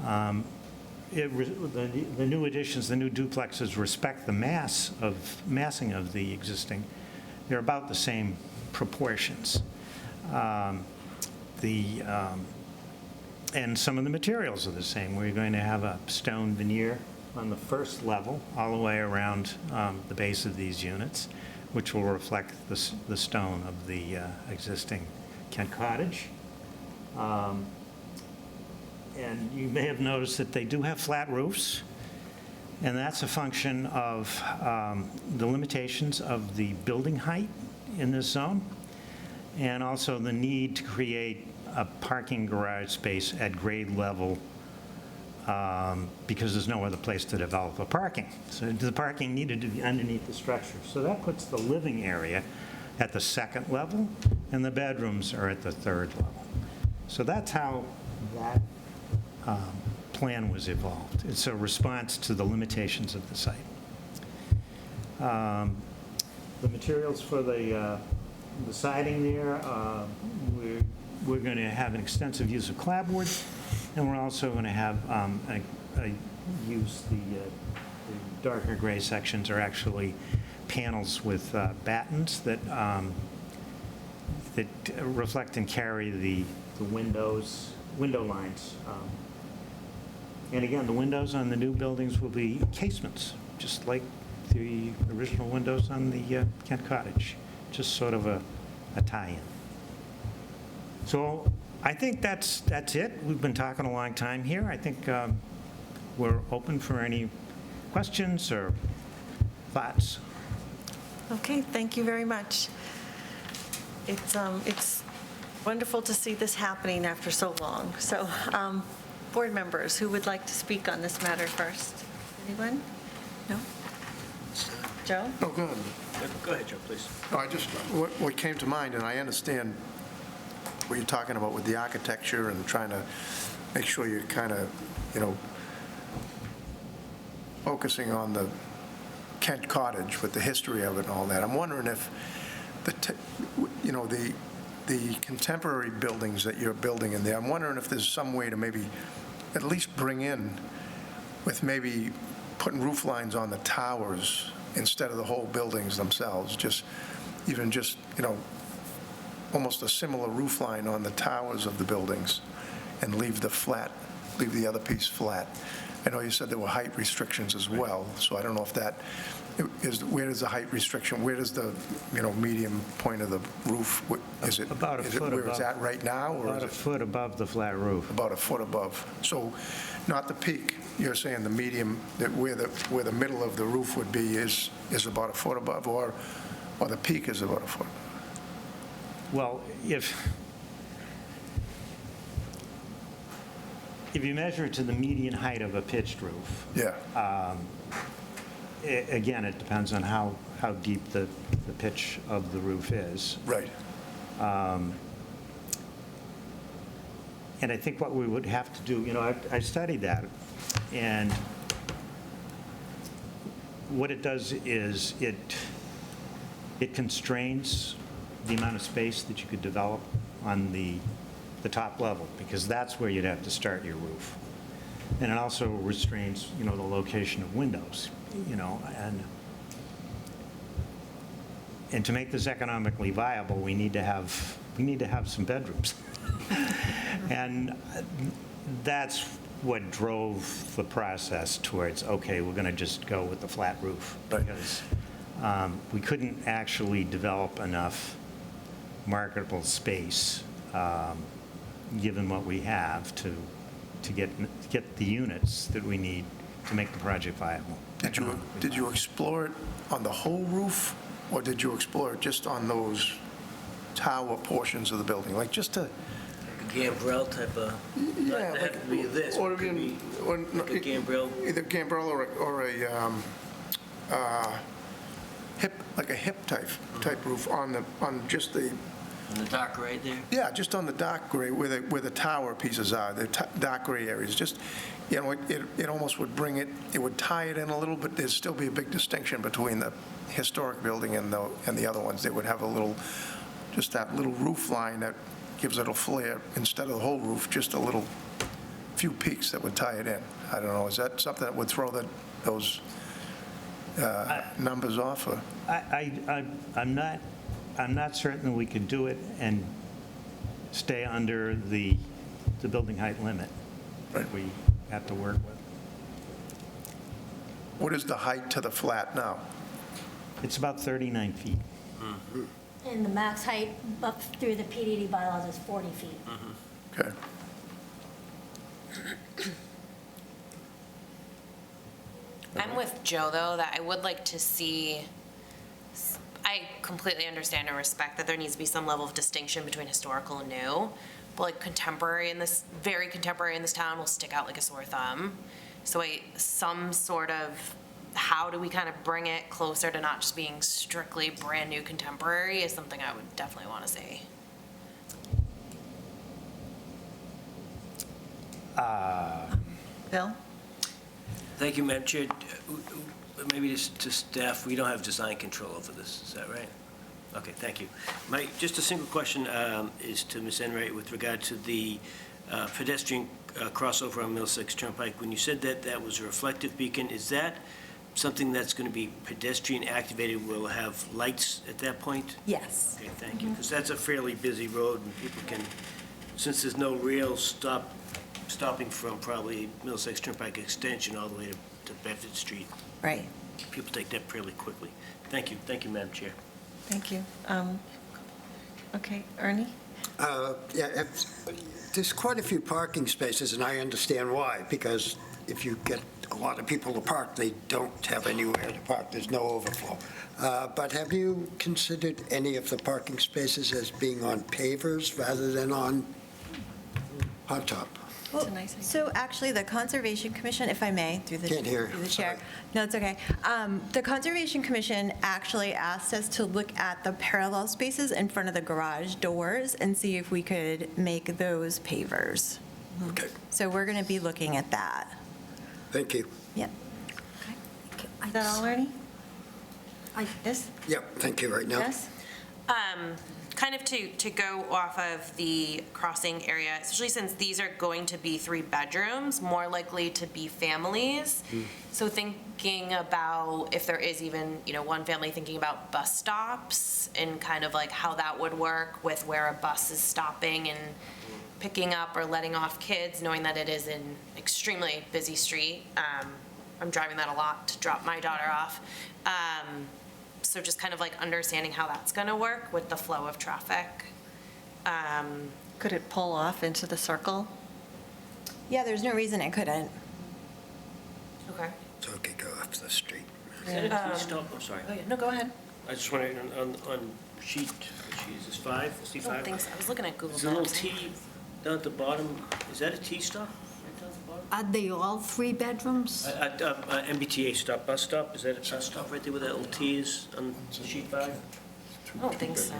The new additions, the new duplexes respect the massing of the existing. They're about the same proportions. And some of the materials are the same. We're going to have a stone veneer on the first level all the way around the base of these units, which will reflect the stone of the existing Kent Cottage. And you may have noticed that they do have flat roofs, and that's a function of the limitations of the building height in this zone, and also the need to create a parking garage space at grade level because there's no other place to develop the parking. So the parking needed to be underneath the structure. So that puts the living area at the second level, and the bedrooms are at the third level. So that's how that plan was evolved. It's a response to the limitations of the site. The materials for the siding there, we're going to have an extensive use of clapboard, and we're also going to have use the darker gray sections are actually panels with battens that reflect and carry the window lines. And again, the windows on the new buildings will be casements, just like the original windows on the Kent Cottage, just sort of a tie-in. So I think that's it. We've been talking a long time here. I think we're open for any questions or thoughts.
Okay, thank you very much. It's wonderful to see this happening after so long. So, board members, who would like to speak on this matter first? Anyone? No? Joe?
No, go ahead.
Go ahead, Joe, please.
No, what came to mind, and I understand what you're talking about with the architecture and trying to make sure you're kind of, focusing on the Kent Cottage with the history of it and all that. I'm wondering if the contemporary buildings that you're building in there, I'm wondering if there's some way to maybe at least bring in with maybe putting roof lines on the towers instead of the whole buildings themselves, almost a similar roof line on the towers of the buildings and leave the other piece flat. I know you said there were height restrictions as well, so I don't know if that is, where does the height restriction, where does the, medium point of the roof, is it?
About a foot
where
above.
it's at right now? Or
About
is
a
it
foot above the flat roof.
about a foot above? So not the peak, you're saying the medium, that where the middle of the roof would be is about a foot above, or the peak is about a foot?
Well, if you measure it to the median height of a pitched roof,
yeah.
Again, it depends on how deep the pitch of the roof is.
Right.
And I think what we would have to do, I studied that, and what it does is it constrains the amount of space that you could develop on the top level, because that's where you'd have to start your roof. And it also restrains, the location of windows, and to make this economically viable, we need to have some bedrooms. And that's what drove the process towards, okay, we're going to just go with the flat roof, because we couldn't actually develop enough marketable space, given what we have, to get the units that we need to make the project viable.
Did you explore it on the whole roof, or did you explore it just on those tower portions of the building, like just to?
Gambrel type of,
Yeah,
that have to be this,
or
it could be like a gambrel.
Either gambrel or a hip, like a hip type roof on just the.
On the dock right there?
Yeah, just on the dock gray where the tower pieces are, the dock gray areas. Just, it almost would bring it. It would tie it in a little, but there'd still be a big distinction between the historic building and the other ones. They would have just that little roof line that gives it a flare instead of the whole roof, just a few peaks that would tie it in. I don't know, is that something that would throw those numbers off? Or?
I'm not certain we could do it and stay under the building height limit that we have to work with.
What is the height to the flat now?
It's about 39 feet.
Mm-hmm.
And the max height up through the PDD bylaws is 40 feet.
Okay.
I'm with Joe, though, that I would like to see, I completely understand and respect that there needs to be some level of distinction between historical and new, like contemporary in this, very contemporary in this town will stick out like a sore thumb. So some sort of, how do we kind of bring it closer to not just being strictly brand new contemporary is something I would definitely want to see.
Bill?
Thank you, Madam Chair. Maybe just to staff, we don't have design control over this, is that right? Okay, thank you. Just a single question is to Ms. Enright with regard to the pedestrian crossover on Middlesex Turnpike. When you said that that was a reflective beacon, is that something that's going to be pedestrian activated, will have lights at that point?
Yes.
Okay, thank you, because that's a fairly busy road, and people can, since there's no real stopping from probably Middlesex Turnpike Extension all the way to Bedford Street.
Right.
People take that fairly quickly. Thank you, Madam Chair.
Thank you. Okay, Ernie?
Yeah, there's quite a few parking spaces, and I understand why, because if you get a lot of people to park, they don't have anywhere to park. There's no overflow. But have you considered any of the parking spaces as being on pavers rather than on hot top?
Well, so actually, the Conservation Commission, if I may, through the
Can't hear.
through the chair. No, it's okay. The Conservation Commission actually asked us to look at the parallel spaces in front of the garage doors and see if we could make those pavers.
Okay.
So we're going to be looking at that.
Thank you.
Yep. Is that all, Ernie? Yes?
Yep, thank you right now.
Yes?
Kind of to go off of the crossing area, especially since these are going to be 3 bedrooms, more likely to be families. So thinking about if there is even, one family, thinking about bus stops and kind of like how that would work with where a bus is stopping and picking up or letting off kids, knowing that it is an extremely busy street. I'm driving that a lot to drop my daughter off. So just kind of like understanding how that's going to work with the flow of traffic.
Could it pull off into the circle?
Yeah, there's no reason it couldn't.
Okay.
So it could go up the street.
Is that a T-stop? I'm sorry.
Oh, yeah, no, go ahead.
I just wondering, on sheet, is this 5, C5?
I don't think so. I was looking at Google
Is there a little
Maps.
T down at the bottom? Is that a T-stop?
Are they all 3 bedrooms?
MBTA stop, bus stop, is that a bus stop right there where that little T is on sheet 5?
I don't think so.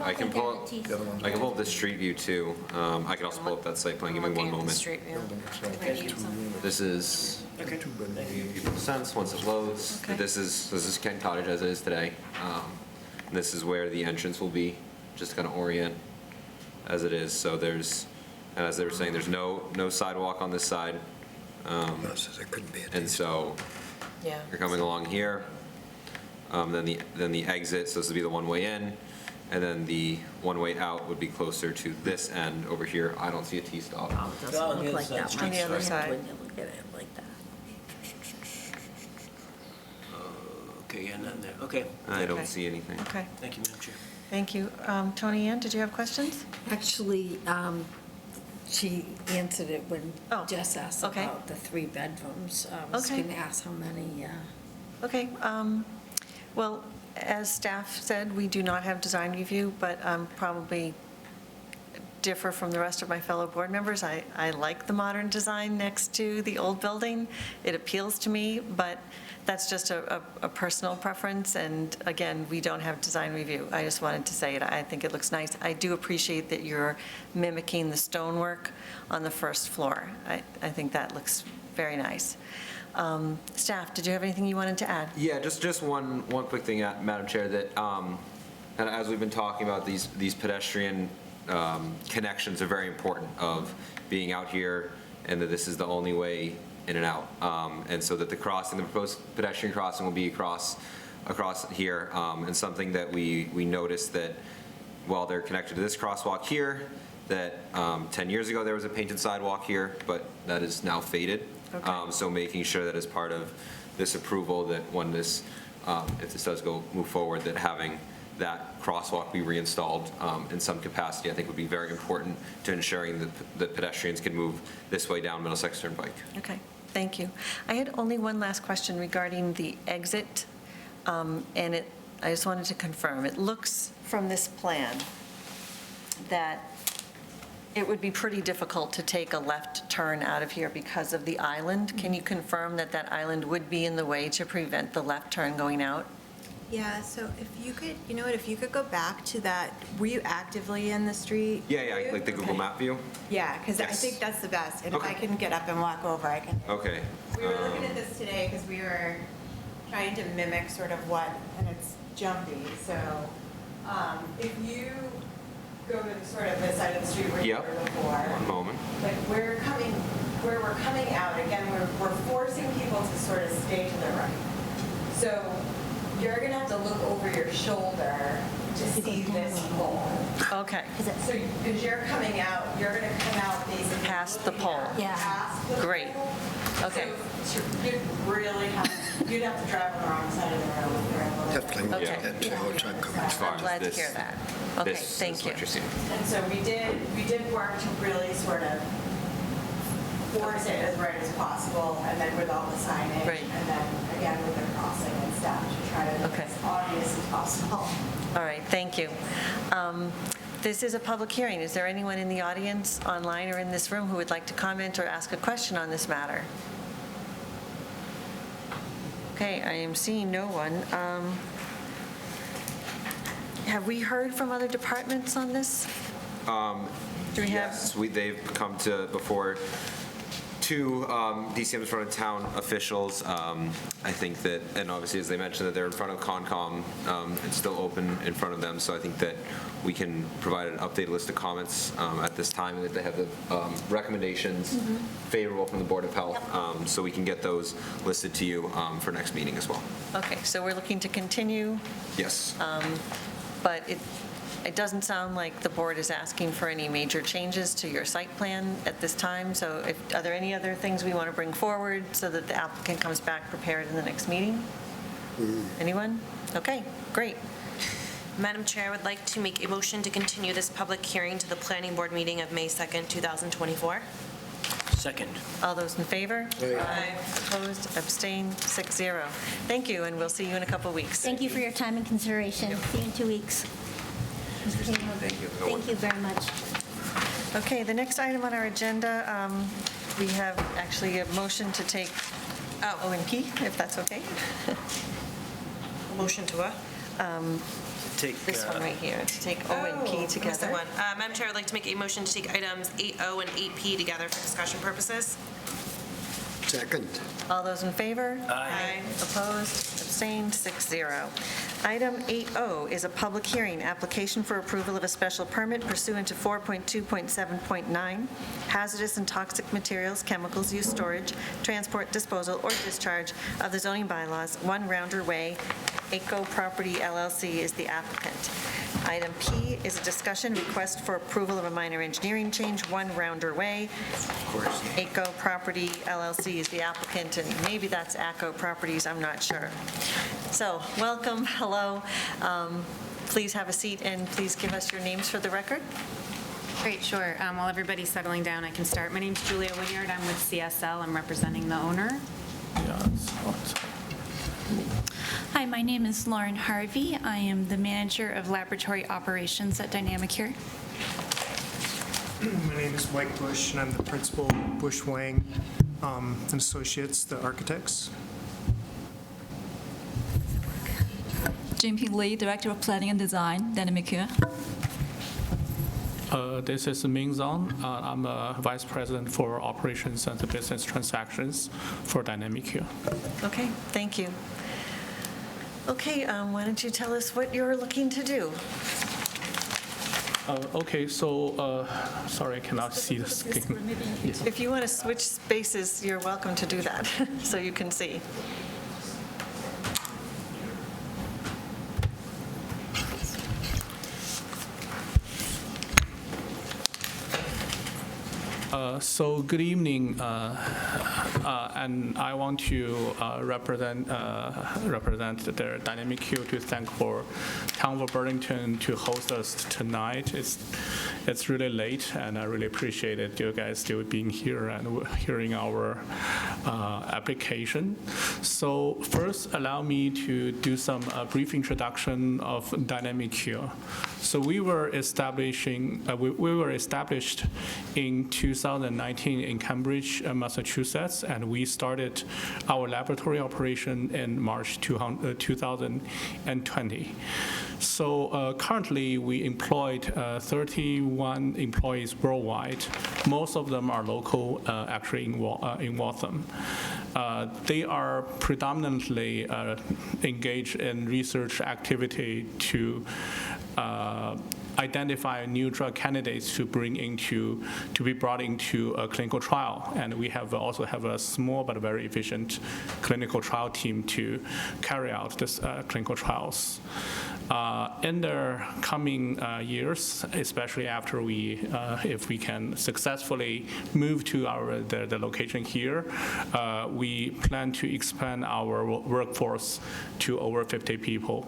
I can pull up the street view too. I can also pull up that site plan. Give me one moment.
Street view.
This is sense once it loads. This is Kent Cottage as it is today. This is where the entrance will be, just kind of orient as it is. So there's, and as they were saying, there's no sidewalk on this side. And so you're coming along here. Then the exit, so this would be the one-way in, and then the one-way out would be closer to this end over here. I don't see a T-stop.
Oh, it doesn't look like that.
On the other side.
When you look at it like that.
Okay, yeah, nothing there, okay.
I don't see anything.
Okay.
Thank you, Madam Chair.
Thank you. Tony Ann, did you have questions?
Actually, she answered it when Jess asked
okay.
about the 3 bedrooms. I was
Okay.
going to ask how many.
Okay. Well, as staff said, we do not have design review, but probably differ from the rest of my fellow board members. I like the modern design next to the old building. It appeals to me, but that's just a personal preference. And again, we don't have design review. I just wanted to say it. I think it looks nice. I do appreciate that you're mimicking the stonework on the first floor. I think that looks very nice. Staff, did you have anything you wanted to add?
Yeah, just one quick thing, Madam Chair, that and as we've been talking about, these pedestrian connections are very important of being out here, and that this is the only way in and out. And so that the proposed pedestrian crossing will be across here, and something that we noticed that while they're connected to this crosswalk here, that 10 years ago there was a painted sidewalk here, but that is now faded.
Okay.
So making sure that as part of this approval, that when this, if this does move forward, that having that crosswalk be reinstalled in some capacity, I think would be very important to ensuring that pedestrians can move this way down Middlesex Turnpike.
Okay, thank you. I had only one last question regarding the exit, and I just wanted to confirm. It looks from this plan that it would be pretty difficult to take a left turn out of here because of the island. Can you confirm that that island would be in the way to prevent the left turn going out?
Yeah, so if you could, you know what, if you could go back to that, were you actively in the street?
Yeah, like the Google Map view?
Yeah, because I
Yes.
think that's the best. And if
Okay.
I can get up and walk over, I can.
Okay.
We were looking at this today because we were trying to mimic sort of what, and it's jumpy, so if you go to sort of the side of the street where you
Yep.
were before,
One moment.
like where we're coming out, again, we're forcing people to sort of stay to the right. So you're gonna have to look over your shoulder to see this pole.
Okay.
So, because you're coming out, you're gonna come out basically.
Past the pole.
Yeah. Past the
Great.
pole.
Okay.
So you'd really have, you'd have to drive on the wrong side of the road if you're a little.
Definitely won't
Okay.
get to Old Time Coming.
As far
I'm
as
glad to
this-
hear that. Okay,
this
thank
is
you.
what you're seeing.
And so we did work to really sort of force it as right as possible, and then with all the signage.
Right.
And then again with the crossing and stuff to try to make it
Okay.
as obvious as possible.
All right, thank you. This is a public hearing. Is there anyone in the audience, online or in this room, who would like to comment or ask a question on this matter? Okay, I am seeing no one. Have we heard from other departments on this? Do we have?
Yes, they've come to before two DCM's front of town officials. I think that, and obviously, as they mentioned, that they're in front of Concom. It's still open in front of them, so I think that we can provide an updated list of comments at this time, and that they have the recommendations favorable from the Board of Health, so we can get those listed to you for next meeting as well.
Okay, so we're looking to continue,
Yes.
but it doesn't sound like the board is asking for any major changes to your site plan at this time. So are there any other things we want to bring forward so that the applicant comes back prepared in the next meeting? Anyone? Okay, great.
Madam Chair, I would like to make a motion to continue this public hearing to the planning board meeting of May 2nd, 2024.
Second.
All those in favor? Aye. Opposed, abstained, 6-0. Thank you, and we'll see you in a couple of weeks.
Thank you for your time and consideration. See you in 2 weeks.
Thank you.
Thank you very much.
Okay, the next item on our agenda, we have actually a motion to take O&P, if that's okay.
Motion to what?
Take.
This one right here, to take O and P
Missed
together.
one. Madam Chair, I'd like to make a motion to take items 8O and 8P together for discussion purposes.
Second.
All those in favor?
Aye.
Opposed, abstained, 6-0. Item 8O is a public hearing, application for approval of a special permit pursuant to 4.2.7.9, hazardous and toxic materials, chemicals, use, storage, transport, disposal, or discharge of the zoning bylaws, One Rounder Way, ACO Property LLC is the applicant. Item P is a discussion request for approval of a minor engineering change, One Rounder Way.
Of course.
ACO Property LLC is the applicant, and maybe that's ACO Properties, I'm not sure. So, welcome, hello. Please have a seat, and please give us your names for the record.
Great, sure. While everybody's settling down, I can start. My name's Julia Wynyard. I'm with CSL. I'm representing the owner.
Hi, my name is Lauren Harvey. I am the manager of laboratory operations at Dynamicure.
My name is Mike Bush, and I'm the principal of Bush Wang and Associates, the architects.
Jimping Lee, Director of Planning and Design, Dynamicure.
This is Ming Zhang. I'm a Vice President for Operations and Business Transactions for Dynamicure.
Okay, thank you. Okay, why don't you tell us what you're looking to do?
Okay, so, sorry, I cannot see the screen. Yes.
If you want to switch spaces, you're welcome to do that, so you can see.
So good evening, and I want to represent the Dynamicure to thank for Town of Burlington to host us tonight. It's really late, and I really appreciate it, you guys still being here and hearing our application. So first, allow me to do some brief introduction of Dynamicure. So we were established in 2019 in Cambridge, Massachusetts, and we started our laboratory operation in March 2020. So currently we employed 31 employees worldwide. Most of them are local, actually in Waltham. They are predominantly engaged in research activity to identify new drug candidates to be brought into a clinical trial. And we also have a small but very efficient clinical trial team to carry out this clinical trials. In the coming years, especially after if we can successfully move to the location here, we plan to expand our workforce to over 50 people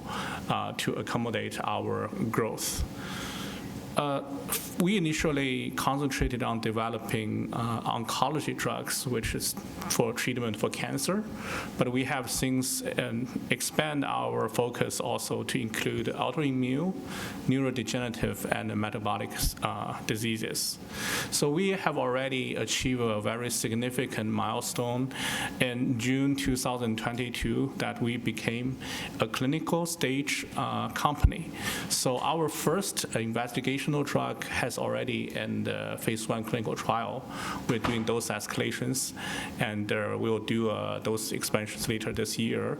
to accommodate our growth. We initially concentrated on developing oncology drugs, which is for treatment for cancer, but we have since expand our focus also to include autoimmune, neurodegenerative, and metabolic diseases. So we have already achieved a very significant milestone in June 2022 that we became a clinical stage company. So our first investigational drug has already in the phase 1 clinical trial. We're doing dose escalations, and we'll do dose expansions later this year.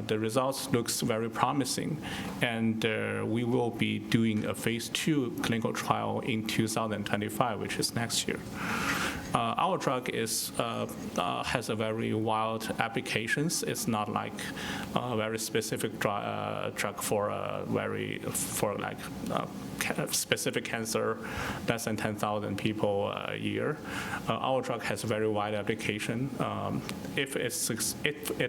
The results looks very promising, and we will be doing a phase 2 clinical trial in 2025, which is next year. Our drug has a very wide applications. It's not like a very specific drug for specific cancer, less than 10,000 people a year. Our drug has a very wide application. If it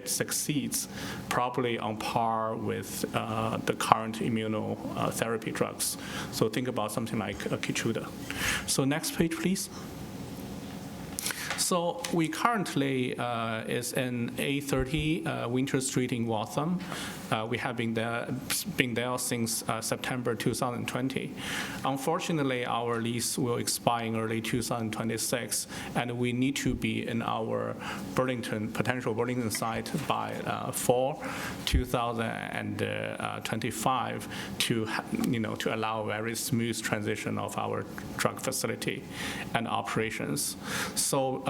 succeeds, probably on par with the current immunotherapy drugs. So think about something like Keytruda. So next page, please. So we currently is in A30 Winter Street in Waltham. We have been there since September 2020. Unfortunately, our lease will expire in early 2026, and we need to be in our potential Burlington site by fall 2025 to allow a very smooth transition of our drug facility and operations. So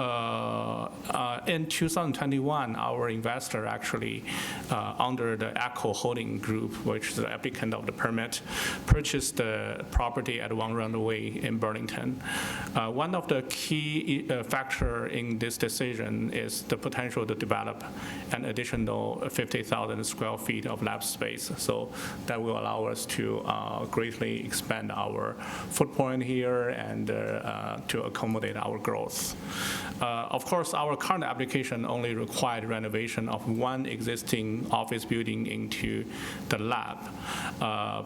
in 2021, our investor actually, under the ACO Holding Group, which is the applicant of the permit, purchased the property at One Runway in Burlington. One of the key factor in this decision is the potential to develop an additional 50,000 square feet of lab space. So that will allow us to greatly expand our footprint here and to accommodate our growth. Of course, our current application only required renovation of one existing office building into the lab,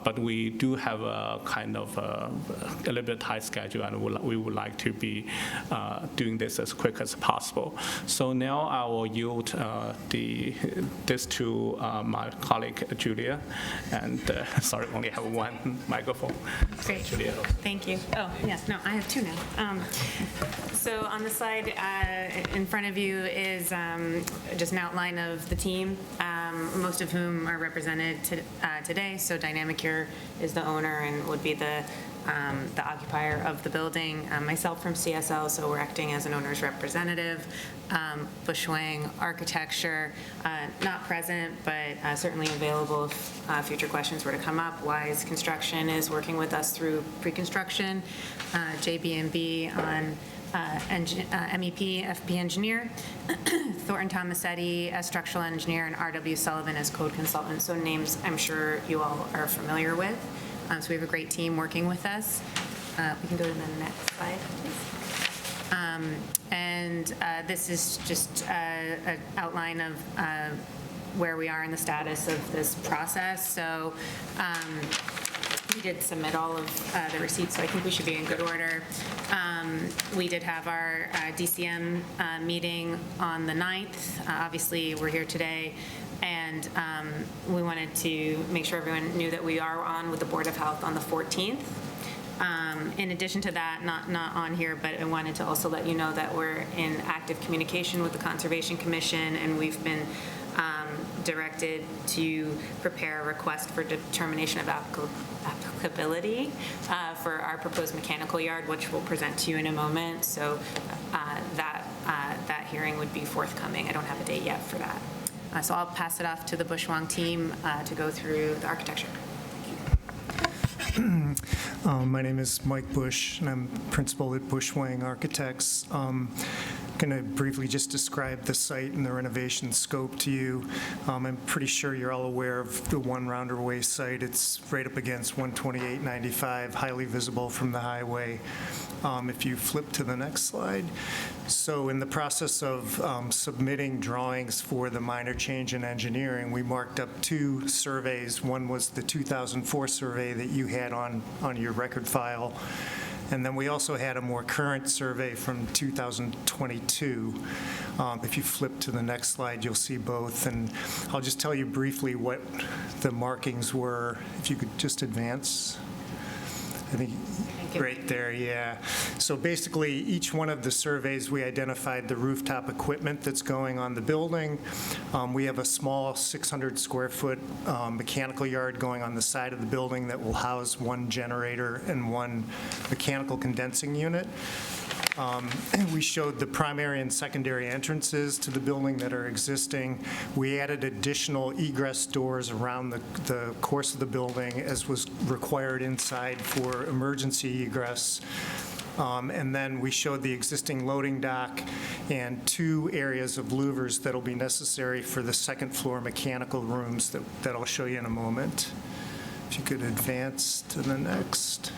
but we do have a kind of a little bit tight schedule, and we would like to be doing this as quick as possible. So now I will yield this to my colleague Julia, and sorry, only have one microphone.
Great.
Julia.
Thank you. Oh, yes, no, I have two now. So on the slide in front of you is just an outline of the team, most of whom are represented today. So Dynamicure is the owner and would be the occupier of the building. Myself from CSL, so we're acting as an owner's representative. Bushwang Architecture, not present, but certainly available if future questions were to come up. Wise Construction is working with us through pre-construction. JB&B on MEP, FP engineer, Thornton Tomasetti as structural engineer, and R.W. Sullivan as code consultant. So names I'm sure you all are familiar with. So we have a great team working with us. We can go to the next slide, please. And this is just an outline of where we are in the status of this process. So we did submit all of the receipts, so I think we should be in good order. We did have our DCM meeting on the 9th. Obviously, we're here today, and And we wanted to make sure everyone knew that we are on with the Board of Health on the 14th. In addition to that, not on here, but I wanted to also let you know that we're in active communication with the Conservation Commission, and we've been directed to prepare a request for determination of applicability for our proposed mechanical yard, which we'll present to you in a moment. So that hearing would be forthcoming. I don't have a date yet for that. So I'll pass it off to the Bush-Wang team to go through the architecture.
My name is Mike Bush, and I'm principal at Bush-Wang Architects. I'm going to briefly just describe the site and the renovation scope to you. I'm pretty sure you're all aware of the One Rounder Way site. It's right up against 12895, highly visible from the highway. If you flip to the next slide. So in the process of submitting drawings for the minor change in engineering, we marked up 2 surveys. One was the 2004 survey that you had on your record file. And then we also had a more current survey from 2022. If you flip to the next slide, you'll see both. And I'll just tell you briefly what the markings were. If you could just advance. I think right there, yeah. So basically, each one of the surveys, we identified the rooftop equipment that's going on the building. We have a small 600 square foot mechanical yard going on the side of the building that will house 1 generator and 1 mechanical condensing unit. We showed the primary and secondary entrances to the building that are existing. We added additional egress doors around the course of the building, as was required inside for emergency egress. And then we showed the existing loading dock and 2 areas of louvers that'll be necessary for the second floor mechanical rooms that I'll show you in a moment. If you could advance to the next.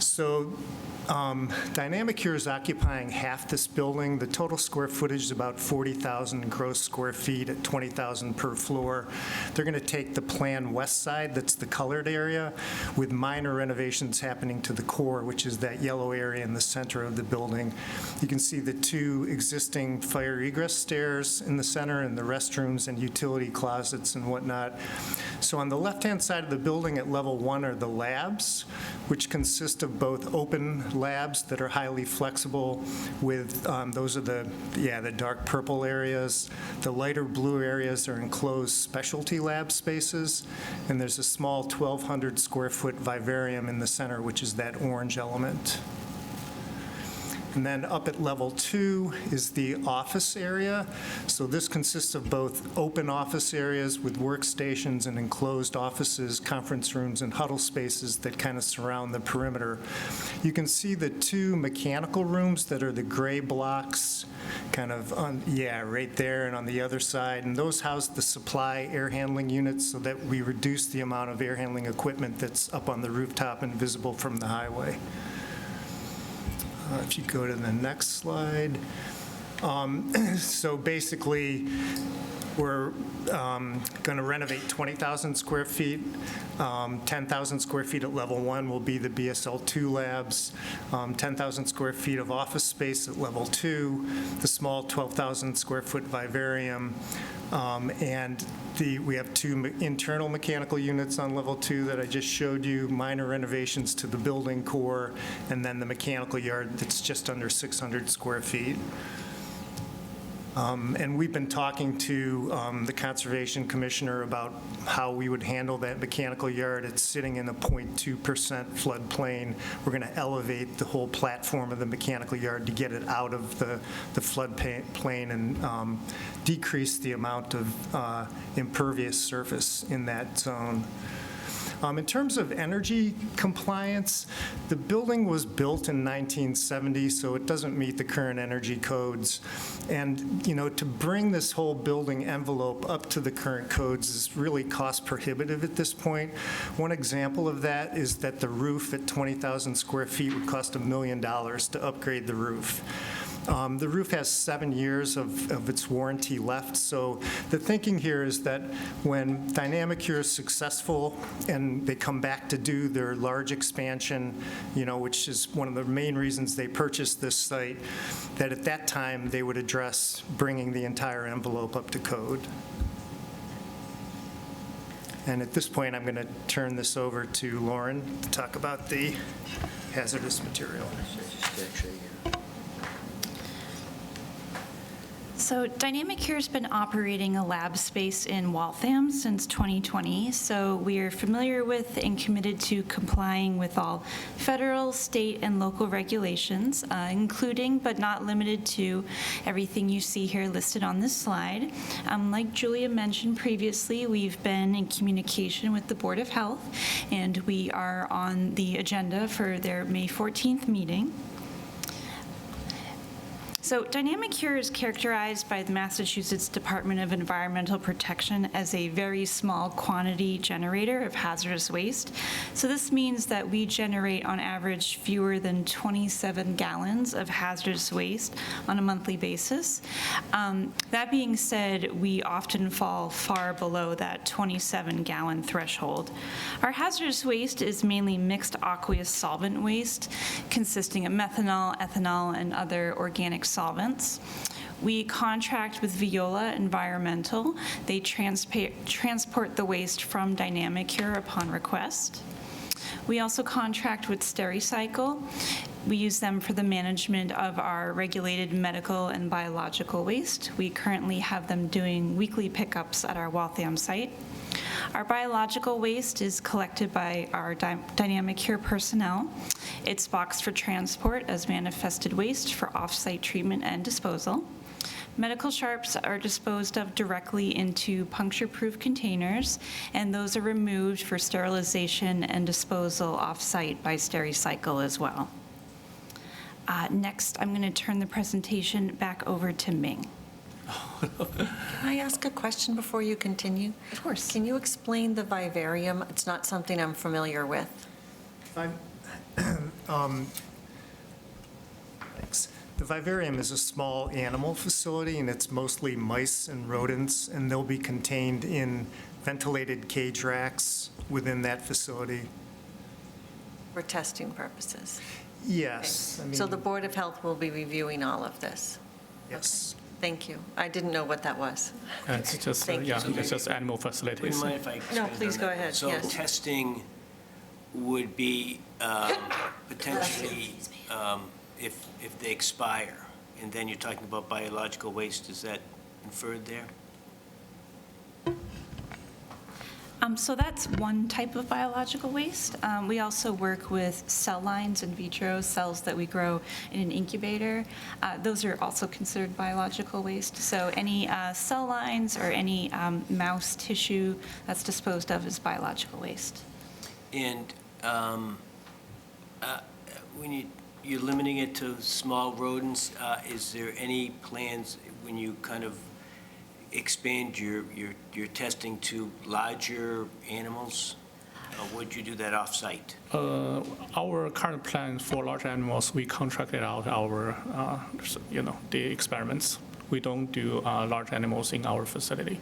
So Dynamicure is occupying half this building. The total square footage is about 40,000 gross square feet at 20,000 per floor. They're going to take the planned west side, that's the colored area, with minor renovations happening to the core, which is that yellow area in the center of the building. You can see the 2 existing fire egress stairs in the center and the restrooms and utility closets and whatnot. So on the left-hand side of the building at level 1 are the labs, which consist of both open labs that are highly flexible with, those are the dark purple areas. The lighter blue areas are enclosed specialty lab spaces, and there's a small 1,200 square foot vivarium in the center, which is that orange element. And then up at level 2 is the office area. So this consists of both open office areas with workstations and enclosed offices, conference rooms, and huddle spaces that kind of surround the perimeter. You can see the 2 mechanical rooms that are the gray blocks kind of on, right there and on the other side. And those house the supply air handling units so that we reduce the amount of air handling equipment that's up on the rooftop and visible from the highway. If you go to the next slide. So basically, we're going to renovate 20,000 square feet. 10,000 square feet at level 1 will be the BSL2 labs. 10,000 square feet of office space at level 2. The small 12,000 square foot vivarium. And we have 2 internal mechanical units on level 2 that I just showed you, minor renovations to the building core, and then the mechanical yard that's just under 600 square feet. And we've been talking to the Conservation Commissioner about how we would handle that mechanical yard. It's sitting in a 0.2% floodplain. We're going to elevate the whole platform of the mechanical yard to get it out of the floodplain and decrease the amount of impervious surface in that zone. In terms of energy compliance, the building was built in 1970, so it doesn't meet the current energy codes. And, to bring this whole building envelope up to the current codes is really cost prohibitive at this point. One example of that is that the roof at 20,000 square feet would cost $1 million to upgrade the roof. The roof has 7 years of its warranty left, so the thinking here is that when Dynamicure is successful and they come back to do their large expansion, which is one of the main reasons they purchased this site, that at that time they would address bringing the entire envelope up to code. And at this point, I'm going to turn this over to Lauren to talk about the hazardous material.
So Dynamic Cure has been operating a lab space in Waltham since 2020, so we are familiar with and committed to complying with all federal, state, and local regulations, including but not limited to everything you see here listed on this slide. Like Julia mentioned previously, we've been in communication with the Board of Health, and we are on the agenda for their May 14th meeting. So Dynamic Cure is characterized by the Massachusetts Department of Environmental Protection as a very small quantity generator of hazardous waste. So this means that we generate on average fewer than 27 gallons of hazardous waste on a monthly basis. That being said, we often fall far below that 27-gallon threshold. Our hazardous waste is mainly mixed aqueous solvent waste consisting of methanol, ethanol, and other organic solvents. We contract with Veolia Environmental. They transport the waste from Dynamic Cure upon request. We also contract with Stericycle. We use them for the management of our regulated medical and biological waste. We currently have them doing weekly pickups at our Waltham site. Our biological waste is collected by our Dynamic Cure personnel. It's boxed for transport as manifested waste for off-site treatment and disposal. Medical sharps are disposed of directly into puncture-proof containers, and those are removed for sterilization and disposal off-site by Stericycle as well. Next, I'm going to turn the presentation back over to Ming.
Can I ask a question before you continue?
Of course.
Can you explain the vivarium? It's not something I'm familiar with.
Thanks. The vivarium is a small animal facility, and it's mostly mice and rodents, and they'll be contained in ventilated cage racks within that facility.
For testing purposes?
Yes.
So the Board of Health will be reviewing all of this?
Yes.
Thank you. I didn't know what that was.
It's just,
Thank you.
it's just animal facilities.
Would you mind if I expand
No,
on
please go
that?
ahead,
So
yes.
testing would be potentially, if they expire, and then you're talking about biological waste, is that inferred there?
So that's one type of biological waste. We also work with cell lines in vitro, cells that we grow in an incubator. Those are also considered biological waste. So any cell lines or any mouse tissue that's disposed of is biological waste.
And when you're limiting it to small rodents, is there any plans when you kind of expand your testing to larger animals? Or would you do that off-site?
Our current plan for large animals, we contracted out our, the experiments. We don't do large animals in our facility.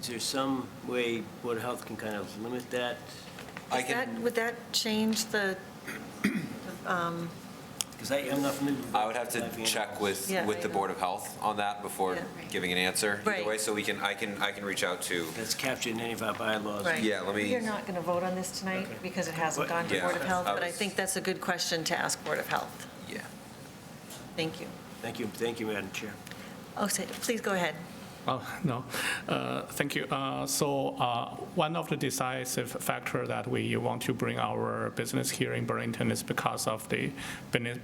Is there some way Board of Health can kind of limit that?
Would that change the,
Because I'm not familiar with.
I would have to check with the Board of Health on that before giving an answer either
Right.
way, so I can reach out to.
That's captured in any of our bylaws.
right?
Yeah, let me-
You're not going to vote on this tonight because it hasn't gone to
Yeah,
Board of Health,
I
but I
was-
think that's a good question to ask Board of Health.
Yeah.
Thank you.
Thank you, Madam Chair.
Oh, please go ahead.
No, thank you. One of the decisive factor that we want to bring our business here in Burlington is because of the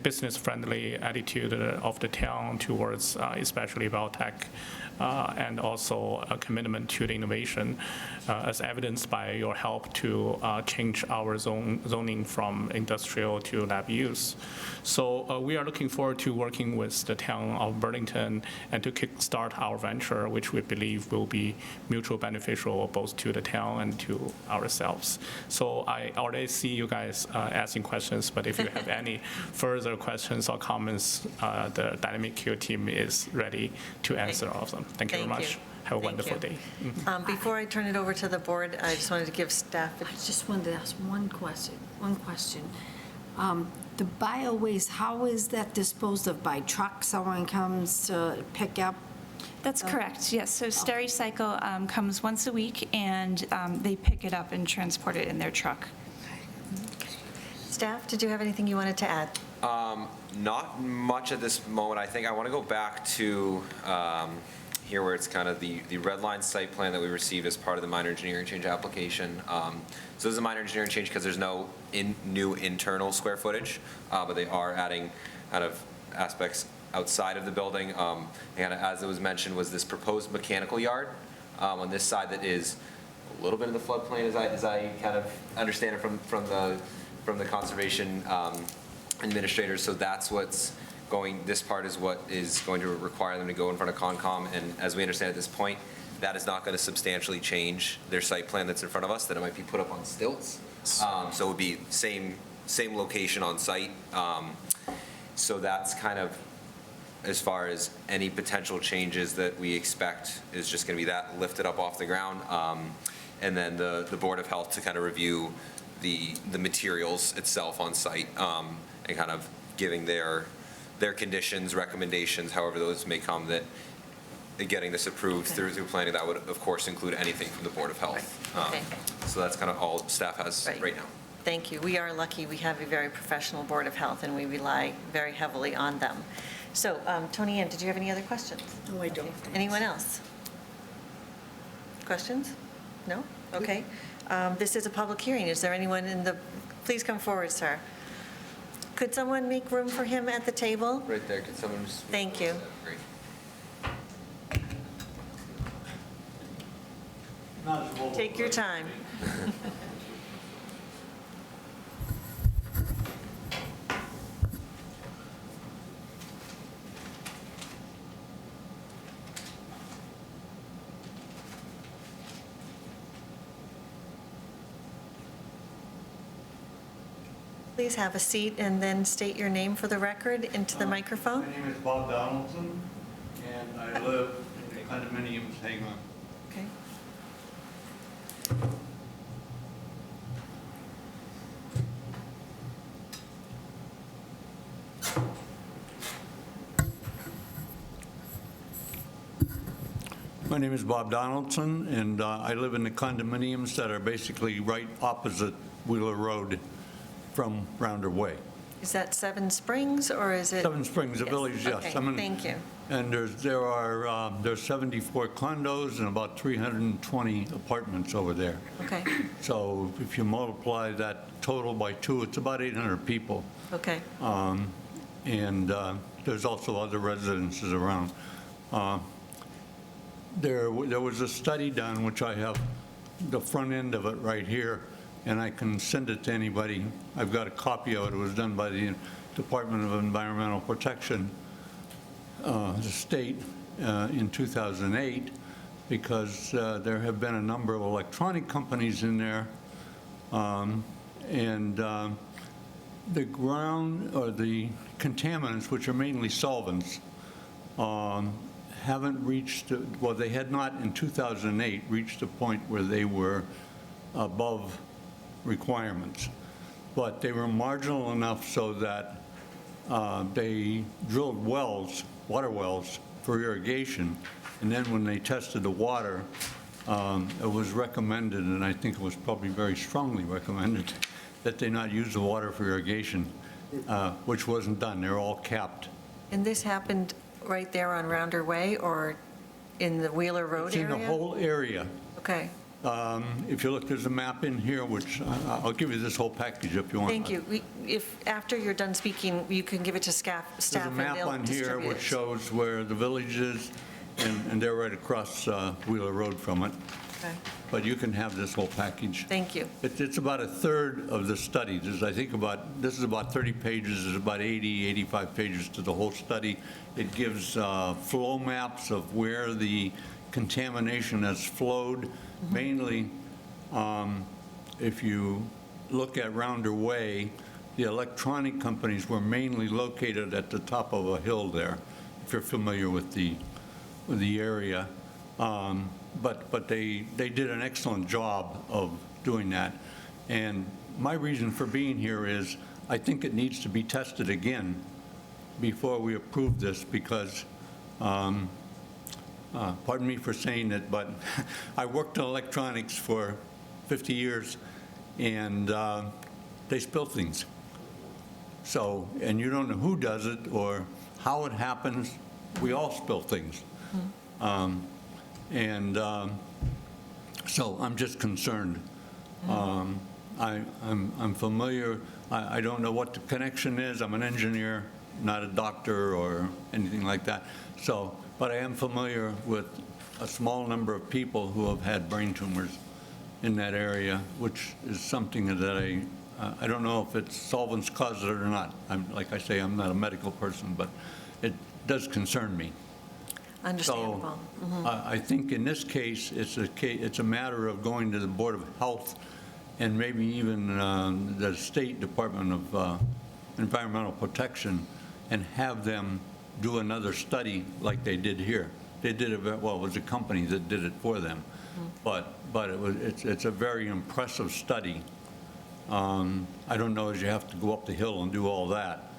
business-friendly attitude of the town towards especially biotech, and also a commitment to the innovation, as evidenced by your help to change our zoning from industrial to lab use. So we are looking forward to working with the town of Burlington and to kickstart our venture, which we believe will be mutual beneficial both to the town and to ourselves. So I already see you guys asking questions, but if you have any further questions or comments, the Dynamic Cure team is ready to answer all of them. Thank you very much. Have a wonderful day.
Before I turn it over to the board, I just wanted to give staff.
I just wanted to ask one question. The bio waste, how is that disposed of? By truck? Someone comes to pick up
That's correct, yes. So Stericycle comes once a week, and they pick it up and transport it in their truck.
Staff, did you have anything you wanted to add?
Not much at this moment. I think I want to go back to here where it's kind of the red line site plan that we received as part of the minor engineering change application. So this is a minor engineering change because there's no new internal square footage, but they are adding kind of aspects outside of the building. And as it was mentioned, was this proposed mechanical yard on this side that is a little bit in the floodplain, as I kind of understand it from the conservation administrators. So that's what's going, this part is what is going to require them to go in front of Concom. And as we understand at this point, that is not going to substantially change their site plan that's in front of us, that it might be put up on stilts. So it would be same location on site. So that's kind of, as far as any potential changes that we expect, is just going to be that lifted up off the ground. And then the Board of Health to kind of review the materials itself on site, and kind of giving their conditions, recommendations, however those may come, that getting this approved through planning, that would of course include anything from the Board of Health.
Okay.
So that's kind of all staff has right now.
Thank you. We are lucky we have a very professional Board of Health, and we rely very heavily on them. So, Tony Ann, did you have any other questions?
No, I don't.
Anyone else? Questions? No? Okay. This is a public hearing. Is there anyone please come forward, sir. Could someone make room for him at the table?
Right there, could someone just?
Thank you.
Great.
Take your time. Please have a seat and then state your name for the record into the microphone.
My name is Bob Donaldson, and I live in the condominiums. Hang on.
Okay.
My name is Bob Donaldson, and I live in the condominiums that are basically right opposite Wheeler Road from Rounder Way.
Is that Seven Springs, or is it?
Seven Springs, a village, yes.
Okay,
I'm in-
thank you.
And there's 74 condos and about 320 apartments over there.
Okay,
So if you multiply that total by 2, it's about 800 people.
okay.
And there's also other residences around. There was a study done, which I have the front end of it right here, and I can send it to anybody. I've got a copy of it. It was done by the Department of Environmental Protection, the state, in 2008, because there have been a number of electronic companies in there, and the ground, or the contaminants, which are mainly solvents, haven't reached, well, they had not in 2008 reached a point where they were above requirements. But they were marginal enough so that they drilled wells, water wells, for irrigation. And then when they tested the water, it was recommended, and I think it was probably very strongly recommended, that they not use the water for irrigation, which wasn't done. They're all capped.
And this happened right there on Rounder Way, or in the Wheeler Road
It's in
area?
the whole area.
Okay,
If you look, there's a map in here, which I'll give you this whole package if you want.
thank you. If, after you're done speaking, you can give it to staff,
There's a
and
map
they'll
on here
distribute
which
it.
shows where the village is, and they're right across Wheeler Road from it.
Okay.
But you can have this whole package.
Thank you.
It's about a third of the study. This is about 30 pages, there's about 80, 85 pages to the whole study. It gives flow maps of where the contamination has flowed. Mainly, if you look at Rounder Way, the electronic companies were mainly located at the top of a hill there, if you're familiar with the area. But they did an excellent job of doing that. And my reason for being here is I think it needs to be tested again before we approve this, because pardon me for saying it, but I worked in electronics for 50 years, and they spill things. So, and you don't know who does it or how it happens. We all spill things. So I'm just concerned. I'm familiar, I don't know what the connection is. I'm an engineer, not a doctor or anything like that. So, but I am familiar with a small number of people who have had brain tumors in that area, which is something that I don't know if it's solvents caused it or not. Like I say, I'm not a medical person, but it does concern me.
Understandable.
So I think in this case, it's a matter of going to the Board of Health and maybe even the State Department of Environmental Protection and have them do another study like they did here. They did it, well, it was a company that did it for them. But it's a very impressive study. I don't know as you have to go up the hill and do all that,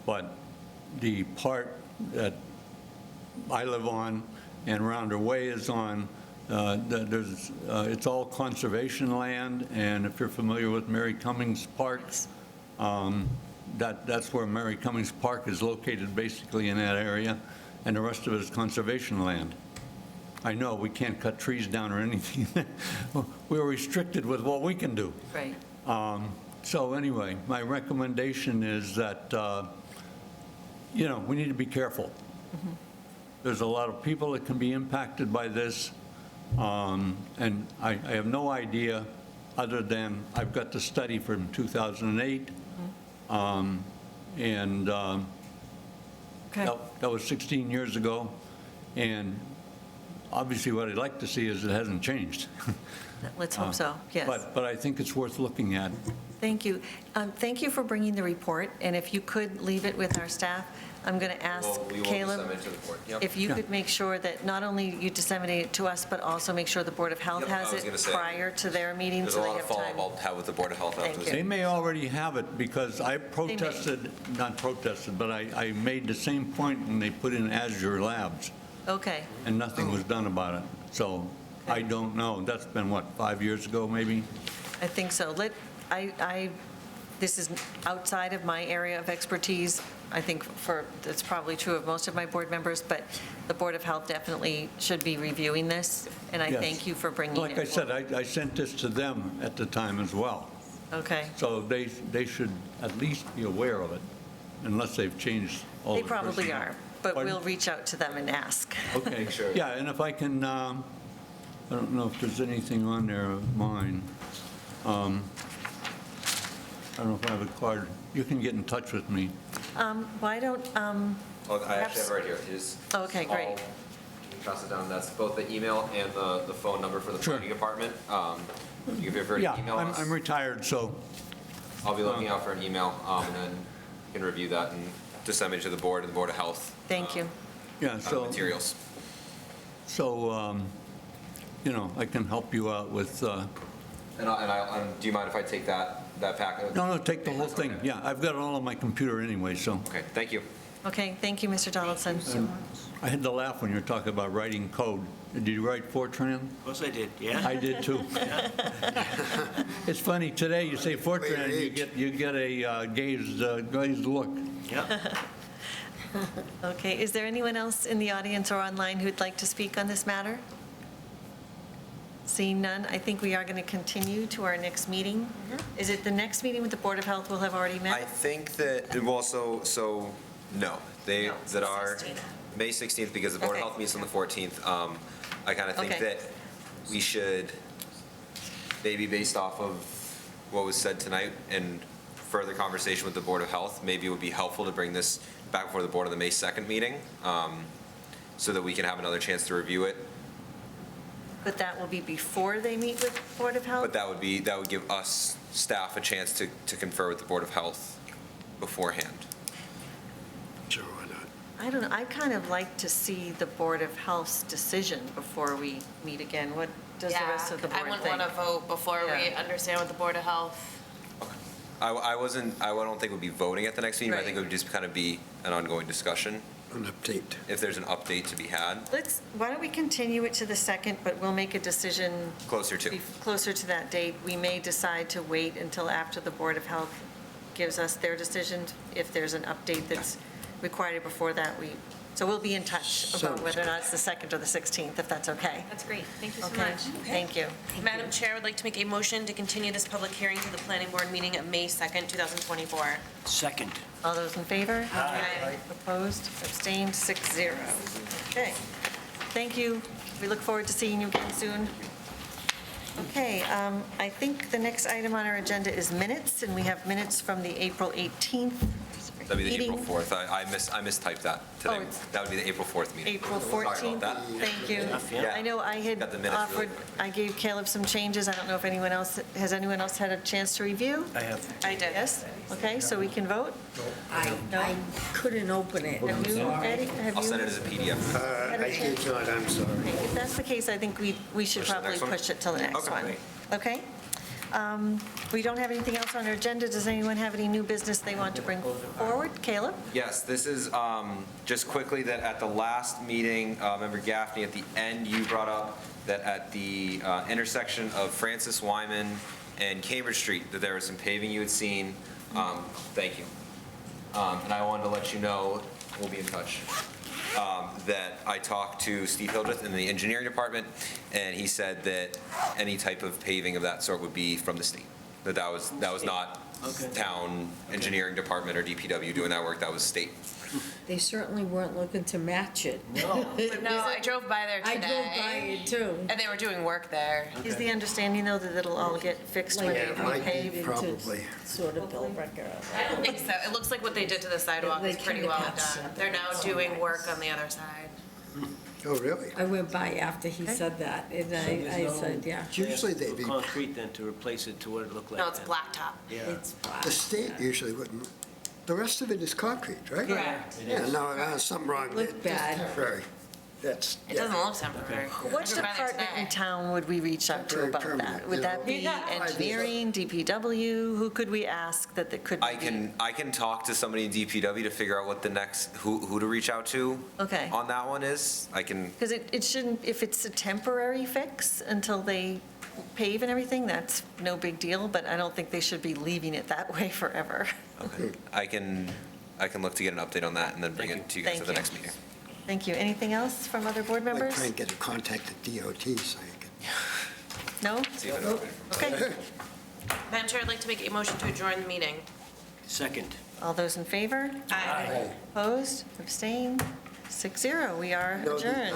but the part that I live on and Rounder Way is on, it's all conservation land, and if you're familiar with Mary Cummings Park, that's where Mary Cummings Park is located, basically in that area, and the rest of it is conservation land. I know we can't cut trees down or anything. We're restricted with what we can do.
Right.
So anyway, my recommendation is that, we need to be careful. There's a lot of people that can be impacted by this, and I have no idea other than I've got the study from 2008, and that was 16 years ago, and obviously what I'd like to see is it hasn't changed.
Let's hope so, yes.
But I think it's worth looking at.
Thank you. Thank you for bringing the report, and if you could leave it with our staff, I'm going to ask
We will
Caleb
disseminate to the board. Yep.
if you could make sure that not only you disseminate it to us, but also make sure the Board of Health
Yep, I
has
was
it
gonna say,
prior to their meeting,
There's a
so they
lot of
have time.
follow-up I'll have with the Board of Health after this.
They may already have it, because I protested, not protested, but I made the same point when they put in Azure Labs,
Okay,
and nothing was done about it. So I don't know. That's been, what, 5 years ago, maybe?
I think so. This is outside of my area of expertise. I think it's probably true of most of my board members, but the Board of Health definitely should be reviewing this, and I
Yes.
thank you for bringing it.
Like I said, I sent this to them at the time as well.
Okay.
So they should at least be aware of it, unless they've changed all
They
the
probably
personnel.
are, but
Pardon?
we'll reach out to them and ask.
Okay, yeah, and if I can, I don't know if there's anything on there of mine. I don't know if I have a card. You can get in touch with me.
Why don't,
Oh, I actually have it right here. It is.
Okay, great.
You can pass it down. That's both the email and the phone number for the planning department. You can feel free to email us.
I'm retired, so.
I'll be looking out for an email, and then you can review that and disseminate to the board and the Board of Health.
Thank you.
Yeah, so.
Materials.
So, I can help you out with,
And do you mind if I take that packet?
no, take the whole thing. Yeah, I've got it all on my computer anyway, so.
Okay, thank you.
Okay, thank you, Mr. Donaldson.
I had to laugh when you were talking about writing code. Did you write Fortran?
Of course I did, yeah.
I did too. It's funny, today you say Fortran, you get a glazed look.
Yeah.
Okay, is there anyone else in the audience or online who'd like to speak on this matter? Seeing none, I think we are going to continue to our next meeting. Is it the next meeting with the Board of Health will have already met?
I think that, well, so, no. That are May 16th, because the Board of
Okay.
Health meets on the 14th. I kind of think
Okay.
that we should, maybe based off of what was said tonight and further conversation with the Board of Health, maybe it would be helpful to bring this back before the board on the May 2nd meeting, so that we can have another chance to review it.
But that will be before they meet with Board of Health?
But that would give us, staff, a chance to confer with the Board of Health beforehand.
Sure, why not?
I don't know, I'd kind of like to see the Board of Health's decision before we meet again. What does the rest of the board
I
think?
wouldn't want to vote before we
Yeah.
understand what the Board of Health.
I don't think we'll be voting at the next meeting, but I think it
Right.
would just kind of be an ongoing discussion.
An update.
if there's an update to be had,
Why don't we continue it to the 2nd, but we'll make a decision
closer to.
closer to that date. We may decide to wait until after the Board of Health gives us their decision. If there's an update that's required before that, so we'll be in touch about whether or not it's the 2nd or the 16th, if that's okay.
That's great. Thank you so
Okay,
much.
thank you.
Madam Chair, I would like to make a motion to continue this public hearing to the planning board meeting of May 2nd, 2024.
Second.
All those in favor? Aye. Opposed, abstained, 6-0. Okay, thank you. We look forward to seeing you again soon. Okay, I think the next item on our agenda is minutes, and we have minutes from the April 18th
That'd be the
meeting.
April 4th. I mistyped that today. That would be the April 4th meeting.
April
Sorry
14th.
about that.
Thank you.
Yeah.
I know I had
Got the minutes really
offered, I gave Caleb some changes. I don't know if anyone else, has anyone else had a chance to review?
I have.
I did. Yes? Okay, so we can vote?
I couldn't open it.
Have you, Eddie? Have
I'll
you?
send it as a PDF.
I did not, I'm sorry.
Okay, if that's the case, I think we should
Push the
probably
next one?
push it till the next
Okay,
one.
great.
Okay? We don't have anything else on our agenda. Does anyone have any new business they want to bring forward? Caleb?
Yes, this is just quickly that at the last meeting, Member Gaffney, at the end, you brought up that at the intersection of Francis Wyman and Cambridge Street, that there was some paving you had seen. Thank you. And I wanted to let you know, we'll be in touch, that I talked to Steve Hildreth in the engineering department, and he said that any type of paving of that sort would be from the state. That was not town engineering department or DPW doing that work, that was state.
They certainly weren't looking to match it.
No, I drove by there
I
today.
drove by it too.
And they were doing work there.
Is the understanding, though, that it'll all get fixed when
Yeah,
they
it might be,
repave?
probably.
Sort of build record.
I don't think so. It looks like what they did to the sidewalk
They
is pretty
kinda
well
have
done.
some-
They're now doing work on the other side.
Oh, really?
I went by after he said that, and I said, yeah.
Usually they be,
Concrete then to replace it to what it looked like.
No, it's
then.
blacktop.
Yeah.
It's black.
the state usually wouldn't, the rest of it is concrete, right?
Correct.
Yeah, no, something wrong.
It looked bad.
Temporary. That's,
It doesn't look temporary.
Which
I drove by there
department in
today.
town would we reach out to
Temporary
about
permanent,
that? Would
you
that
know.
be
Yeah.
engineering, DPW? Who could we ask that could be?
I can talk to somebody in DPW to figure out what the next, who to reach out to
Okay.
on that one is. I can,
Because it shouldn't, if it's a temporary fix until they pave and everything, that's no big deal, but I don't think they should be leaving it that way forever.
I can look to get an update on that and then bring it to you guys
Thank
at the
you.
next meeting.
Thank you. Anything else from other board
like
members?
try and get a contact at DOT so you can.
No?
See if it-
Okay.
Madam Chair, I'd like to make a motion to adjourn the meeting.
Second.
All those in favor?
Aye.
Opposed? Abstained? 6-0. We are
No,
adjourned.